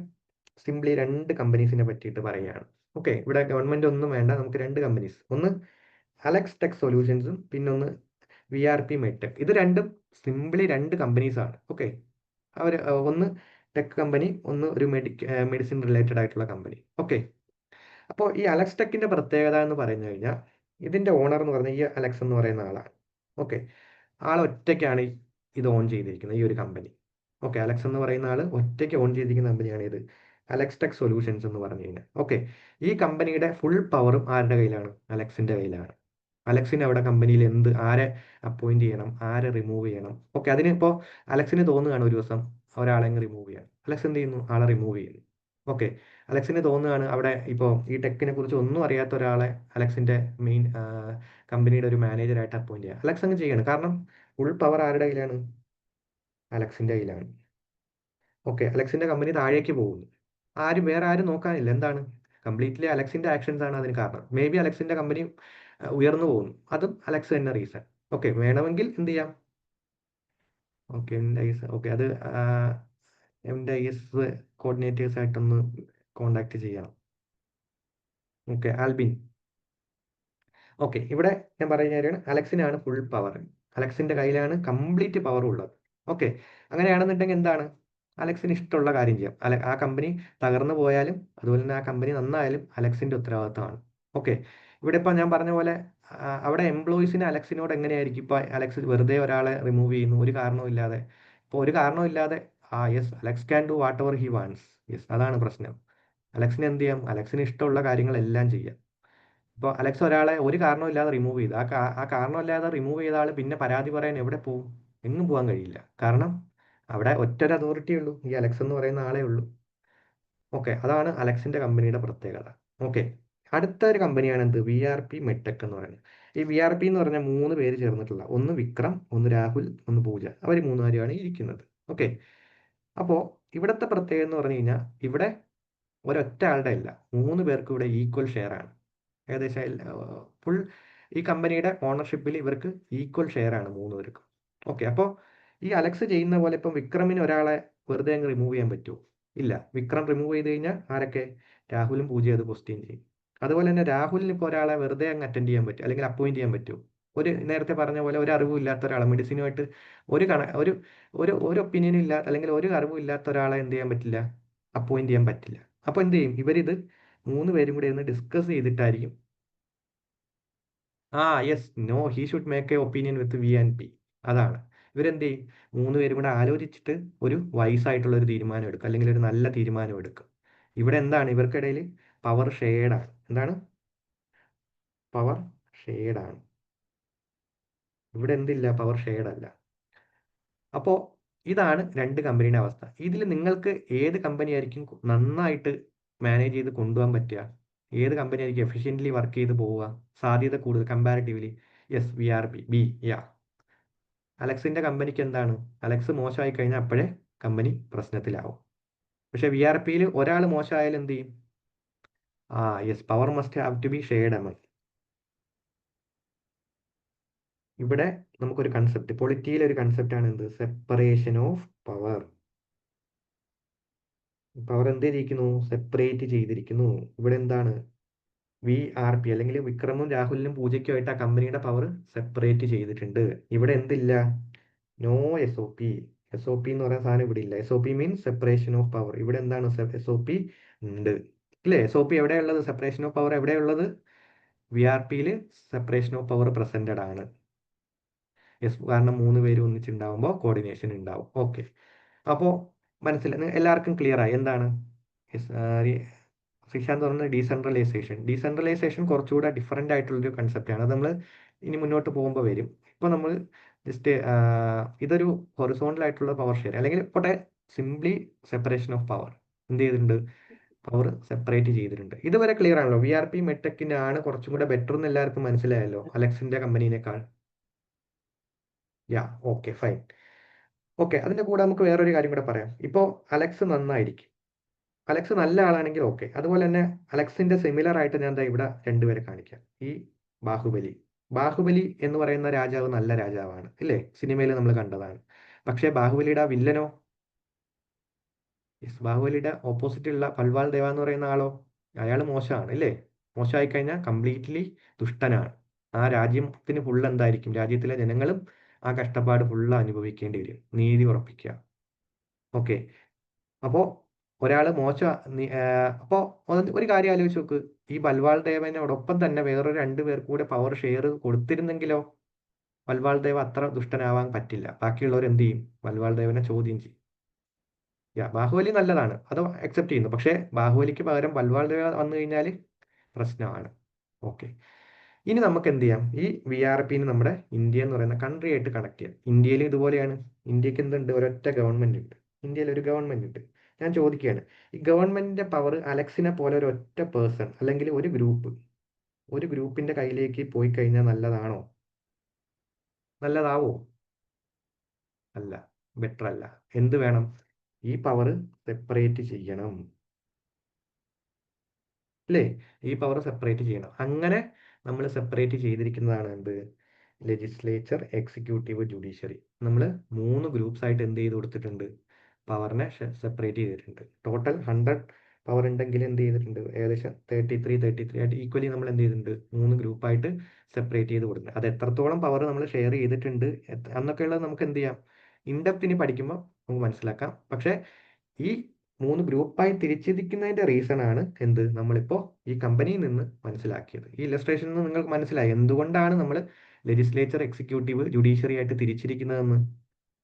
സിംപ്ലി രണ്ട് കമ്പനീസിനെ പറ്റിയിട്ട് പറയുകയാണ്. ഓക്കെ, ഇവിടെ ഗവൺമെന്റ് ഒന്നും വേണ്ട, നമുക്ക് രണ്ട് കമ്പനീസ്, ഒന്ന് അലക്സ് ടെക് സൊല്യൂഷൻസും പിന്നൊന്ന് VRP മെഡ്ടെക്. ഇത് രണ്ടും സിംപ്ലി രണ്ട് കമ്പനീസ് ആണ്. ഓക്കെ, അവർ ഒന്ന് ടെക് കമ്പനി, ഒന്ന് ഒരു മെഡിസിൻ റിലേറ്റഡ് ആയിട്ടുള്ള കമ്പനി. ഓക്കെ, അപ്പോൾ ഈ അലക്സ് ടെക്കിന്റെ പ്രത്യേകത എന്ന് പറഞ്ഞു കഴിഞ്ഞാൽ ഇതിന്റെ ഓണർ എന്ന് പറഞ്ഞാൽ ഈ അലക്സ് എന്ന് പറയുന്ന ആളാണ്. ഓക്കെ, ആൾ ഒറ്റയ്ക്കാണ് ഇത് ഓൺ ചെയ്തിരിക്കുന്നത്, ഈ ഒരു കമ്പനി. ഓക്കെ, അലക്സ് എന്ന് പറയുന്ന ആൾ ഒറ്റയ്ക്ക് ഓൺ ചെയ്തിരിക്കുന്ന കമ്പനിയാണ് ഇത്, അലക്സ് ടെക് സൊല്യൂഷൻസ് എന്ന് പറഞ്ഞു കഴിഞ്ഞാൽ. ഓക്കെ, ഈ കമ്പനിയുടെ ഫുൾ പവറും ആരുടെ കയ്യിലാണ്? അലക്സിന്റെ കയ്യിലാണ്. അലക്സിന് അവിടെ കമ്പനിയിൽ ആരെ അപ്പോയിന്റ് ചെയ്യണം, ആരെ റിമൂവ് ചെയ്യണം. ഓക്കെ, അതിനിപ്പോൾ അലക്സിന് തോന്നുകയാണ് ഒരു ദിവസം ഒരാളെ റിമൂവ് ചെയ്യാൻ. അലക്സ് എന്ത് ചെയ്യുന്നു? ആളെ റിമൂവ് ചെയ്യുന്നു. ഓക്കെ, അലക്സിന് തോന്നുകയാണ് അവിടെ ഇപ്പോൾ ഈ ടെക്കിനെ കുറിച്ച് ഒന്നും അറിയാത്ത ഒരാളെ അലക്സിന്റെ മെയിൻ കമ്പനിയുടെ ഒരു മാനേജറായിട്ട് അപ്പോയിന്റ് ചെയ്യുക. അലക്സ് അങ്ങ് ചെയ്യണം, കാരണം ഫുൾ പവർ ആരുടെ കയ്യിലാണ്? അലക്സിന്റെ കയ്യിലാണ്. ഓക്കെ, അലക്സിന്റെ കമ്പനി താഴേക്ക് പോകുന്നു. വേറെ ആരും നോക്കാനില്ല. എന്താണ്? കംപ്ലീറ്റ്ലി അലക്സിന്റെ ആക്ഷൻസ് ആണ് അതിന് കാരണം. മേ ബി അലക്സിന്റെ കമ്പനി ഉയർന്നു പോകുന്നു, അതും അലക്സ് തന്നെ റീസൺ. ഓക്കെ, വേണമെങ്കിൽ എന്ത് ചെയ്യാം? ഓക്കെ, ഓക്കെ, അത് MDIS കോർഡിനേറ്റേഴ്സ് ആയിട്ടൊന്ന് കോണ്ടാക്ട് ചെയ്യണം. ഓക്കെ, ആൽബിൻ. ഓക്കെ, ഇവിടെ ഞാൻ പറയുന്ന കാര്യമാണ്, അലക്സിനാണ് ഫുൾ പവർ. അലക്സിന്റെ കയ്യിലാണ് കംപ്ലീറ്റ് പവർ ഉള്ളത്. ഓക്കെ, അങ്ങനെയാണെന്നുണ്ടെങ്കിൽ എന്താണ്? അലക്സിന് ഇഷ്ടമുള്ള കാര്യം ചെയ്യാം. ആ കമ്പനി തകർന്നു പോയാലും അതുപോലെ തന്നെ ആ കമ്പനി നന്നായാലും അലക്സിന്റെ ഉത്തരവാദിത്തമാണ്. ഓക്കെ, ഇവിടെ ഇപ്പൊ ഞാൻ പറഞ്ഞ പോലെ അവിടെ എംപ്ലോയീസിന് അലക്സിനോട് എങ്ങനെയായിരിക്കും? ഇപ്പൊ അലക്സ് വെറുതെ ഒരാളെ റിമൂവ് ചെയ്യുന്നു ഒരു കാരണവും ഇല്ലാതെ. ഇപ്പോൾ ഒരു കാരണവും ഇല്ലാതെ yes, Alex can do what ever he wants. Yes, അതാണ് പ്രശ്നം. അലക്സിന് എന്ത് ചെയ്യാം? അലക്സിന് ഇഷ്ടമുള്ള കാര്യങ്ങളെല്ലാം ചെയ്യാം. ഇപ്പോൾ അലക്സ് ഒരാളെ ഒരു കാരണമില്ലാതെ റിമൂവ് ചെയ്തു, ആ കാരണമില്ലാതെ റിമൂവ് ചെയ്ത ആൾ പിന്നെ പരാതി പറയാൻ എവിടെ പോകും? എങ്ങും പോകാൻ കഴിയില്ല. കാരണം അവിടെ ഒറ്റൊരു അതോറിറ്റി ഉള്ളൂ, ഈ അലക്സ് എന്ന് പറയുന്ന ആളേ ഉള്ളൂ. ഓക്കെ, അതാണ് അലക്സിന്റെ കമ്പനിയുടെ പ്രത്യേകത. ഓക്കെ, അടുത്ത ഒരു കമ്പനിയാണ് എന്ത്? VRP മെഡ്ടെക് എന്ന് പറയുന്നത്. ഈ VRP എന്ന് പറഞ്ഞാൽ 3 പേര് ചേർന്നിട്ടുള്ള, ഒന്ന് വിക്രം, ഒന്ന് രാഹുൽ, ഒന്ന് പൂജ, അവർ 3 പേരുമാണ് ഇരിക്കുന്നത്. ഓക്കെ, അപ്പോൾ ഇവിടുത്തെ പ്രത്യേകത എന്ന് പറഞ്ഞു കഴിഞ്ഞാൽ ഇവിടെ ഒരൊറ്റ ആളുടെ അല്ല, 3 പേർക്കും ഇവിടെ ഈക്വൽ ഷെയർ ആണ്. ഏകദേശം ഫുൾ ഈ കമ്പനിയുടെ ഓണർഷിപ്പിൽ ഇവർക്ക് ഈക്വൽ ഷെയർ ആണ് 3 പേർക്കും. ഓക്കെ, അപ്പോൾ ഈ അലക്സ് ചെയ്യുന്ന പോലെ ഇപ്പം വിക്രമിന് ഒരാളെ വെറുതെ അങ്ങ് റിമൂവ് ചെയ്യാൻ പറ്റുമോ? ഇല്ല. വിക്രം റിമൂവ് ചെയ്ത് കഴിഞ്ഞാൽ ആരൊക്കെ? രാഹുലും പൂജയും അത് ക്വസ്റ്റ്യൻ ചെയ്യും. അതുപോലെ തന്നെ രാഹുലിന് ഇപ്പോൾ ഒരാളെ വെറുതെ അങ്ങ് അറ്റൻഡ് ചെയ്യാൻ പറ്റും, അല്ലെങ്കിൽ അപ്പോയിന്റ് ചെയ്യാൻ പറ്റുമോ? നേരത്തെ പറഞ്ഞ പോലെ ഒരു അറിവും ഇല്ലാത്ത ഒരാളെ, മെഡിസിനുമായിട്ട് ഒരു ഒരു ഒരു ഒപ്പീനിയനും ഇല്ലാത്ത, അല്ലെങ്കിൽ ഒരു അറിവും ഇല്ലാത്ത ഒരാളെ എന്ത് ചെയ്യാൻ പറ്റില്ല? അപ്പോയിന്റ് ചെയ്യാൻ പറ്റില്ല. അപ്പോൾ എന്ത് ചെയ്യും? ഇവരിത് 3 പേരും കൂടി ഒന്ന് ഡിസ്കസ് ചെയ്തിട്ടായിരിക്കും. Yes, no, he should make a opinion with VNP. അതാണ്, ഇവരെന്ത് ചെയ്യും? 3 പേരും കൂടെ ആലോചിച്ചിട്ട് ഒരു വൈസായിട്ടുള്ള ഒരു തീരുമാനം എടുക്കും, അല്ലെങ്കിൽ ഒരു നല്ല തീരുമാനം എടുക്കും. ഇവിടെ എന്താണ്? ഇവർക്കിടയിൽ പവർ ഷെയ്ഡാണ്. എന്താണ്? പവർ ഷെയ്ഡാണ്. ഇവിടെ എന്തില്ല? പവർ ഷെയ്ഡല്ല. അപ്പോൾ ഇതാണ് രണ്ട് കമ്പനിയുടെ അവസ്ഥ. ഇതിൽ നിങ്ങൾക്ക് ഏത് കമ്പനി ആയിരിക്കും നന്നായിട്ട് മാനേജ് ചെയ്ത് കൊണ്ടുപോകാൻ പറ്റുക? ഏത് കമ്പനി ആയിരിക്കും എഫിഷ്യൻ്റ്ലി വർക്ക് ചെയ്ത് പോവുക? സാധ്യത കൂടുതൽ കമ്പാരിറ്റീവ്ലി? യെസ്, VRP, യാ. അലക്സിന്റെ കമ്പനിക്ക് എന്താണ്? അലക്സ് മോശമായി കഴിഞ്ഞാൽ അപ്പോഴേ കമ്പനി പ്രശ്നത്തിലാവും. പക്ഷെ VRPയിൽ ഒരാൾ മോശമായാലും എന്ത് ചെയ്യും? Yes, power must have to be shared among. ഇവിടെ നമുക്കൊരു കൺസെപ്റ്റ്, പൊളിറ്റിയിലെ ഒരു കൺസെപ്റ്റ് ആണ് എന്ത്? Separation of power. പവർ എന്ത് ചെയ്തിരിക്കുന്നു? സെപ്പറേറ്റ് ചെയ്തിരിക്കുന്നു. ഇവിടെ എന്താണ്? VRP അല്ലെങ്കിൽ വിക്രമും രാഹുലിനും പൂജയ്ക്കുമായിട്ട് ആ കമ്പനിയുടെ പവർ സെപ്പറേറ്റ് ചെയ്തിട്ടുണ്ട്. ഇവിടെ എന്തില്ല? No SOP. SOP എന്ന് പറയുന്ന സാധനം ഇവിടെ ഇല്ല. SOP means separation of power. ഇവിടെ എന്താണ്? SOP ഉണ്ട്, ഇല്ലേ? SOP എവിടെയുള്ളത്? സെപ്പറേഷൻ ഓഫ് പവർ എവിടെയുള്ളത്? VRPയിൽ സെപ്പറേഷൻ ഓഫ് പവർ പ്രസന്റഡ് ആണ്. യെസ്, കാരണം 3 പേര് ഒന്നിച്ചുണ്ടാവുമ്പോൾ കോർഡിനേഷൻ ഉണ്ടാവും. ഓക്കെ, അപ്പോൾ മനസ്സിലായി, എല്ലാവർക്കും ക്ലിയർ ആയി എന്താണ്? ശ്രീശാന്ത് പറഞ്ഞ ഡീസെൻട്രലൈസേഷൻ കുറച്ചുകൂടെ ഡിഫറെൻ്റ് ആയിട്ടുള്ളൊരു കൺസെപ്റ്റാണ്. അത് നമ്മൾ ഇനി മുന്നോട്ട് പോകുമ്പോൾ വരും. ഇപ്പോൾ നമ്മൾ ജസ്റ്റ് ഇതൊരു ഹൊറിസോണ്ടൽ ആയിട്ടുള്ള പവർ ഷെയർ, അല്ലെങ്കിൽ പോട്ടെ, സിംപ്ലി സെപ്പറേഷൻ ഓഫ് പവർ എന്ത് ചെയ്തിട്ടുണ്ട്? പവർ സെപ്പറേറ്റ് ചെയ്തിട്ടുണ്ട്. ഇതുവരെ ക്ലിയർ ആണല്ലോ? VRP മെഡ്ടെക്കിന് ആണ് കുറച്ചും കൂടെ ബെറ്റർ എന്ന് എല്ലാവർക്കും മനസ്സിലായല്ലോ, അലക്സിന്റെ കമ്പനീനേക്കാൾ. യാ, ഓക്കെ, ഫൈൻ. ഓക്കെ, അതിന്റെ കൂടെ നമുക്ക് വേറൊരു കാര്യം കൂടെ പറയാം. ഇപ്പോൾ അലക്സ് നന്നായിരിക്കും, അലക്സ് നല്ല ആളാണെങ്കിൽ ഓക്കെ. അതുപോലെ തന്നെ അലക്സിന്റെ സിമിലർ ആയിട്ട് ഞാൻ ദാ ഇവിടെ രണ്ടുപേരെ കാണിക്കാം. ഈ ബാഹുബലി. ബാഹുബലി എന്ന് പറയുന്ന രാജാവ് നല്ല രാജാവാണ്, ഇല്ലേ? സിനിമയിൽ നമ്മൾ കണ്ടതാണ്. പക്ഷേ ബാഹുബലിയുടെ ആ വില്ലനോ? ബാഹുബലിയുടെ ഓപ്പോസിറ്റ് ഉള്ള പൽവാൾ ദേവ എന്ന് പറയുന്ന ആളോ? അയാൾ മോശമാണ്, ഇല്ലേ? മോശമായി കഴിഞ്ഞാൽ കംപ്ലീറ്റ്ലി ദുഷ്ടനാണ്. ആ രാജ്യത്തിന് ഫുള്ള് എന്തായിരിക്കും? രാജ്യത്തിലെ ജനങ്ങളും ആ കഷ്ടപ്പാട് ഫുള്ള് അനുഭവിക്കേണ്ടി വരും. നീതി ഉറപ്പിക്കുക. ഓക്കെ, അപ്പോൾ ഒരാൾ മോശം, അപ്പോൾ ഒരു കാര്യം ആലോചിച്ച് നോക്ക്. ഈ ബൽവാൾ ദേവനോടൊപ്പം തന്നെ വേറൊരു 2 പേർക്ക് കൂടെ പവർ ഷെയർ കൊടുത്തിരുന്നെങ്കിലോ ബൽവാൾ ദേവ അത്ര ദുഷ്ടനാവാൻ പറ്റില്ല. ബാക്കിയുള്ളവർ എന്ത് ചെയ്യും? ബൽവാൾ ദേവനെ ചോദ്യം ചെയ്യും. ബാഹുബലി നല്ലതാണ്, അത് അക്സെപ്റ്റ് ചെയ്യുന്നു. പക്ഷേ ബാഹുബലിക്ക് പകരം ബൽവാൾ ദേവ വന്നു കഴിഞ്ഞാൽ പ്രശ്നമാണ്. ഓക്കെ, ഇനി നമുക്ക് എന്ത് ചെയ്യാം? ഈ VRPനെ നമ്മുടെ ഇന്ത്യ എന്ന് പറയുന്ന കൺട്രി ആയിട്ട് കണക്ട് ചെയ്യാം. ഇന്ത്യയിൽ ഇതുപോലെയാണ്. ഇന്ത്യക്ക് എന്തുണ്ട്? ഒരൊറ്റ ഗവൺമെന്റ് ഉണ്ട്. ഇന്ത്യയിൽ ഒരു ഗവൺമെന്റ് ഉണ്ട്. ഞാൻ ചോദിക്കുകയാണ്, ഈ ഗവൺമെന്റിന്റെ പവർ അലക്സിനെ പോലെ ഒരു ഒറ്റ പേഴ്സൺ അല്ലെങ്കിൽ ഒരു ഗ്രൂപ്പിന്റെ കയ്യിലേക്ക് പോയി കഴിഞ്ഞാൽ നല്ലതാണോ? നല്ലതാവോ? അല്ല, ബെറ്റർ അല്ല. എന്ത് വേണം? ഈ പവർ സെപ്പറേറ്റ് ചെയ്യണം, അല്ലേ? ഈ പവർ സെപ്പറേറ്റ് ചെയ്യണം. അങ്ങനെ നമ്മൾ സെപ്പറേറ്റ് ചെയ്തിരിക്കുന്നതാണ് എന്ത്? Legislature, executive, judiciary. നമ്മൾ 3 ഗ്രൂപ്പ്സ് ആയിട്ട് എന്ത് ചെയ്ത് കൊടുത്തിട്ടുണ്ട്? പവറിനെ സെപ്പറേറ്റ് ചെയ്തിട്ടുണ്ട്. ടോട്ടൽ 100 പവർ ഉണ്ടെങ്കിൽ എന്ത് ചെയ്തിട്ടുണ്ട്? ഏകദേശം 33 ആയിട്ട് ഈക്വലി നമ്മൾ എന്ത് ചെയ്തിട്ടുണ്ട്? 3 ഗ്രൂപ്പായിട്ട് സെപ്പറേറ്റ് ചെയ്ത് കൊടുക്കുന്നത്. അത് എത്രത്തോളം പവർ നമ്മൾ ഷെയർ ചെയ്തിട്ടുണ്ട് എന്നൊക്കെയുള്ളത് നമുക്ക് എന്ത് ചെയ്യാം? ഇൻഡെപ്തിന് പഠിക്കുമ്പോൾ നമുക്ക് മനസ്സിലാക്കാം. പക്ഷേ ഈ 3 ഗ്രൂപ്പായി തിരിച്ചിരിക്കുന്നതിന്റെ റീസൺ ആണ് എന്ത്? നമ്മളിപ്പോൾ ഈ കമ്പനിയിൽ നിന്ന് മനസ്സിലാക്കിയത്. ഈ ഇല്ലസ്ട്രേഷനിൽ നിന്ന് നിങ്ങൾക്ക് മനസ്സിലായി എന്തുകൊണ്ടാണ് നമ്മൾ ലെജിസ്ലേച്ചർ, എക്സിക്യൂട്ടീവ്, ജുഡീഷ്യറി ആയിട്ട് തിരിച്ചിരിക്കുന്നതെന്ന്.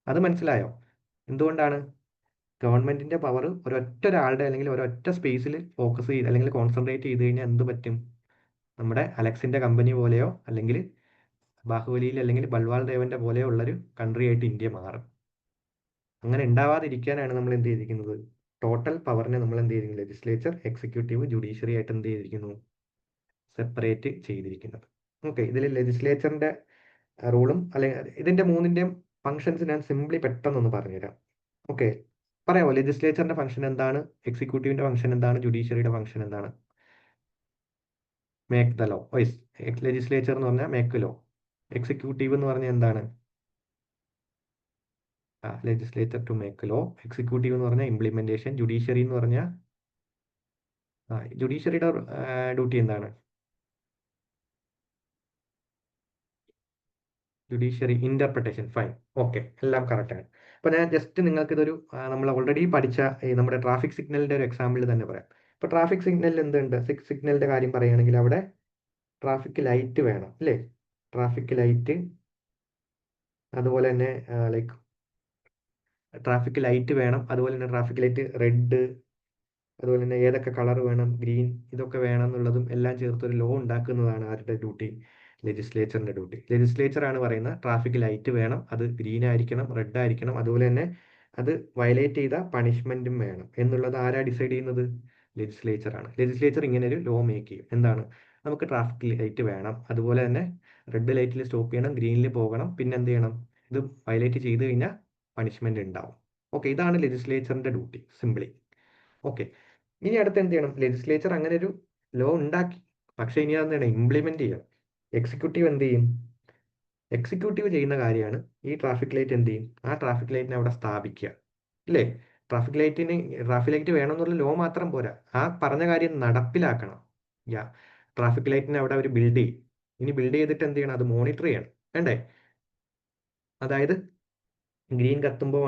അത് മനസ്സിലായോ? എന്തുകൊണ്ടാണ്? ഗവൺമെന്റിന്റെ പവർ ഒരൊറ്റ അല്ലെങ്കിൽ ഒരൊറ്റ സ്പേസിൽ ഫോക്കസ് ചെയ്ത് അല്ലെങ്കിൽ കോൺസെൻട്രേറ്റ് ചെയ്ത് കഴിഞ്ഞാൽ എന്ത് പറ്റും? നമ്മുടെ അലക്സിന്റെ കമ്പനി പോലെയോ അല്ലെങ്കിൽ ബാഹുബലിയിൽ അല്ലെങ്കിൽ ബൽവാൾ ദേവന്റെ പോലെയോ ഉള്ളൊരു കൺട്രി ആയിട്ട് ഇന്ത്യ മാറും. അങ്ങനെ ഉണ്ടാവാതിരിക്കാനാണ് നമ്മൾ എന്ത് ചെയ്തിരിക്കുന്നത്? ടോട്ടൽ പവറിനെ നമ്മൾ എന്ത് ചെയ്തിരിക്കുന്നു? ലെജിസ്ലേച്ചർ, എക്സിക്യൂട്ടീവ്, ജുഡീഷ്യറി ആയിട്ട് എന്ത് ചെയ്തിരിക്കുന്നു? സെപ്പറേറ്റ് ചെയ്തിരിക്കുന്നത്. ഓക്കെ, ഇതിൽ ലെജിസ്ലേച്ചറിന്റെ റൂളും അല്ലെങ്കിൽ ഇതിന്റെ മൂന്നിന്റെയും ഫങ്ഷൻസ് ഞാൻ സിംപ്ലി പെട്ടെന്നൊന്ന് പറഞ്ഞുതരാം. ഓക്കെ, പറയാമോ? ലെജിസ്ലേച്ചറിന്റെ ഫംഗ്ഷൻ എന്താണ്? എക്സിക്യൂട്ടീവിന്റെ ഫംഗ്ഷൻ എന്താണ്? ജുഡീഷ്യറിയുടെ ഫംഗ്ഷൻ എന്താണ്? Make the law. ലെജിസ്ലേച്ചർ എന്ന് പറഞ്ഞാൽ മേക്ക് ലോ. എക്സിക്യൂട്ടീവ് എന്ന് പറഞ്ഞാൽ എന്താണ്? Legislature to make law. Executive എന്ന് പറഞ്ഞാൽ ഇംപ്ലിമെന്റേഷൻ. ജുഡീഷ്യറി എന്ന് പറഞ്ഞാൽ ജുഡീഷ്യറിയുടെ ഡ്യൂട്ടി എന്താണ്? Judiciary interpretation. ഫൈൻ, ഓക്കെ, എല്ലാം കറക്റ്റ് ആണ്. അപ്പൊ ഞാൻ ജസ്റ്റ് നിങ്ങൾക്ക് ഇതൊരു നമ്മൾ ഓൾറെഡി പഠിച്ച നമ്മുടെ ട്രാഫിക് സിഗ്നലിന്റെ ഒരു എക്സാമ്പിൾ തന്നെ പറയാം. ഇപ്പൊ ട്രാഫിക് സിഗ്നലിൽ എന്തുണ്ട്? സിഗ്നലിന്റെ കാര്യം പറയുകയാണെങ്കിൽ അവിടെ ട്രാഫിക് ലൈറ്റ് വേണം, അല്ലേ? ട്രാഫിക് ലൈറ്റ്, അതുപോലെ തന്നെ ലൈക്ക് ട്രാഫിക് ലൈറ്റ് വേണം. അതുപോലെ തന്നെ ട്രാഫിക് ലൈറ്റ് റെഡ്, അതുപോലെ തന്നെ ഏതൊക്കെ കളർ വേണം, ഗ്രീൻ, ഇതൊക്കെ വേണം എന്നുള്ളതും എല്ലാം ചേർത്ത് ഒരു ലോ ഉണ്ടാക്കുന്നതാണ് ആരുടെ ഡ്യൂട്ടി? ലെജിസ്ലേച്ചറിന്റെ ഡ്യൂട്ടി. ലെജിസ്ലേച്ചർ ആണ് പറയുന്നത് ട്രാഫിക് ലൈറ്റ് വേണം, അത് ഗ്രീൻ ആയിരിക്കണം, റെഡ് ആയിരിക്കണം, അതുപോലെ തന്നെ അത് വയലേറ്റ് ചെയ്ത പണിഷ്മെന്റും വേണം എന്നുള്ളത് ആരാ ഡിസൈഡ് ചെയ്യുന്നത്? ലെജിസ്ലേച്ചർ ആണ്. ലെജിസ്ലേച്ചർ ഇങ്ങനെ ഒരു ലോ മേക്ക് ചെയ്യും. എന്താണ്? നമുക്ക് ട്രാഫിക് ലൈറ്റ് വേണം, അതുപോലെ തന്നെ റെഡ് ലൈറ്റിൽ സ്റ്റോപ്പ് ചെയ്യണം, ഗ്രീനിൽ പോകണം, പിന്നെ എന്ത് ചെയ്യണം? ഇത് വയലേറ്റ് ചെയ്ത് കഴിഞ്ഞാൽ പണിഷ്മെന്റ് ഉണ്ടാവും. ഓക്കെ, ഇതാണ് ലെജിസ്ലേച്ചറിന്റെ ഡ്യൂട്ടി സിംപ്ലി. ഓക്കെ, ഇനി അടുത്ത് എന്ത് ചെയ്യണം? ലെജിസ്ലേച്ചർ അങ്ങനെ ഒരു ലോ ഉണ്ടാക്കി, പക്ഷെ ഇനി അതെന്താണ്? ഇംപ്ലിമെന്റ് ചെയ്യണം. എക്സിക്യൂട്ടീവ് എന്ത് ചെയ്യും? എക്സിക്യൂട്ടീവ് ചെയ്യുന്ന കാര്യമാണ് ഈ ട്രാഫിക് ലൈറ്റ് എന്ത് ചെയ്യും? ആ ട്രാഫിക് ലൈറ്റിനെ അവിടെ സ്ഥാപിക്കുക, ഇല്ലേ? ട്രാഫിക് ലൈറ്റ് വേണമെന്നുള്ള ലോ മാത്രം പോരാ, ആ പറഞ്ഞ കാര്യം നടപ്പിലാക്കണം. ട്രാഫിക് ലൈറ്റിനെ അവിടെ അവർ ബിൽഡ് ചെയ്യും. ഇനി ബിൽഡ് ചെയ്തിട്ട് എന്ത് ചെയ്യണം? അത് മോണിറ്റർ ചെയ്യണം, വേണ്ടേ? അതായത് ഗ്രീൻ കത്തുമ്പോൾ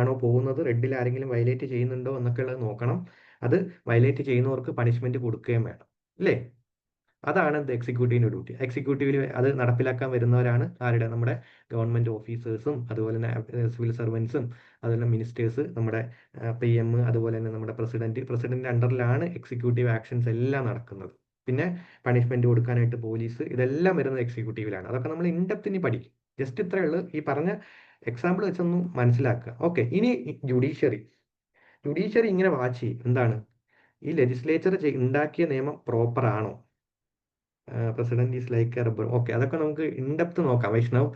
ആണോ പോകുന്നത്, റെഡിൽ ആരെങ്കിലും വയലേറ്റ് ചെയ്യുന്നുണ്ടോ എന്നൊക്കെ ഉള്ളത് നോക്കണം. അത് വയലേറ്റ് ചെയ്യുന്നവർക്ക് പണിഷ്മെന്റ് കൊടുക്കുകയും വേണം, അല്ലേ? അതാണ് എന്ത്? എക്സിക്യൂട്ടീവിന്റെ ഡ്യൂട്ടി. എക്സിക്യൂട്ടീവിൽ അത് നടപ്പിലാക്കാൻ വരുന്നവരാണ് ആരുടെ? നമ്മുടെ ഗവൺമെന്റ് ഓഫീസേഴ്സും, അതുപോലെ തന്നെ സിവിൽ സർവൻസും, അതുപോലെ മിനിസ്റ്റേഴ്സ്, നമ്മുടെ PM, അതുപോലെ തന്നെ നമ്മുടെ പ്രസിഡന്റിന്റെ അണ്ടറിലാണ് എക്സിക്യൂട്ടീവ് ആക്ഷൻസ് എല്ലാം നടക്കുന്നത്. പിന്നെ പണിഷ്മെന്റ് കൊടുക്കാനായിട്ട് പോലീസ്, ഇതെല്ലാം വരുന്നത് എക്സിക്യൂട്ടീവിലാണ്. അതൊക്കെ നമ്മൾ ഇൻഡെപ്തിന് പഠിക്കും. ജസ്റ്റ് ഇത്രയേ ഉള്ളൂ. ഈ പറഞ്ഞ എക്സാമ്പിൾ വെച്ചൊന്നും മനസ്സിലാക്കുക. ഓക്കെ, ഇനി ജുഡീഷ്യറി. ജുഡീഷ്യറി ഇങ്ങനെ വാച്ച് ചെയ്യും. എന്താണ്? ഈ ലെജിസ്ലേച്ചർ ഉണ്ടാക്കിയ നിയമം പ്രോപ്പർ ആണോ? President is like A rubber. Okay, അതൊക്കെ നമുക്ക് ഇൻഡെപ്ത് നോക്കാം. വൈഷ്ണവ്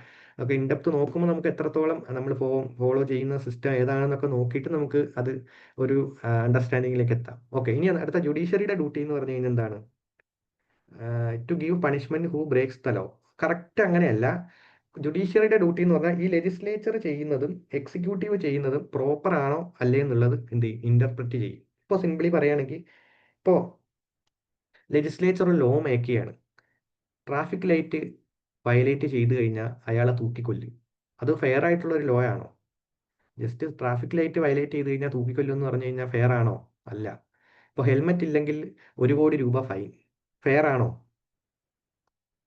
ഒക്കെ ഇൻഡെപ്ത് നോക്കുമ്പോൾ നമുക്ക് എത്രത്തോളം നമ്മൾ ഫോളോ ചെയ്യുന്ന സിസ്റ്റം ഏതാണെന്നൊക്കെ നോക്കിയിട്ട് നമുക്ക് അത് ഒരു അണ്ടർസ്റ്റാൻഡിങ്ങിലേക്ക് എത്താം. ഓക്കെ, ഇനി അടുത്ത ജുഡീഷ്യറിയുടെ ഡ്യൂട്ടി എന്ന് പറഞ്ഞു കഴിഞ്ഞാൽ എന്താണ്? To give punishment who breaks the law. Correct അങ്ങനെയല്ല. ജുഡീഷ്യറിയുടെ ഡ്യൂട്ടി എന്ന് പറഞ്ഞാൽ ഈ ലെജിസ്ലേച്ചർ ചെയ്യുന്നതും എക്സിക്യൂട്ടീവ് ചെയ്യുന്നതും പ്രോപ്പർ ആണോ അല്ലേ എന്നുള്ളത് എന്ത് ചെയ്യും? ഇന്റർപ്രറ്റ് ചെയ്യും. ഇപ്പോൾ സിംപ്ലി പറയുകയാണെങ്കിൽ, ഇപ്പോൾ ലെജിസ്ലേച്ചർ ഒരു ലോ മേക്ക് ചെയ്യാണ്. ട്രാഫിക് ലൈറ്റ് വയലേറ്റ് ചെയ്ത് കഴിഞ്ഞാൽ അയാളെ തൂക്കിക്കൊല്ലും. അത് ഫെയർ ആയിട്ടുള്ള ഒരു ലോ ആണോ? ജസ്റ്റ് ട്രാഫിക് ലൈറ്റ് വയലേറ്റ് ചെയ്ത് കഴിഞ്ഞാൽ തൂക്കിക്കൊല്ലും എന്ന് പറഞ്ഞു കഴിഞ്ഞാൽ ഫെയർ ആണോ? അല്ല. ഇപ്പോൾ ഹെൽമെറ്റ് ഇല്ലെങ്കിൽ 1 കോടി രൂപ ഫൈൻ. ഫെയർ ആണോ?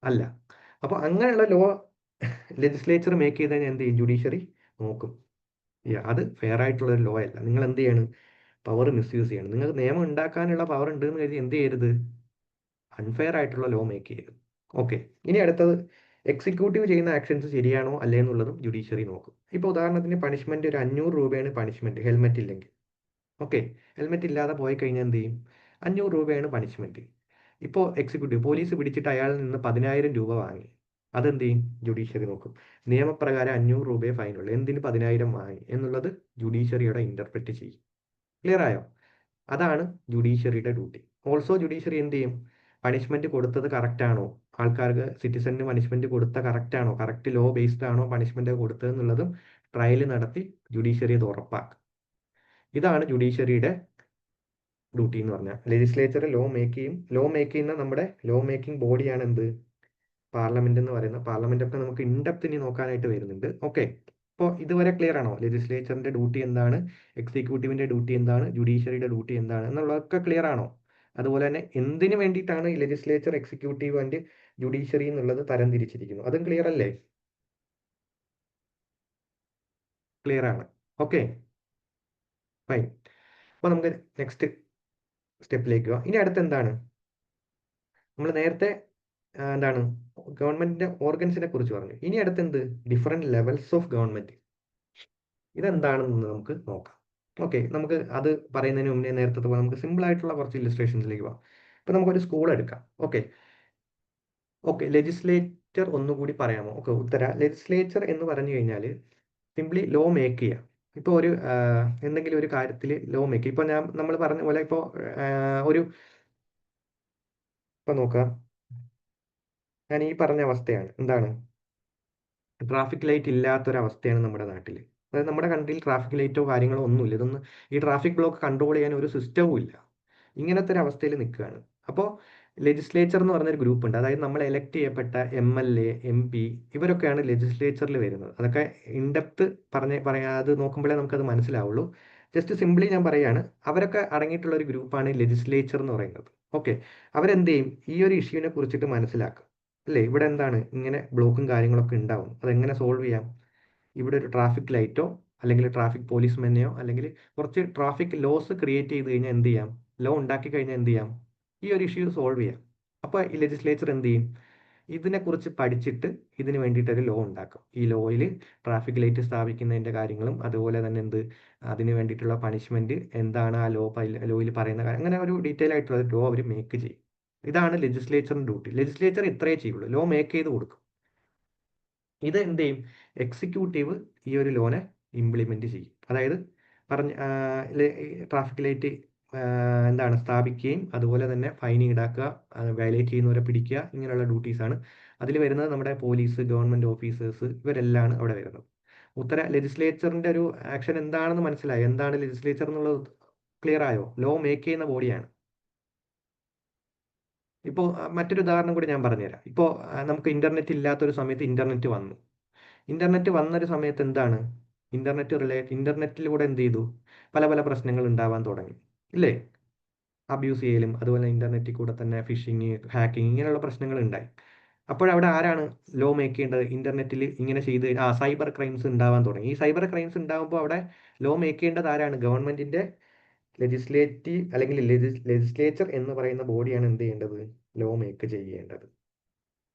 അല്ല. അപ്പോൾ അങ്ങനെയുള്ള ലോ ലെജിസ്ലേച്ചർ മേക്ക് ചെയ്ത് കഴിഞ്ഞാൽ എന്ത് ചെയ്യും? ജുഡീഷ്യറി നോക്കും. അത് ഫെയർ ആയിട്ടുള്ള ഒരു ലോ അല്ല. നിങ്ങൾ എന്ത് ചെയ്യണം? പവർ മിസ്യൂസ് ചെയ്യണം. നിങ്ങൾക്ക് നിയമം ഉണ്ടാക്കാനുള്ള പവർ ഉണ്ട് എന്ന് കരുതി എന്ത് ചെയ്യരുത്? അൺഫെയർ ആയിട്ടുള്ള ലോ മേക്ക് ചെയ്യരുത്. ഓക്കെ. ഇനി അടുത്തത് എക്സിക്യൂട്ടീവ് ചെയ്യുന്ന ആക്ഷൻസ് ശരിയാണോ അല്ലേ എന്നുള്ളതും ജുഡീഷ്യറി നോക്കും. ഇപ്പോൾ ഉദാഹരണത്തിന് പണിഷ്മെന്റ് ഒരു 500 രൂപയാണ് പണിഷ്മെന്റ് ഹെൽമെറ്റ് ഇല്ലെങ്കിൽ. ഓക്കെ. ഹെൽമെറ്റ് ഇല്ലാതെ പോയി കഴിഞ്ഞാൽ എന്ത് ചെയ്യും? 500 രൂപയാണ് പണിഷ്മെന്റ്. ഇപ്പോൾ എക്സിക്യൂട്ടീവ് പോലീസ് പിടിച്ചിട്ട് അയാളിൽ നിന്ന് 10,000 രൂപ വാങ്ങി. അതെന്ത് ചെയ്യും? ജുഡീഷ്യറി നോക്കും. നിയമപ്രകാരം 500 രൂപയെ ഫൈനുള്ളൂ, എന്തിന് 10,000 വാങ്ങി എന്നുള്ളത് ജുഡീഷ്യറിയുടെ ഇന്റർപ്രറ്റ് ചെയ്യും. ക്ലിയർ ആയോ? അതാണ് ജുഡീഷ്യറിയുടെ ഡ്യൂട്ടി. ഓൾസോ ജുഡീഷ്യറി എന്ത് ചെയ്യും? പണിഷ്മെന്റ് കൊടുത്തത് കറക്റ്റ് ആണോ, ആൾക്കാർക്ക് സിറ്റിസണിന് പണിഷ്മെന്റ് കൊടുത്ത കറക്റ്റ് ആണോ, കറക്റ്റ് ലോ ബേസ്ഡ് ആണോ പണിഷ്മെന്റ് കൊടുത്തത് എന്നുള്ളതും ട്രയൽ നടത്തി ജുഡീഷ്യറി അത് ഉറപ്പാക്കും. ഇതാണ് ജുഡീഷ്യറിയുടെ ഡ്യൂട്ടി എന്ന് പറഞ്ഞാൽ. ലെജിസ്ലേച്ചർ ലോ മേക്ക് ചെയ്യും. ലോ മേക്ക് ചെയ്യുന്ന നമ്മുടെ ലോ മേക്കിംഗ് ബോഡിയാണ് എന്ത്? പാർലമെന്റ് എന്ന് പറയുന്നത്. പാർലമെന്റ് ഒക്കെ നമുക്ക് ഇൻഡെപ്ത് ഇനി നോക്കാനായിട്ട് വരുന്നുണ്ട്. ഓക്കെ. അപ്പോൾ ഇതുവരെ ക്ലിയർ ആണോ? ലെജിസ്ലേച്ചറിന്റെ ഡ്യൂട്ടി എന്താണ്, എക്സിക്യൂട്ടീവിന്റെ ഡ്യൂട്ടി എന്താണ്, ജുഡീഷ്യറിയുടെ ഡ്യൂട്ടി എന്താണ് എന്നുള്ളതൊക്കെ ക്ലിയർ ആണോ? അതുപോലെ തന്നെ എന്തിനു വേണ്ടിയിട്ടാണ് ഈ ലെജിസ്ലേച്ചർ, എക്സിക്യൂട്ടീവ് ആൻഡ് ജുഡീഷ്യറി എന്നുള്ളത് തരംതിരിച്ചിരിക്കുന്നു, അതും ക്ലിയർ അല്ലേ? ക്ലിയർ ആണ്. Okay, fine. അപ്പോൾ നമുക്ക് നെക്സ്റ്റ് സ്റ്റെപ്പിലേക്ക് പോവാം. ഇനി അടുത്ത് എന്താണ്? നമ്മൾ നേരത്തെ എന്താണ് ഗവൺമെന്റിന്റെ ഓർഗൻസിനെ കുറിച്ച് പറഞ്ഞു. ഇനി അടുത്ത് എന്ത്? Different levels of government. ഇതെന്താണെന്ന് നമുക്ക് നോക്കാം. ഓക്കെ. നമുക്ക് അത് പറയുന്നതിന് മുന്നേ നേരത്തെ പോലെ നമുക്ക് സിമ്പിൾ ആയിട്ടുള്ള കുറച്ച് ഇല്ലസ്ട്രേഷൻസിലേക്ക് പോകാം. ഇപ്പൊ നമുക്കൊരു സ്കൂൾ എടുക്കാം. ഓക്കെ. ഓക്കെ. ലെജിസ്ലേച്ചർ ഒന്നുകൂടി പറയാമോ? ഓക്കെ. ഉത്തര ലെജിസ്ലേച്ചർ എന്ന് പറഞ്ഞു കഴിഞ്ഞാൽ സിംപ്ലി ലോ മേക്ക് ചെയ്യുക. ഇപ്പോൾ ഒരു എന്തെങ്കിലും ഒരു കാര്യത്തിൽ ലോ മേക്ക്, ഇപ്പൊ നമ്മൾ പറഞ്ഞ പോലെ ഇപ്പോൾ ഒരു ഇപ്പൊ നോക്കുക, ഞാൻ ഈ പറഞ്ഞ അവസ്ഥയാണ്. എന്താണ്? ട്രാഫിക് ലൈറ്റ് ഇല്ലാത്തൊരവസ്ഥയാണ് നമ്മുടെ നാട്ടിൽ. അതായത് നമ്മുടെ കൺട്രിയിൽ ട്രാഫിക് ലൈറ്റോ കാര്യങ്ങളോ ഒന്നുമില്ല. ഈ ട്രാഫിക് ബ്ലോക്ക് കൺട്രോൾ ചെയ്യാൻ ഒരു സിസ്റ്റവും ഇല്ല. ഇങ്ങനത്തെ ഒരു അവസ്ഥയിൽ നിൽക്കുകയാണ്. അപ്പോൾ ലെജിസ്ലേച്ചർ എന്ന് പറഞ്ഞൊരു ഗ്രൂപ്പ് ഉണ്ട്. അതായത് നമ്മൾ എലക്ട് ചെയ്യപ്പെട്ട MLA, MP ഇവരൊക്കെയാണ് ലെജിസ്ലേച്ചറിൽ വരുന്നത്. അതൊക്കെ ഇൻഡെപ്ത് അത് നോക്കുമ്പോഴേ നമുക്കത് മനസ്സിലാവുള്ളൂ. ജസ്റ്റ് സിംപ്ലി ഞാൻ പറയാണ്, അവരൊക്കെ അടങ്ങിയിട്ടുള്ള ഒരു ഗ്രൂപ്പാണ് ലെജിസ്ലേച്ചർ എന്ന് പറയുന്നത്. ഓക്കെ. അവരെന്ത് ചെയ്യും? ഈ ഒരു ഇഷ്യൂവിനെ കുറിച്ചിട്ട് മനസ്സിലാക്കും. അല്ലേ? ഇവിടെ എന്താണ് ഇങ്ങനെ ബ്ലോക്കും കാര്യങ്ങളൊക്കെ ഉണ്ടാവും, അതെങ്ങനെ സോൾവ് ചെയ്യാം? ഇവിടെ ഒരു ട്രാഫിക് ലൈറ്റോ അല്ലെങ്കിൽ ട്രാഫിക് പോലീസ്മെനെയോ അല്ലെങ്കിൽ കുറച്ച് ട്രാഫിക് ലോസ് ക്രിയേറ്റ് ചെയ്ത് കഴിഞ്ഞാൽ എന്ത് ചെയ്യാം? ലോ ഉണ്ടാക്കി കഴിഞ്ഞാൽ എന്ത് ചെയ്യാം? ഈ ഒരു ഇഷ്യൂ സോൾവ് ചെയ്യാം. അപ്പോൾ ഈ ലെജിസ്ലേച്ചർ എന്ത് ചെയ്യും? ഇതിനെക്കുറിച്ച് പഠിച്ചിട്ട് ഇതിന് വേണ്ടിയിട്ടൊരു ലോ ഉണ്ടാക്കും. ഈ ലോയിൽ ട്രാഫിക് ലൈറ്റ് സ്ഥാപിക്കുന്നതിൻ്റെ കാര്യങ്ങളും അതുപോലെ തന്നെ അതിന് വേണ്ടിയിട്ടുള്ള പണിഷ്മെന്റ് എന്താണ്, ആ ലോയിൽ പറയുന്ന കാര്യം, അങ്ങനെ ഒരു ഡീറ്റെയിൽ ആയിട്ടുള്ള ലോ അവർ മേക്ക് ചെയ്യും. ഇതാണ് ലെജിസ്ലേച്ചറിന്റെ ഡ്യൂട്ടി. ലെജിസ്ലേച്ചർ ഇത്രയേ ചെയ്യുള്ളൂ, ലോ മേക്ക് ചെയ്ത് കൊടുക്കും. ഇത് എന്ത് ചെയ്യും? എക്സിക്യൂട്ടീവ് ഈ ഒരു ലോനെ ഇംപ്ലിമെന്റ് ചെയ്യും. അതായത് പറഞ്ഞ ട്രാഫിക് ലൈറ്റ് എന്താണ് സ്ഥാപിക്കുകയും അതുപോലെ തന്നെ ഫൈൻ ഈടാക്കുക, വയലേറ്റ് ചെയ്യുന്നവരെ പിടിക്കുക, ഇങ്ങനെയുള്ള ഡ്യൂട്ടീസാണ് അതിൽ വരുന്നത്. നമ്മുടെ പോലീസ്, ഗവൺമെന്റ് ഓഫീസേഴ്സ് ഇവരെല്ലാം അവിടെ വരുന്നത്. ലെജിസ്ലേച്ചറിന്റെ ഒരു ആക്ഷൻ എന്താണെന്ന് മനസ്സിലായോ? എന്താണ് ലെജിസ്ലേച്ചർ എന്നുള്ളത് ക്ലിയർ ആയോ? ലോ മേക്ക് ചെയ്യുന്ന ബോഡിയാണ്. ഇപ്പോൾ മറ്റൊരു ഉദാഹരണം കൂടി ഞാൻ പറഞ്ഞുതരാം. ഇപ്പോൾ നമുക്ക് ഇന്റർനെറ്റ് ഇല്ലാത്തൊരു സമയത്ത് ഇന്റർനെറ്റ് വന്നു. ഇന്റർനെറ്റ് വന്നൊരു സമയത്ത് എന്താണ്? ഇന്റർനെറ്റിലൂടെ എന്ത് ചെയ്തു? പല പല പ്രശ്നങ്ങൾ ഉണ്ടാവാൻ തുടങ്ങി, ഇല്ലേ? അബ്യൂസ് ചെയ്യലും അതുപോലെ ഇന്റർനെറ്റിൽ കൂടെ തന്നെ ഫിഷിങ്, ഹാക്കിങ് ഇങ്ങനെയുള്ള പ്രശ്നങ്ങൾ ഉണ്ടായി. അപ്പോഴവിടെ ആരാണ് ലോ മേക്ക് ചെയ്യേണ്ടത്? ഇന്റർനെറ്റിൽ ഇങ്ങനെ ചെയ്ത് സൈബർ ക്രൈംസ് ഉണ്ടാവാൻ തുടങ്ങി. ഈ സൈബർ ക്രൈംസ് ഉണ്ടാകുമ്പോൾ അവിടെ ലോ മേക്ക് ചെയ്യേണ്ടത് ആരാണ്? ഗവൺമെന്റിന്റെ ലെജിസ്ലേറ്റീവ് അല്ലെങ്കിൽ ലെജിസ്ലേച്ചർ എന്ന് പറയുന്ന ബോഡിയാണ് എന്ത് ചെയ്യേണ്ടത്? ലോ മേക്ക് ചെയ്യേണ്ടത്.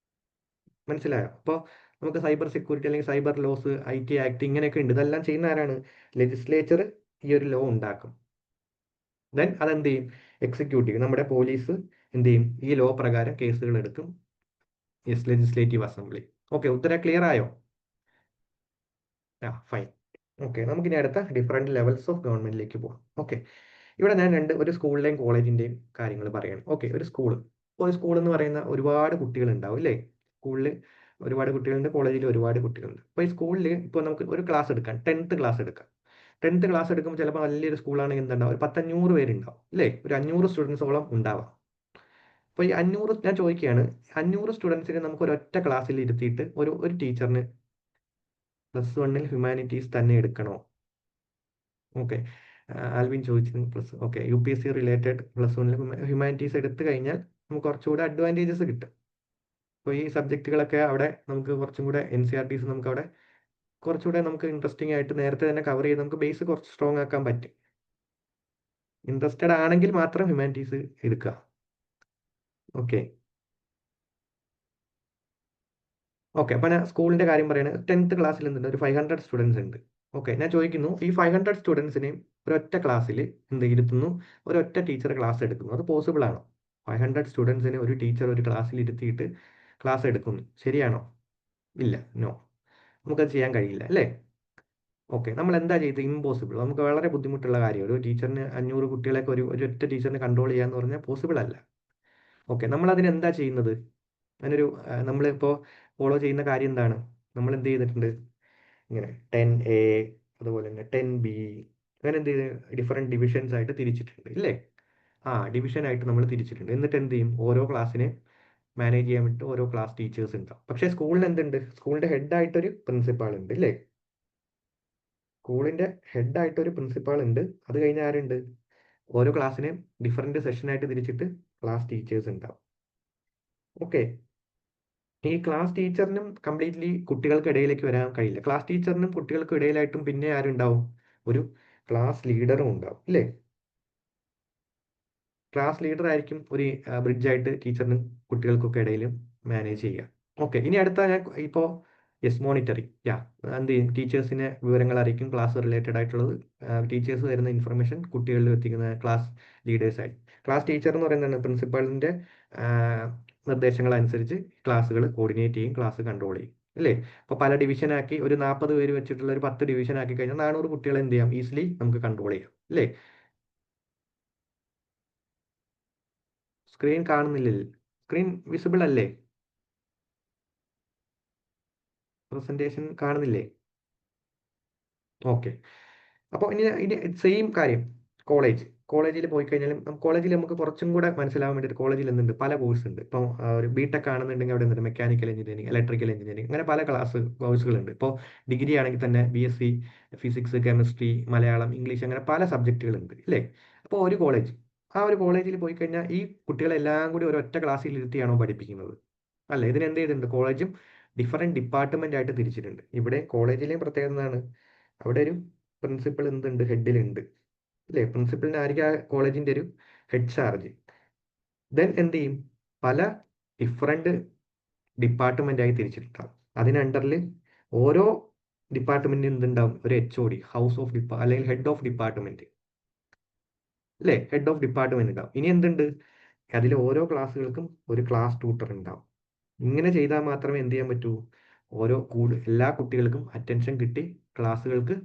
മനസ്സിലായോ? അപ്പോൾ നമുക്ക് സൈബർ സെക്യൂരിറ്റി അല്ലെങ്കിൽ സൈബർ ലോസ്, IT ആക്ട് ഇങ്ങനെയൊക്കെ ഉണ്ട്. ഇതെല്ലാം ചെയ്യുന്ന ആരാണ്? ലെജിസ്ലേച്ചർ ഈ ഒരു ലോ ഉണ്ടാക്കും. ദെൻ അതെന്ത് ചെയ്യും? എക്സിക്യൂട്ടീവ് നമ്മുടെ പോലീസ് എന്ത് ചെയ്യും? ഈ ലോ പ്രകാരം കേസുകൾ എടുക്കും. Legislative assembly. ഓക്കെ. ഉത്തരം ക്ലിയർ ആയോ? ഫൈൻ. ഓക്കെ. നമുക്കിനി അടുത്ത ഡിഫറെന്റ് ലെവൽസ് ഓഫ് ഗവൺമെന്റിലേക്ക് പോകാം. ഓക്കെ. ഇവിടെ ഞാൻ ഒരു സ്കൂളിലെയും കോളേജിന്റെയും കാര്യങ്ങൾ പറയണം. ഓക്കെ. ഒരു സ്കൂൾ എന്ന് പറയുന്ന ഒരുപാട് കുട്ടികൾ ഉണ്ടാവും, അല്ലേ? സ്കൂളിൽ ഒരുപാട് കുട്ടികളുണ്ട്, കോളേജിൽ ഒരുപാട് കുട്ടികളുണ്ട്. അപ്പോൾ ഈ സ്കൂളിൽ ഇപ്പോൾ നമുക്ക് ഒരു ക്ലാസ് എടുക്കാം, 10th ക്ലാസ് എടുക്കാം. 10th ക്ലാസ് എടുക്കുമ്പോൾ ചിലപ്പോൾ വലിയൊരു സ്കൂളാണെങ്കിൽ എന്തുണ്ടാവും? ഒരു 500 പേരുണ്ടാവും, അല്ലേ? ഒരു 500 സ്റ്റുഡൻസോളം ഉണ്ടാവാം. അപ്പോൾ ഈ 500, ഞാൻ ചോദിക്കുകയാണ്, 500 സ്റ്റുഡൻസിനെ നമുക്ക് ഒരൊറ്റ ക്ലാസ്സിൽ ഇരുത്തിയിട്ട് ഒരു ടീച്ചറിന് +1 ഹ്യൂമാനിറ്റീസ് തന്നെ എടുക്കണോ? ഓക്കെ. ആൽവിൻ ചോദിച്ചത് ഓക്കെ, UPSC റിലേറ്റഡ് +1 ഹ്യൂമാനിറ്റീസ് എടുത്തു കഴിഞ്ഞാൽ നമുക്ക് കുറച്ചുകൂടെ അഡ്വാൻറ്റേജസ് കിട്ടും. അപ്പോൾ ഈ സബ്ജക്റ്റുകളൊക്കെ അവിടെ നമുക്ക് കുറച്ചും കൂടെ NCERTs നമുക്ക് അവിടെ കുറച്ചുകൂടെ നമുക്ക് ഇൻട്രസ്റ്റിംഗ് ആയിട്ട് നേരത്തെ തന്നെ കവർ ചെയ്ത് നമുക്ക് ബേസ് കുറച്ച് സ്ട്രോങ് ആക്കാൻ പറ്റും. ഇൻട്രസ്റ്റഡ് ആണെങ്കിൽ മാത്രം ഹ്യൂമാനിറ്റീസ് എടുക്കുക. Okay okay. അപ്പോൾ ഞാൻ സ്കൂളിൻ്റെ കാര്യം പറയുന്നത് 10th ക്ലാസ്സിൽ എന്തുണ്ട്, ഒരു 500 സ്റ്റുഡൻസ് ഉണ്ട്. ഓക്കെ, ഞാൻ ചോദിക്കുന്നു, ഈ 500 സ്റ്റുഡൻസിനെയും ഒരൊറ്റ ക്ലാസ്സിൽ എന്ത് ഇരുത്തുന്നു, ഒരൊറ്റ ടീച്ചർ ക്ലാസ് എടുക്കുന്നു, അത് പോസിബിൾ ആണോ? 500 സ്റ്റുഡൻസിനെ ഒരു ടീച്ചർ ഒരു ക്ലാസ്സിൽ ഇരുത്തിയിട്ട് ക്ലാസ് എടുക്കുന്നു, ശരിയാണോ? ഇല്ല, നോ, നമുക്കത് ചെയ്യാൻ കഴിയില്ല അല്ലേ? ഓക്കെ, നമ്മൾ എന്താ ചെയ്തത്? ഇമ്പോസിബിൾ. നമുക്ക് വളരെ ബുദ്ധിമുട്ടുള്ള കാര്യം. ഒരു ടീച്ചറിന് 500 കുട്ടികളെയൊക്കെ ഒരൊറ്റ ടീച്ചറിന് കൺട്രോൾ ചെയ്യാന്ന് പറഞ്ഞാൽ പോസിബിൾ അല്ല. ഓക്കെ, നമ്മൾ അതിന് എന്താ ചെയ്യുന്നത്? അതിനൊരു നമ്മളിപ്പോൾ ഫോളോ ചെയ്യുന്ന കാര്യം എന്താണ്? നമ്മൾ എന്ത് ചെയ്തിട്ടുണ്ട്? ഇങ്ങനെ 10A, അതുപോലെ തന്നെ 10B, അങ്ങനെ എന്ത് ചെയ്ത് ഡിഫറെൻറ്റ് ഡിവിഷൻസ് ആയിട്ട് തിരിച്ചിട്ടുണ്ട് ഇല്ലേ? ആ, ഡിവിഷൻ ആയിട്ട് നമ്മൾ തിരിച്ചിട്ടുണ്ട്. എന്നിട്ട് എന്ത് ചെയ്യും? ഓരോ ക്ലാസ്സിനെ മാനേജ് ചെയ്യാൻ വേണ്ടിയിട്ട് ഓരോ ക്ലാസ് ടീച്ചേഴ്സ് ഉണ്ടാവും. പക്ഷേ സ്കൂളിന് എന്തുണ്ട്? സ്കൂളിൻ്റെ ഹെഡായിട്ടൊരു പ്രിൻസിപ്പാൾ ഉണ്ട് ഇല്ലേ? സ്കൂളിൻ്റെ ഹെഡായിട്ടൊരു പ്രിൻസിപ്പാൾ ഉണ്ട്. അത് കഴിഞ്ഞ് ആരുണ്ട്? ഓരോ ക്ലാസ്സിനെയും ഡിഫറെൻറ്റ് സെഷനായിട്ട് തിരിച്ചിട്ട് ക്ലാസ് ടീച്ചേഴ്സ് ഉണ്ടാവും. ഓക്കെ, ഈ ക്ലാസ് ടീച്ചറിനും കംപ്ലീറ്റ്ലി കുട്ടികൾക്കിടയിലേക്ക് വരാൻ കഴിയില്ല. ക്ലാസ് ടീച്ചറിനും കുട്ടികൾക്കും ഇടയിലായിട്ടും പിന്നെ ആരുണ്ടാവും? ഒരു ക്ലാസ് ലീഡറും ഉണ്ടാവും ഇല്ലേ? ക്ലാസ് ലീഡർ ആയിരിക്കും ഒരു ബ്രിഡ്ജായിട്ട് ടീച്ചറിനും കുട്ടികൾക്കൊക്കെ ഇടയിലും മാനേജ് ചെയ്യുക. ഓക്കെ, ഇനി അടുത്ത ഞാൻ ഇപ്പോൾ യെസ് മോണിറ്ററിങ്. എന്ത് ചെയ്യും? ടീച്ചേഴ്സിനെ വിവരങ്ങൾ അറിയിക്കും, ക്ലാസ് റിലേറ്റഡ് ആയിട്ടുള്ളത്. ടീച്ചേഴ്സ് തരുന്ന ഇൻഫർമേഷൻ കുട്ടികളിൽ എത്തിക്കുന്ന ക്ലാസ് ലീഡേഴ്സായി. ക്ലാസ് ടീച്ചർ എന്ന് പറയുന്നത് പ്രിൻസിപ്പാളിൻ്റെ നിർദ്ദേശങ്ങൾ അനുസരിച്ച് ക്ലാസ്സുകൾ കോർഡിനേറ്റ് ചെയ്യും, ക്ലാസ് കൺട്രോൾ ചെയ്യും അല്ലേ? അപ്പോൾ പല ഡിവിഷനാക്കി ഒരു 40 പേര് വെച്ചിട്ടുള്ള ഒരു 10 ഡിവിഷൻ ആക്കി കഴിഞ്ഞാൽ 400 കുട്ടികളെ എന്ത് ചെയ്യാം? ഈസിലി നമുക്ക് കൺട്രോൾ ചെയ്യാം അല്ലേ? സ്ക്രീൻ കാണുന്നില്ല? സ്ക്രീൻ വിസിബിൾ അല്ലേ? പ്രസന്റേഷൻ കാണുന്നില്ലേ? ഓക്കെ, അപ്പോൾ ഇനി സെയിം കാര്യം. കോളേജിൽ പോയി കഴിഞ്ഞാലും കോളേജിൽ നമുക്ക് കുറച്ചും കൂടെ മനസ്സിലാവാൻ വേണ്ടിയിട്ട് കോളേജിൽ എന്തുണ്ട്? പല കോഴ്സ് ഉണ്ട്. ഇപ്പോൾ ഒരു ബിടെക് ആണെന്നുണ്ടെങ്കിൽ അവിടെ എന്തുണ്ട്? മെക്കാനിക്കൽ എഞ്ചിനീയറിംഗ്, ഇലക്ട്രിക്കൽ എഞ്ചിനീയറിംഗ്, അങ്ങനെ പല കോഴ്സുകളുണ്ട്. ഇപ്പോൾ ഡിഗ്രി ആണെങ്കിൽ തന്നെ BSc physics, chemistry, Malayalam, English, അങ്ങനെ പല സബ്ജക്റ്റുകളുണ്ട് ഇല്ലേ? അപ്പോൾ ഒരു കോളേജിൽ പോയി കഴിഞ്ഞാൽ ഈ കുട്ടികളെല്ലാം കൂടി ഒരൊറ്റ ക്ലാസ്സിൽ ഇരുത്തിയാണോ പഠിപ്പിക്കുന്നത്? അല്ല, ഇതിന് എന്ത് ചെയ്തിട്ടുണ്ട്? കോളേജും ഡിഫറെൻറ്റ് ഡിപ്പാർട്ട്മെന്റ് ആയിട്ട് തിരിച്ചിട്ടുണ്ട്. ഇവിടെ കോളേജിലെയും പ്രത്യേകത എന്താണ്? അവിടെ ഒരു പ്രിൻസിപ്പൽ എന്തുണ്ട്? ഹെഡിലുണ്ട് അല്ലേ? പ്രിൻസിപ്പലിന് ആയിരിക്കും ആ കോളേജിന്റെ ഒരു ഹെഡ് ചാർജ്. ദെൻ എന്ത് ചെയ്യും? പല ഡിഫറെൻറ്റ് ഡിപ്പാർട്ട്മെന്റ് ആയി തിരിച്ചിട്ടുണ്ടാവും. അതിന് അണ്ടറിൽ ഓരോ ഡിപ്പാർട്ട്മെന്റിന് എന്തുണ്ടാവും? ഒരു HOD, ഹൗസ് ഓഫ് അല്ലെങ്കിൽ ഹെഡ് ഓഫ് ഡിപ്പാർട്ട്മെന്റ് അല്ലേ? ഹെഡ് ഓഫ് ഡിപ്പാർട്ട്മെന്റ് ഉണ്ടാവും. ഇനി എന്തുണ്ട്? അതിൽ ഓരോ ക്ലാസ്സുകൾക്കും ഒരു ക്ലാസ് ട്യൂട്ടർ ഉണ്ടാവും. ഇങ്ങനെ ചെയ്താൽ മാത്രമേ എന്ത് ചെയ്യാൻ പറ്റൂ? എല്ലാ കുട്ടികൾക്കും അറ്റൻഷൻ കിട്ടി ക്ലാസ്സുകൾക്ക്,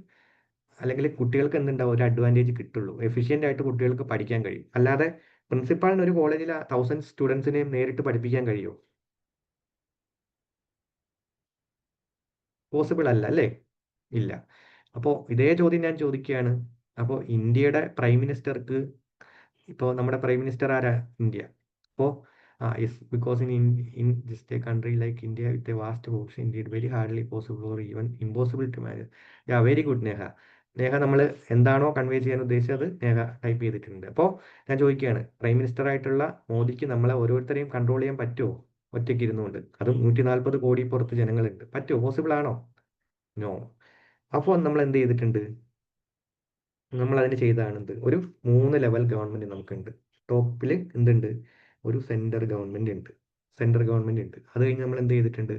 അല്ലെങ്കിൽ കുട്ടികൾക്ക് എന്തുണ്ടാവും? ഒരു അഡ്വാൻറ്റേജ് കിട്ടുള്ളൂ. എഫിഷ്യൻ്റ് ആയിട്ട് കുട്ടികൾക്ക് പഠിക്കാൻ കഴിയും. അല്ലാതെ പ്രിൻസിപ്പാളിന് ഒരു കോളേജിൽ 1000 സ്റ്റുഡൻസിനെയും നേരിട്ട് പഠിപ്പിക്കാൻ കഴിയുമോ? പോസിബിൾ അല്ല അല്ലേ? ഇല്ല. അപ്പോൾ ഇതേ ചോദ്യം ഞാൻ ചോദിക്കുകയാണ്. അപ്പോൾ ഇന്ത്യയുടെ പ്രൈം മിനിസ്റ്റർക്ക്, ഇപ്പോൾ നമ്മുടെ പ്രൈം മിനിസ്റ്റർ ആരാ? ഇന്ത്യ. അപ്പോൾ yes, because in just a country like India with a vast pops indeed very hardly possible or even impossible to manage. Very good Neha. Neha നമ്മൾ എന്താണോ കൺവേ ചെയ്യാൻ ഉദ്ദേശിച്ചത് നേഹ ടൈപ്പ് ചെയ്തിട്ടുണ്ട്. അപ്പോൾ ഞാൻ ചോദിക്കുകയാണ്, പ്രൈം മിനിസ്റ്റർ ആയിട്ടുള്ള മോദിക്ക് നമ്മളെ ഓരോരുത്തരെയും കൺട്രോൾ ചെയ്യാൻ പറ്റുമോ? ഒറ്റയ്ക്ക് ഇരുന്നുകൊണ്ട്, അതും 140 കോടി പുറത്ത് ജനങ്ങളുണ്ട്. പറ്റുമോ? പോസിബിൾ ആണോ? നോ. അപ്പോൾ നമ്മൾ എന്ത് ചെയ്തിട്ടുണ്ട്? നമ്മൾ അതിന് ചെയ്തതാണെന്ത്? ഒരു 3 ലെവൽ ഗവൺമെന്റ് നമുക്കുണ്ട്. ടോപ്പിൽ എന്തുണ്ട്? ഒരു സെൻട്രൽ ഗവൺമെന്റ് ഉണ്ട്. അത് കഴിഞ്ഞ് നമ്മൾ എന്ത് ചെയ്തിട്ടുണ്ട്?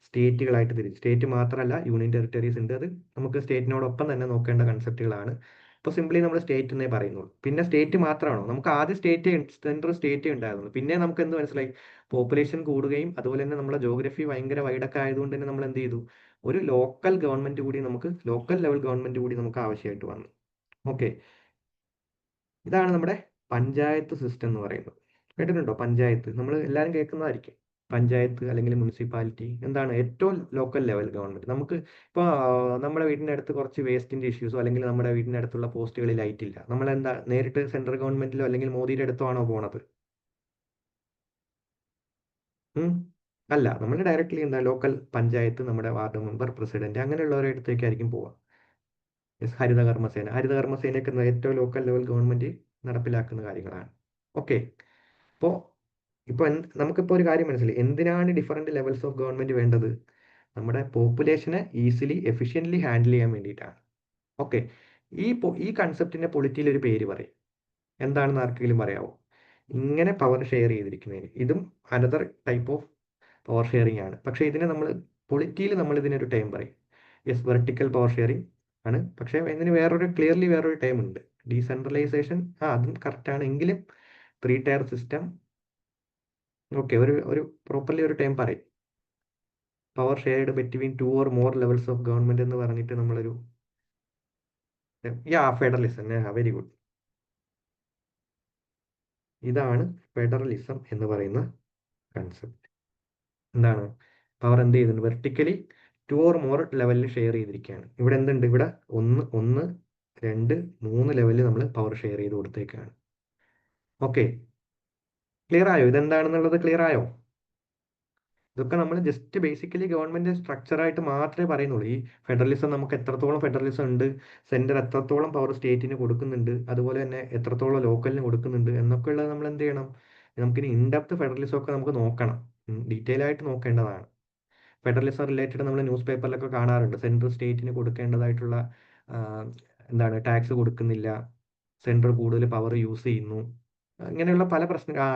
സ്റ്റേറ്റുകളായിട്ട് തിരിച്ചു. സ്റ്റേറ്റ് മാത്രമല്ല, യൂണിയൻ ടെറിട്ടറീസ് ഉണ്ട്. അത് നമുക്ക് സ്റ്റേറ്റിനോടൊപ്പം തന്നെ നോക്കേണ്ട കൺസെപ്റ്റുകളാണ്. ഇപ്പോൾ സിംപ്ലി നമ്മൾ സ്റ്റേറ്റ് എന്നേ പറയുന്നുള്ളൂ. പിന്നെ സ്റ്റേറ്റ് മാത്രമാണോ? നമുക്ക് ആദ്യം സെൻട്രൽ സ്റ്റേറ്റേ ഉണ്ടായിരുന്നുള്ളൂ. പിന്നെ നമുക്ക് എന്ത് മനസ്സിലായി? പോപ്പുലേഷൻ കൂടുകയും അതുപോലെ തന്നെ നമ്മുടെ ജോഗ്രഫി ഭയങ്കര വൈഡൊക്കെ ആയതുകൊണ്ട് തന്നെ നമ്മൾ എന്ത് ചെയ്തു? ഒരു ലോക്കൽ ലെവൽ ഗവൺമെന്റ് കൂടി നമുക്ക് ആവശ്യമായിട്ട് വന്നു. ഓക്കെ, ഇതാണ് നമ്മുടെ പഞ്ചായത്ത് സിസ്റ്റം എന്ന് പറയുന്നത്. കേട്ടിട്ടുണ്ടോ പഞ്ചായത്ത്? നമ്മൾ എല്ലാവരും കേൾക്കുന്നതായിരിക്കും. പഞ്ചായത്ത് അല്ലെങ്കിൽ മുനിസിപ്പാലിറ്റി എന്താണ്? ഏറ്റവും ലോക്കൽ ലെവൽ ഗവൺമെന്റ്. നമുക്ക് ഇപ്പോൾ നമ്മുടെ വീടിൻ്റെ അടുത്ത് കുറച്ച് വേസ്റ്റിന്റെ ഇഷ്യൂസോ അല്ലെങ്കിൽ നമ്മുടെ വീടിൻ്റെ അടുത്തുള്ള പോസ്റ്റുകളിൽ ലൈറ്റ് ഇല്ല, നമ്മൾ എന്താ നേരിട്ട് സെൻട്രൽ ഗവൺമെന്റിലോ അല്ലെങ്കിൽ മോദിയുടെ അടുത്തോ ആണോ പോണത്? ഉം. അല്ല, നമ്മൾ ഡയറക്റ്റ്ലി എന്താ ലോക്കൽ പഞ്ചായത്ത്, നമ്മുടെ വാർഡ് മെമ്പർ, പ്രസിഡന്റ്, അങ്ങനെയുള്ളവരുടെ അടുത്തേക്കായിരിക്കും പോവുക. യെസ്, ഹരിതകർമ്മസേനയൊക്കെ ഏറ്റവും ലോക്കൽ ലെവൽ ഗവൺമെന്റ് നടപ്പിലാക്കുന്ന കാര്യങ്ങളാണ്. ഓക്കെ, അപ്പോൾ ഇപ്പോൾ നമുക്കിപ്പോൾ ഒരു കാര്യം മനസ്സിലായി, എന്തിനാണ് ഡിഫറെൻറ്റ് ലെവൽസ് ഓഫ് ഗവൺമെൻറ് വേണ്ടത്? നമ്മുടെ പോപ്പുലേഷനെ ഈസിലി എഫിഷ്യൻ്റ്ലി ഹാൻഡിൽ ചെയ്യാൻ വേണ്ടിയിട്ടാണ്. ഓക്കെ, ഈ കൺസെപ്റ്റിൻ്റെ പൊളിറ്റിയിൽ ഒരു പേര് പറയും. എന്താണെന്ന് ആർക്കെങ്കിലും പറയാമോ? ഇങ്ങനെ പവർ ഷെയർ ചെയ്തിരിക്കുന്നതിന് ഇതും another type of power sharing ആണ്. പക്ഷേ ഇതിനെ നമ്മൾ പൊളിറ്റിയിൽ നമ്മൾ ഇതിനൊരു ടൈം പറയും. യെസ്, വെർട്ടിക്കൽ പവർ ഷെയറിംഗ് ആണ്. പക്ഷേ ഇതിന് ക്ലിയർലി വേറൊരു ടൈം ഉണ്ട്, ഡീസെൻട്രലൈസേഷൻ. അതും കറക്റ്റാണ്, എങ്കിലും 3 ടയർ സിസ്റ്റം. ഓക്കെ, ഒരു പ്രോപ്പർലി ഒരു ടൈം പറയും, power shared between 2 or more levels of government എന്ന് പറഞ്ഞിട്ട് നമ്മളൊരു ഫെഡറലിസം. Very good. ഇതാണ് ഫെഡറലിസം എന്ന് പറയുന്ന കൺസെപ്റ്റ്. എന്താണ്? പവർ എന്ത് ചെയ്തിട്ടുണ്ട്? വെർട്ടിക്കലി 2 or more ലെവലിൽ ഷെയർ ചെയ്തിരിക്കുകയാണ്. ഇവിടെ എന്തുണ്ട്? ഇവിടെ ഒന്ന് ഒന്ന് 2 3 ലെവലിൽ നമ്മൾ പവർ ഷെയർ ചെയ്ത് കൊടുത്തേക്കാണ്. ഓക്കെ, ക്ലിയർ ആയോ? ഇതെന്താണെന്നുള്ളത് ക്ലിയർ ആയോ? ഇതൊക്കെ നമ്മൾ ജസ്റ്റ് ബേസിക്കലി ഗവൺമെന്റ് സ്ട്രക്ചറായിട്ട് മാത്രമേ പറയുന്നുള്ളൂ. ഈ ഫെഡറലിസം, നമുക്ക് എത്രത്തോളം ഫെഡറലിസം ഉണ്ട്, സെന്റർ എത്രത്തോളം പവർ സ്റ്റേറ്റിന് കൊടുക്കുന്നുണ്ട്, അതുപോലെ തന്നെ എത്രത്തോളം ലോക്കലിന് കൊടുക്കുന്നുണ്ട് എന്നൊക്കെ ഉള്ളത് നമ്മൾ എന്ത് ചെയ്യണം? നമുക്കിനി ഇൻഡെപ്ത് ഫെഡറലിസം ഒക്കെ നമുക്ക് നോക്കണം, ഡീറ്റെയിൽ ആയിട്ട് നോക്കേണ്ടതാണ്. ഫെഡറലിസം റിലേറ്റഡ് നമ്മൾ ന്യൂസ് പേപ്പറിലൊക്കെ കാണാറുണ്ട്, സെൻട്രൽ സ്റ്റേറ്റിന് കൊടുക്കേണ്ടതായിട്ടുള്ള ആ, എന്താണ്, ടാക്സ് കൊടുക്കുന്നില്ല, സെൻട്രൽ കൂടുതൽ പവർ യൂസ് ചെയ്യുന്നു, ഇങ്ങനെയുള്ള പല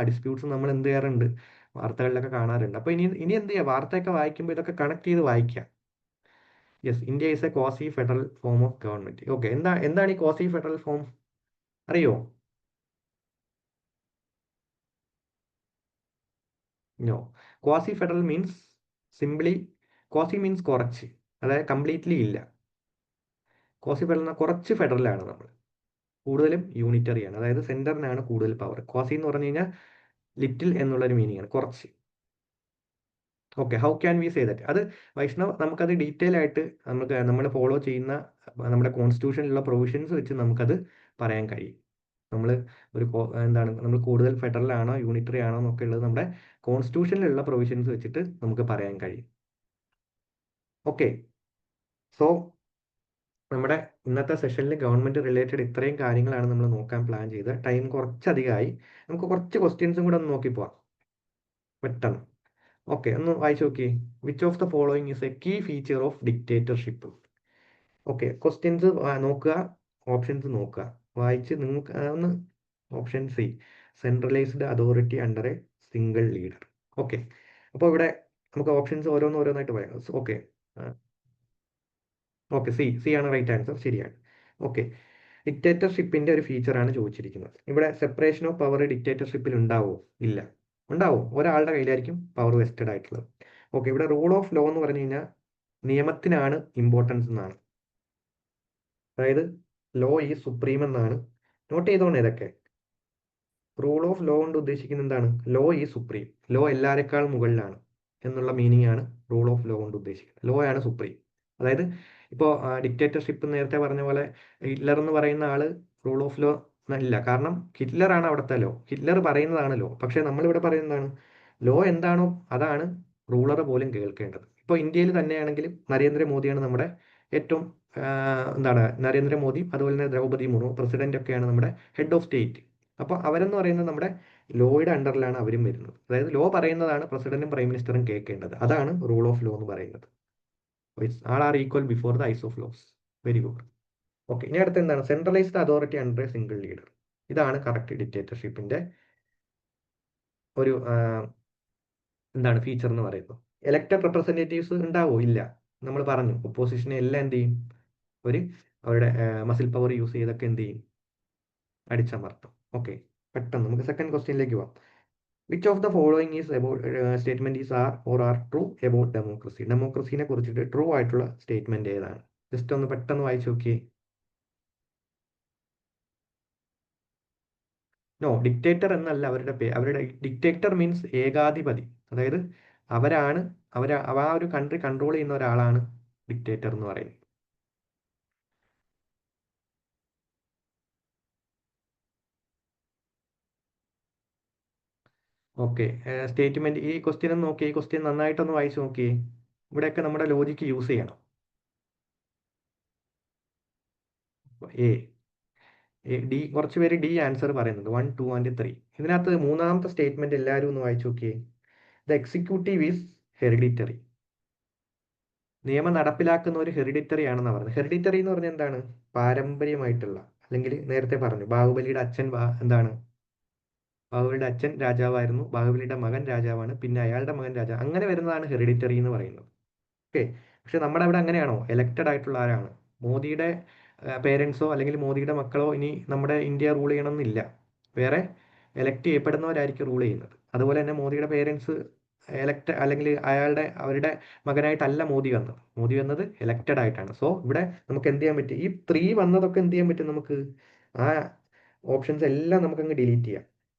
ഡിസ്പ്യൂട്ട്സ് നമ്മൾ എന്ത് ചെയ്യാറുണ്ട്, വാർത്തകളിലൊക്കെ കാണാറുണ്ട്. അപ്പോൾ ഇനി ഇനി എന്ത് ചെയ്യുക? വാർത്തയൊക്കെ വായിക്കുമ്പോൾ ഇതൊക്കെ കണക്ട് ചെയ്ത് വായിക്കാം. Yes, India is a quasi federal form of government. Okay, എന്താണ് ഈ ക്വാസി ഫെഡറൽ ഫോം? അറിയോ? No. Quasi federal means simply, quasi means കുറച്ച്, അതായത് കംപ്ലീറ്റ്ലി ഇല്ല. ക്വാസി ഫെഡറൽ കുറച്ച് ഫെഡറലാണ് നമ്മൾ, കൂടുതലും യൂണിറ്ററിയാണ്, അതായത് സെന്ററിനാണ് കൂടുതൽ പവർ. ക്വാസി എന്ന് പറഞ്ഞു കഴിഞ്ഞാൽ ലിറ്റിൽ എന്നുള്ളൊരു മീനിങ് ആണ്, കുറച്ച്. Okay, how can we say that? അത് വൈഷ്ണവ് നമുക്കത് ഡീറ്റെയിൽ ആയിട്ട് നമ്മൾ ഫോളോ ചെയ്യുന്ന നമ്മുടെ കോൺസ്റ്റിറ്റ്യൂഷനിലുള്ള പ്രൊവിഷൻസ് വെച്ച് നമുക്കത് പറയാൻ കഴിയും. നമ്മൾ എന്താണ്, നമ്മൾ കൂടുതൽ ഫെഡറൽ ആണോ യൂണിറ്ററി ആണോ എന്നൊക്കെ ഉള്ളത് നമ്മുടെ കോൺസ്റ്റിറ്റ്യൂഷനിലുള്ള പ്രൊവിഷൻസ് വെച്ചിട്ട് നമുക്ക് പറയാൻ കഴിയും. ഓക്കെ, സോ നമ്മുടെ ഇന്നത്തെ സെഷനിൽ ഗവൺമെന്റ് റിലേറ്റഡ് ഇത്രയും കാര്യങ്ങളാണ് നമ്മൾ നോക്കാൻ പ്ലാൻ ചെയ്തത്. ടൈം കുറച്ചധികമായി, നമുക്ക് കുറച്ച് ക്വസ്റ്റ്യൻസും കൂടെ ഒന്ന് നോക്കി പോവാം പെട്ടെന്ന്. ഓക്കെ, ഒന്ന് വായിച്ചു നോക്കി. Which of the following is a key feature of dictatorship? Okay, questions നോക്കുക, ഓപ്ഷൻസ് നോക്കുക, വായിച്ച് നിങ്ങൾക്ക് ഒന്ന്. Option C, centralised authority under a single leader. Okay, അപ്പോൾ ഇവിടെ നമുക്ക് ഓപ്ഷൻസ് ഓരോന്നായിട്ട് പറയാം. ഓക്കെ, ഓക്കെ, സി സി ആണ് റൈറ്റ് ആൻസർ, ശരിയാണ്. ഓക്കെ, ഡിക്റ്റേറ്റർഷിപ്പിന്റെ ഒരു ഫീച്ചറാണ് ചോദിച്ചിരിക്കുന്നത്. ഇവിടെ സെപ്പറേഷൻ ഓഫ് പവർ ഡിക്റ്റേറ്റർഷിപ്പിൽ ഉണ്ടാവോ? ഇല്ല. ഉണ്ടാവും, ഒരാളുടെ കയ്യിലായിരിക്കും പവർ വെസ്റ്റഡ് ആയിട്ടുള്ളത്. ഓക്കെ, ഇവിടെ റൂൾ ഓഫ് ലോ എന്ന് പറഞ്ഞു കഴിഞ്ഞാൽ നിയമത്തിനാണ് ഇമ്പോർട്ടൻസ് എന്നാണ്, അതായത് ലോ ഈ സുപ്രീം എന്നാണ്. നോട്ട് ചെയ്തോണേ ഇതൊക്കെ. റൂൾ ഓഫ് ലോ കൊണ്ട് ഉദ്ദേശിക്കുന്നത് എന്താണ്? ലോ ഈ സുപ്രീം, ലോ എല്ലാവരെക്കാൾ മുകളിലാണ് എന്നുള്ള മീനിങ് ആണ് റൂൾ ഓഫ് ലോ കൊണ്ട് ഉദ്ദേശിക്കുന്നത്. ലോ ആണ് സുപ്രീം. അതായത് ഇപ്പോൾ ഡിക്റ്റേറ്റർഷിപ്പ് നേരത്തെ പറഞ്ഞ പോലെ ഹിറ്റ്ലർ എന്ന് പറയുന്ന ആള് റൂൾ ഓഫ് ലോ ഇല്ല, കാരണം ഹിറ്റ്ലറാണ് അവിടുത്തെ ലോ, ഹിറ്റ്ലർ പറയുന്നതാണ് ലോ. പക്ഷേ നമ്മളിവിടെ പറയുന്നതാണ്, ലോ എന്താണോ അതാണ് റൂളർ പോലും കേൾക്കേണ്ടത്. ഇപ്പോൾ ഇന്ത്യയിൽ തന്നെയാണെങ്കിലും നരേന്ദ്രമോദിയാണ് നമ്മുടെ ഏറ്റവും എന്താണ്, നരേന്ദ്രമോദി അതുപോലെ തന്നെ ദ്രൗപദി മുർമു പ്രസിഡന്റ് ഒക്കെയാണ് നമ്മുടെ ഹെഡ് ഓഫ് സ്റ്റേറ്റ്. അപ്പോൾ അവരെന്ന് പറയുന്നത് നമ്മുടെ ലോയുടെ അണ്ടറിലാണ് അവരും വരുന്നത്. അതായത് ലോ പറയുന്നതാണ് പ്രസിഡന്റും പ്രൈം മിനിസ്റ്ററും കേൾക്കേണ്ടത്. അതാണ് റൂൾ ഓഫ് ലോ എന്ന് പറയുന്നത്. All are equal before the eyes of laws. Very good. Okay, ഇനി അടുത്ത എന്താണ്? Centralised authority under a single leader. ഇതാണ് കറക്റ്റ് ഡിക്റ്റേറ്റർഷിപ്പിന്റെ ഒരു എന്താണ് ഫീച്ചർ എന്ന് പറയുന്നത്. എലക്ടഡ് റെപ്രസെന്റേറ്റീവ്സ് ഉണ്ടാവോ? ഇല്ല. നമ്മൾ പറഞ്ഞു ഒപ്പോസിഷനെ എല്ലാം എന്ത് ചെയ്യും, ഒരു അവരുടെ മസിൽ പവർ യൂസ് ചെയ്തൊക്കെ എന്ത് ചെയ്യും, അടിച്ചമർത്തും. ഓക്കെ, പെട്ടെന്ന് നമുക്ക് സെക്കൻഡ് ക്വസ്റ്റ്യനിലേക്ക് പോവാം. Which of the following is about statement is are or are true about democracy? ഡെമോക്രസിനെ കുറിച്ചിട്ട് ട്രൂ ആയിട്ടുള്ള സ്റ്റേറ്റ്മെന്റ് ഏതാണ്? ജസ്റ്റ് ഒന്ന് പെട്ടെന്ന് വായിച്ചു നോക്കിയേ. നോ, ഡിക്റ്റേറ്റർ എന്നല്ല അവരുടെ പേര്. അവരുടെ ഡിക്റ്റേറ്റർ മീൻസ് ഏകാധിപതി, അതായത് അവരാണ് ആ ഒരു കൺട്രി കൺട്രോൾ ചെയ്യുന്ന ഒരാളാണ് ഡിക്റ്റേറ്റർ എന്ന് പറയുന്നത്. ഓക്കെ, സ്റ്റേറ്റ്മെന്റ് ഈ ക്വസ്റ്റ്യൻ ഒന്ന് നോക്കി, ഈ ക്വസ്റ്റ്യൻ നന്നായിട്ടൊന്ന് വായിച്ചു നോക്കി. ഇവിടെയൊക്കെ നമ്മുടെ ലോജിക്ക് യൂസ് ചെയ്യണം. എ ഡി, കുറച്ച് പേര് ഡി ആൻസർ പറയുന്നുണ്ട്, 1, 2 ആൻഡ് 3. ഇതിനകത്ത് മൂന്നാമത്തെ സ്റ്റേറ്റ്മെന്റ് എല്ലാവരും ഒന്ന് വായിച്ചു നോക്കിയേ. The executive is hereditary. നിയമം നടപ്പിലാക്കുന്ന ഒരു ഹെറിഡിറ്ററി ആണെന്നാണ് പറയുന്നത്. ഹെറിഡിറ്ററി എന്ന് പറഞ്ഞാൽ എന്താണ്? പാരമ്പര്യമായിട്ടുള്ള, അല്ലെങ്കിൽ നേരത്തെ പറഞ്ഞു ബാഹുബലിയുടെ അച്ഛൻ എന്താണ്, ബാഹുബലിയുടെ അച്ഛൻ രാജാവായിരുന്നു, ബാഹുബലിയുടെ മകൻ രാജാവാണ്, പിന്നെ അയാളുടെ മകൻ രാജാവ്, അങ്ങനെ വരുന്നതാണ് ഹെറിഡിറ്ററി എന്ന് പറയുന്നത്. ഓക്കെ. പക്ഷെ നമ്മുടെ അവിടെ അങ്ങനെയാണോ? എലക്റ്റഡ് ആയിട്ടുള്ള ആരാണ്? മോദിയുടെ പേരൻസോ അല്ലെങ്കിൽ മോദിയുടെ മക്കളോ ഇനി നമ്മുടെ ഇന്ത്യ റൂൾ ചെയ്യണമെന്നില്ല. വേറെ എലക്ട് ചെയ്യപ്പെടുന്നവരായിരിക്കും റൂൾ ചെയ്യുന്നത്. അതുപോലെ തന്നെ മോദിയുടെ പേരൻസ് എലക്ട്, അല്ലെങ്കിൽ അവരുടെ മകനായിട്ടല്ല മോദി വന്നത്. മോദി വന്നത് എലക്റ്റഡ് ആയിട്ടാണ്. സോ ഇവിടെ നമുക്ക് എന്ത് ചെയ്യാൻ പറ്റും? ഈ 3 വന്നതൊക്കെ എന്ത് ചെയ്യാൻ പറ്റും നമുക്ക്? ആ ഓപ്ഷൻസ് എല്ലാം നമുക്ക് അങ്ങ് ഡിലീറ്റ് ചെയ്യാം.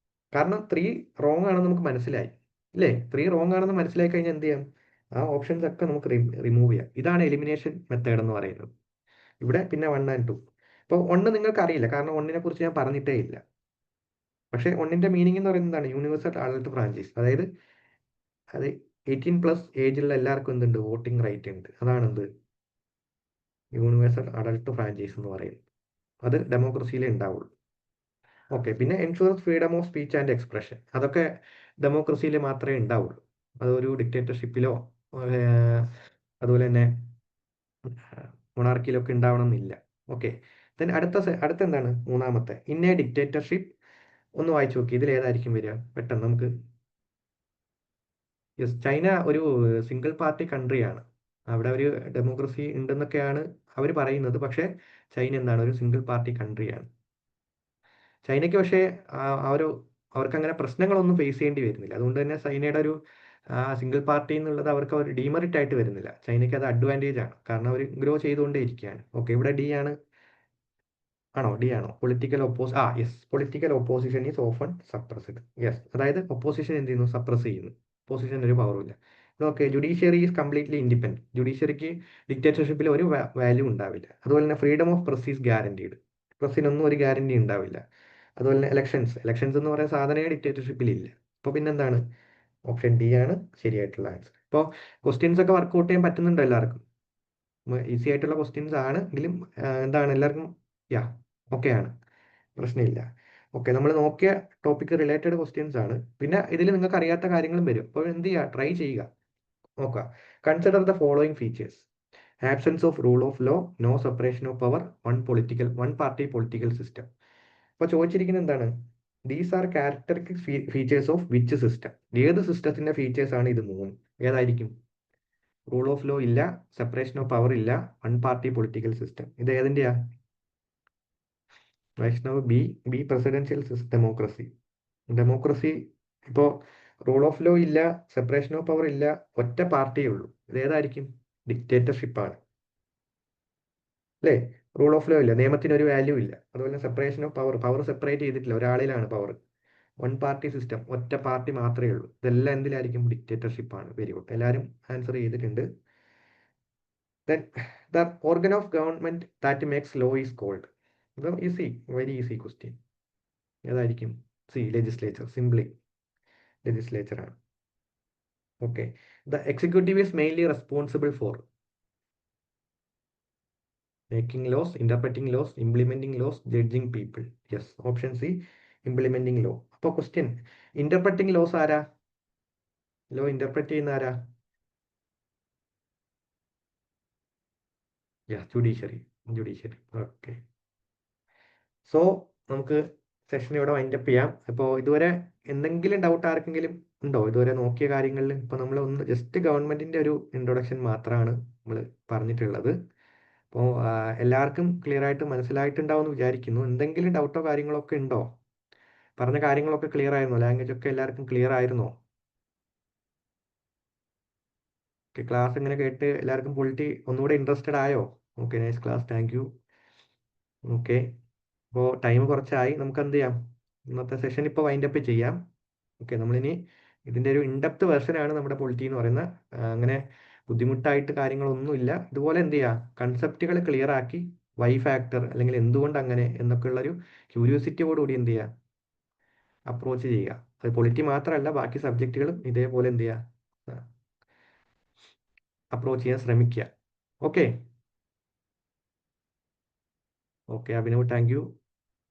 കാരണം 3 റോങ് ആണെന്ന് നമുക്ക് മനസ്സിലായി, ഇല്ലേ? 3 റോങ് ആണെന്ന് മനസ്സിലായി കഴിഞ്ഞാൽ എന്ത് ചെയ്യാം? ആ ഓപ്ഷൻസ് ഒക്കെ നമുക്ക് റിമൂവ് ചെയ്യാം. ഇതാണ് എലിമിനേഷൻ മെത്തേഡ് എന്ന് പറയുന്നത്. ഇവിടെ പിന്നെ 1 and 2. ഇപ്പോൾ 1 നിങ്ങൾക്ക് അറിയില്ല, കാരണം 1നെ കുറിച്ച് ഞാൻ പറഞ്ഞിട്ടേ ഇല്ല. പക്ഷേ 1ന്റെ മീനിങ് എന്ന് പറയുന്നത് എന്താണ്? Universal adult franchise. അതായത് അത് 18+ ഏജുള്ള എല്ലാവർക്കും എന്തുണ്ട്? വോട്ടിംഗ് റൈറ്റ് ഉണ്ട്. അതാണ് എന്ത്? യൂണിവേഴ്സൽ അഡൾട്ട് ഫ്രാഞ്ചൈസ് എന്ന് പറയുന്നത്. അത് ഡെമോക്രസിയിലേ ഉണ്ടാവുള്ളൂ. ഓക്കെ. പിന്നെ insurance freedom of speech and expression, അതൊക്കെ ഡെമോക്രസിയിൽ മാത്രമേ ഉണ്ടാവുള്ളൂ. അതൊരു ഡിക്റ്റേറ്റർഷിപ്പിലോ അതുപോലെ തന്നെ മൊണാർക്കിയിലൊക്കെ ഉണ്ടാവണം എന്നില്ല. ഓക്കെ. ദെൻ അടുത്ത എന്താണ് മൂന്നാമത്തെ? In A dictatorship. ഒന്ന് വായിച്ചു നോക്കി, ഇതിൽ ഏതായിരിക്കും വരിക പെട്ടെന്ന് നമുക്ക്? യെസ്, ചൈന ഒരു സിംഗിൾ പാർട്ടി കൺട്രിയാണ്. അവിടെ ഒരു ഡെമോക്രസി ഉണ്ടെന്നൊക്കെയാണ് അവർ പറയുന്നത്. പക്ഷേ ചൈന എന്താണ്? ഒരു സിംഗിൾ പാർട്ടി കൺട്രിയാണ്. ചൈനയ്ക്ക് പക്ഷേ അവർക്ക് അങ്ങനെ പ്രശ്നങ്ങളൊന്നും ഫേസ് ചെയ്യേണ്ടി വരുന്നില്ല. അതുകൊണ്ട് തന്നെ ചൈനയുടെ ഒരു സിംഗിൾ പാർട്ടി എന്നുള്ളത് അവർക്ക് ഒരു ഡീമെറിറ്റ് ആയിട്ട് വരുന്നില്ല. ചൈനയ്ക്ക് അത് അഡ്വാൻറ്റേജ് ആണ്. കാരണം അവർ ഗ്രോ ചെയ്തുകൊണ്ടേ ഇരിക്കുകയാണ്. ഓക്കെ, ഇവിടെ ഡി ആണ്. ആണോ? ഡി ആണോ? Yes, political opposition is often suppressed. Yes, അതായത് ഒപ്പോസിഷൻ എന്ത് ചെയ്യുന്നു? സപ്രസ് ചെയ്യുന്നു. ഒപ്പോസിഷൻ ഒരു പവറും ഇല്ല. Okay. Judiciary is completely independent. ജുഡീഷ്യറിക്ക് ഡിക്റ്റേറ്റർഷിപ്പിൽ ഒരു വാല്യൂ ഉണ്ടാവില്ല. അതുപോലെ തന്നെ freedom of press is guaranteed. പ്രസ്സിനൊന്നും ഒരു ഗ്യാരണ്ടി ഉണ്ടാവില്ല. അതുപോലെ തന്നെ ഇലക്ഷൻസ് എന്ന് പറയുന്ന സാധനമേ ഡിക്റ്റേറ്റർഷിപ്പിൽ ഇല്ല. അപ്പോൾ പിന്നെന്താണ്? ഓപ്ഷൻ ഡി ആണ് ശരിയായിട്ടുള്ള ആൻസർ. ഇപ്പോൾ ക്വസ്റ്റ്യൻസ് ഒക്കെ വർക്ക്ഔട്ട് ചെയ്യാൻ പറ്റുന്നുണ്ടോ എല്ലാവർക്കും? ഈസി ആയിട്ടുള്ള ക്വസ്റ്റ്യൻസ് ആണ് എങ്കിലും എന്താണ് എല്ലാവർക്കും യാ ഓക്കെ ആണ്, പ്രശ്നമില്ല. ഓക്കെ, നമ്മൾ നോക്കിയ ടോപ്പിക് റിലേറ്റഡ് ക്വസ്റ്റ്യൻസ് ആണ്. പിന്നെ ഇതിൽ നിങ്ങൾക്ക് അറിയാത്ത കാര്യങ്ങളും വരും. അപ്പോൾ എന്ത് ചെയ്യുക? ട്രൈ ചെയ്യുക, നോക്കുക. Consider the following features: absence of rule of law, no separation of power, one party political system. അപ്പോൾ ചോദിച്ചിരിക്കുന്നത് എന്താണ്? These are characteristic features of which system? ഏത് സിസ്റ്റത്തിന്റെ ഫീച്ചേഴ്സ് ആണ് ഇത് മൂന്ന്? ഏതായിരിക്കും? റൂൾ ഓഫ് ലോ ഇല്ല, സെപ്പറേഷൻ ഓഫ് പവർ ഇല്ല, വൺ പാർട്ടി പൊളിറ്റിക്കൽ സിസ്റ്റം. ഇത് ഏതിൻ്റെയാ? Vaishnav B. Presidential democracy. Democracy ഇപ്പോൾ റൂൾ ഓഫ് ലോ ഇല്ല, സെപ്പറേഷൻ ഓഫ് പവർ ഇല്ല, ഒറ്റ പാർട്ടിയേ ഉള്ളൂ. ഇത് ഏതായിരിക്കും? ഡിക്റ്റേറ്റർഷിപ്പാണ്, അല്ലേ? റൂൾ ഓഫ് ലോ ഇല്ല, നിയമത്തിന് ഒരു വാല്യൂ ഇല്ല. അതുപോലെ സെപ്പറേഷൻ ഓഫ് പവർ സെപ്പറേറ്റ് ചെയ്തിട്ടില്ല, ഒരാളിലാണ് പവർ. വൺ പാർട്ടി സിസ്റ്റം, ഒറ്റ പാർട്ടി മാത്രമേ ഉള്ളൂ. ഇതെല്ലാം എന്തിലായിരിക്കും? ഡിക്റ്റേറ്റർഷിപ്പാണ്. വെരി ഗുഡ്, എല്ലാവരും ആൻസർ ചെയ്തിട്ടുണ്ട്. Then the organ of government that makes law is called. ഇത് ഈസി, വെരി ഈസി ക്വസ്റ്റ്യൻ. ഏതായിരിക്കും? ലെജിസ്ലേച്ചർ. സിംപ്ലി ലെജിസ്ലേച്ചർ ആണ്. Okay. The executive is mainly responsible for making laws, interpreting laws, implementing laws, judging people. Yes, option C, implementing law. അപ്പോൾ question, interpreting laws ആരാ? Law interpret ചെയ്യുന്ന ആരാ? Yes, judiciary. Okay. So നമുക്ക് session ഇവിടെ wind up ചെയ്യാം. അപ്പോൾ ഇതുവരെ എന്തെങ്കിലും ഡൗട്ട് ആർക്കെങ്കിലും ഉണ്ടോ ഇതുവരെ നോക്കിയ കാര്യങ്ങളിൽ? ഇപ്പോൾ നമ്മൾ ഒന്ന് ജസ്റ്റ് ഗവൺമെന്റിന്റെ ഒരു ഇൻട്രൊഡക്ഷൻ മാത്രമാണ് നമ്മൾ പറഞ്ഞിട്ടുള്ളത്. അപ്പോൾ എല്ലാവർക്കും ക്ലിയർ ആയിട്ട് മനസ്സിലായിട്ടുണ്ടാവും എന്ന് വിചാരിക്കുന്നു. എന്തെങ്കിലും ഡൗട്ടോ കാര്യങ്ങളോ ഒക്കെ ഉണ്ടോ? പറഞ്ഞ കാര്യങ്ങളൊക്കെ ക്ലിയർ ആയിരുന്നോ? ലാംഗ്വേജ് ഒക്കെ എല്ലാവർക്കും ക്ലിയർ ആയിരുന്നോ? ക്ലാസ് ഇങ്ങനെ കേട്ട് എല്ലാവർക്കും പൊളിറ്റി ഒന്നുകൂടെ ഇൻട്രസ്റ്റഡ് ആയോ? Okay, nice class, thank you. Okay. അപ്പോൾ ടൈം കുറച്ചായി, നമുക്ക് എന്ത് ചെയ്യാം? ഇന്നത്തെ സെഷൻ ഇപ്പോൾ വൈൻഡപ്പ് ചെയ്യാം. ഓക്കെ, നമ്മളിനി ഇതിൻ്റെ ഒരു ഇൻഡെപ്ത് വെർഷനാണ് നമ്മുടെ പൊളിറ്റി എന്ന് പറയുന്നത്. അങ്ങനെ ബുദ്ധിമുട്ടായിട്ട് കാര്യങ്ങളൊന്നുമില്ല. ഇതുപോലെ എന്ത് ചെയ്യുക? കൺസെപ്റ്റുകൾ ക്ലിയർ ആക്കി വൈ ഫാക്ടർ അല്ലെങ്കിൽ എന്തുകൊണ്ട് അങ്ങനെ എന്നൊക്കെ ഉള്ളൊരു ക്യൂരിയോസിറ്റിയോടുകൂടി എന്ത് ചെയ്യുക? അപ്രോച്ച് ചെയ്യുക. അത് പൊളിറ്റി മാത്രമല്ല, ബാക്കി സബ്ജക്റ്റുകളും ഇതേപോലെ എന്ത് ചെയ്യുക? അപ്രോച്ച് ചെയ്യാൻ ശ്രമിക്കുക. Okay. Okay, Abhinav, thank you.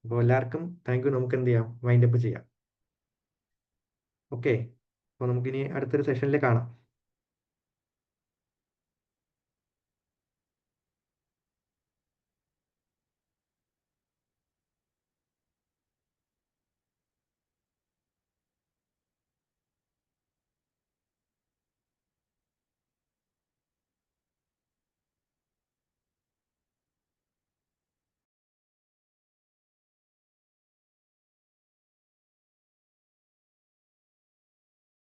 അപ്പോൾ എല്ലാവർക്കും താങ്ക് യു. നമുക്ക് എന്ത് ചെയ്യാം, വൈൻഡപ്പ് ചെയ്യാം. ഓക്കെ, അപ്പോൾ നമുക്കിനി അടുത്തൊരു സെഷനിൽ കാണാം.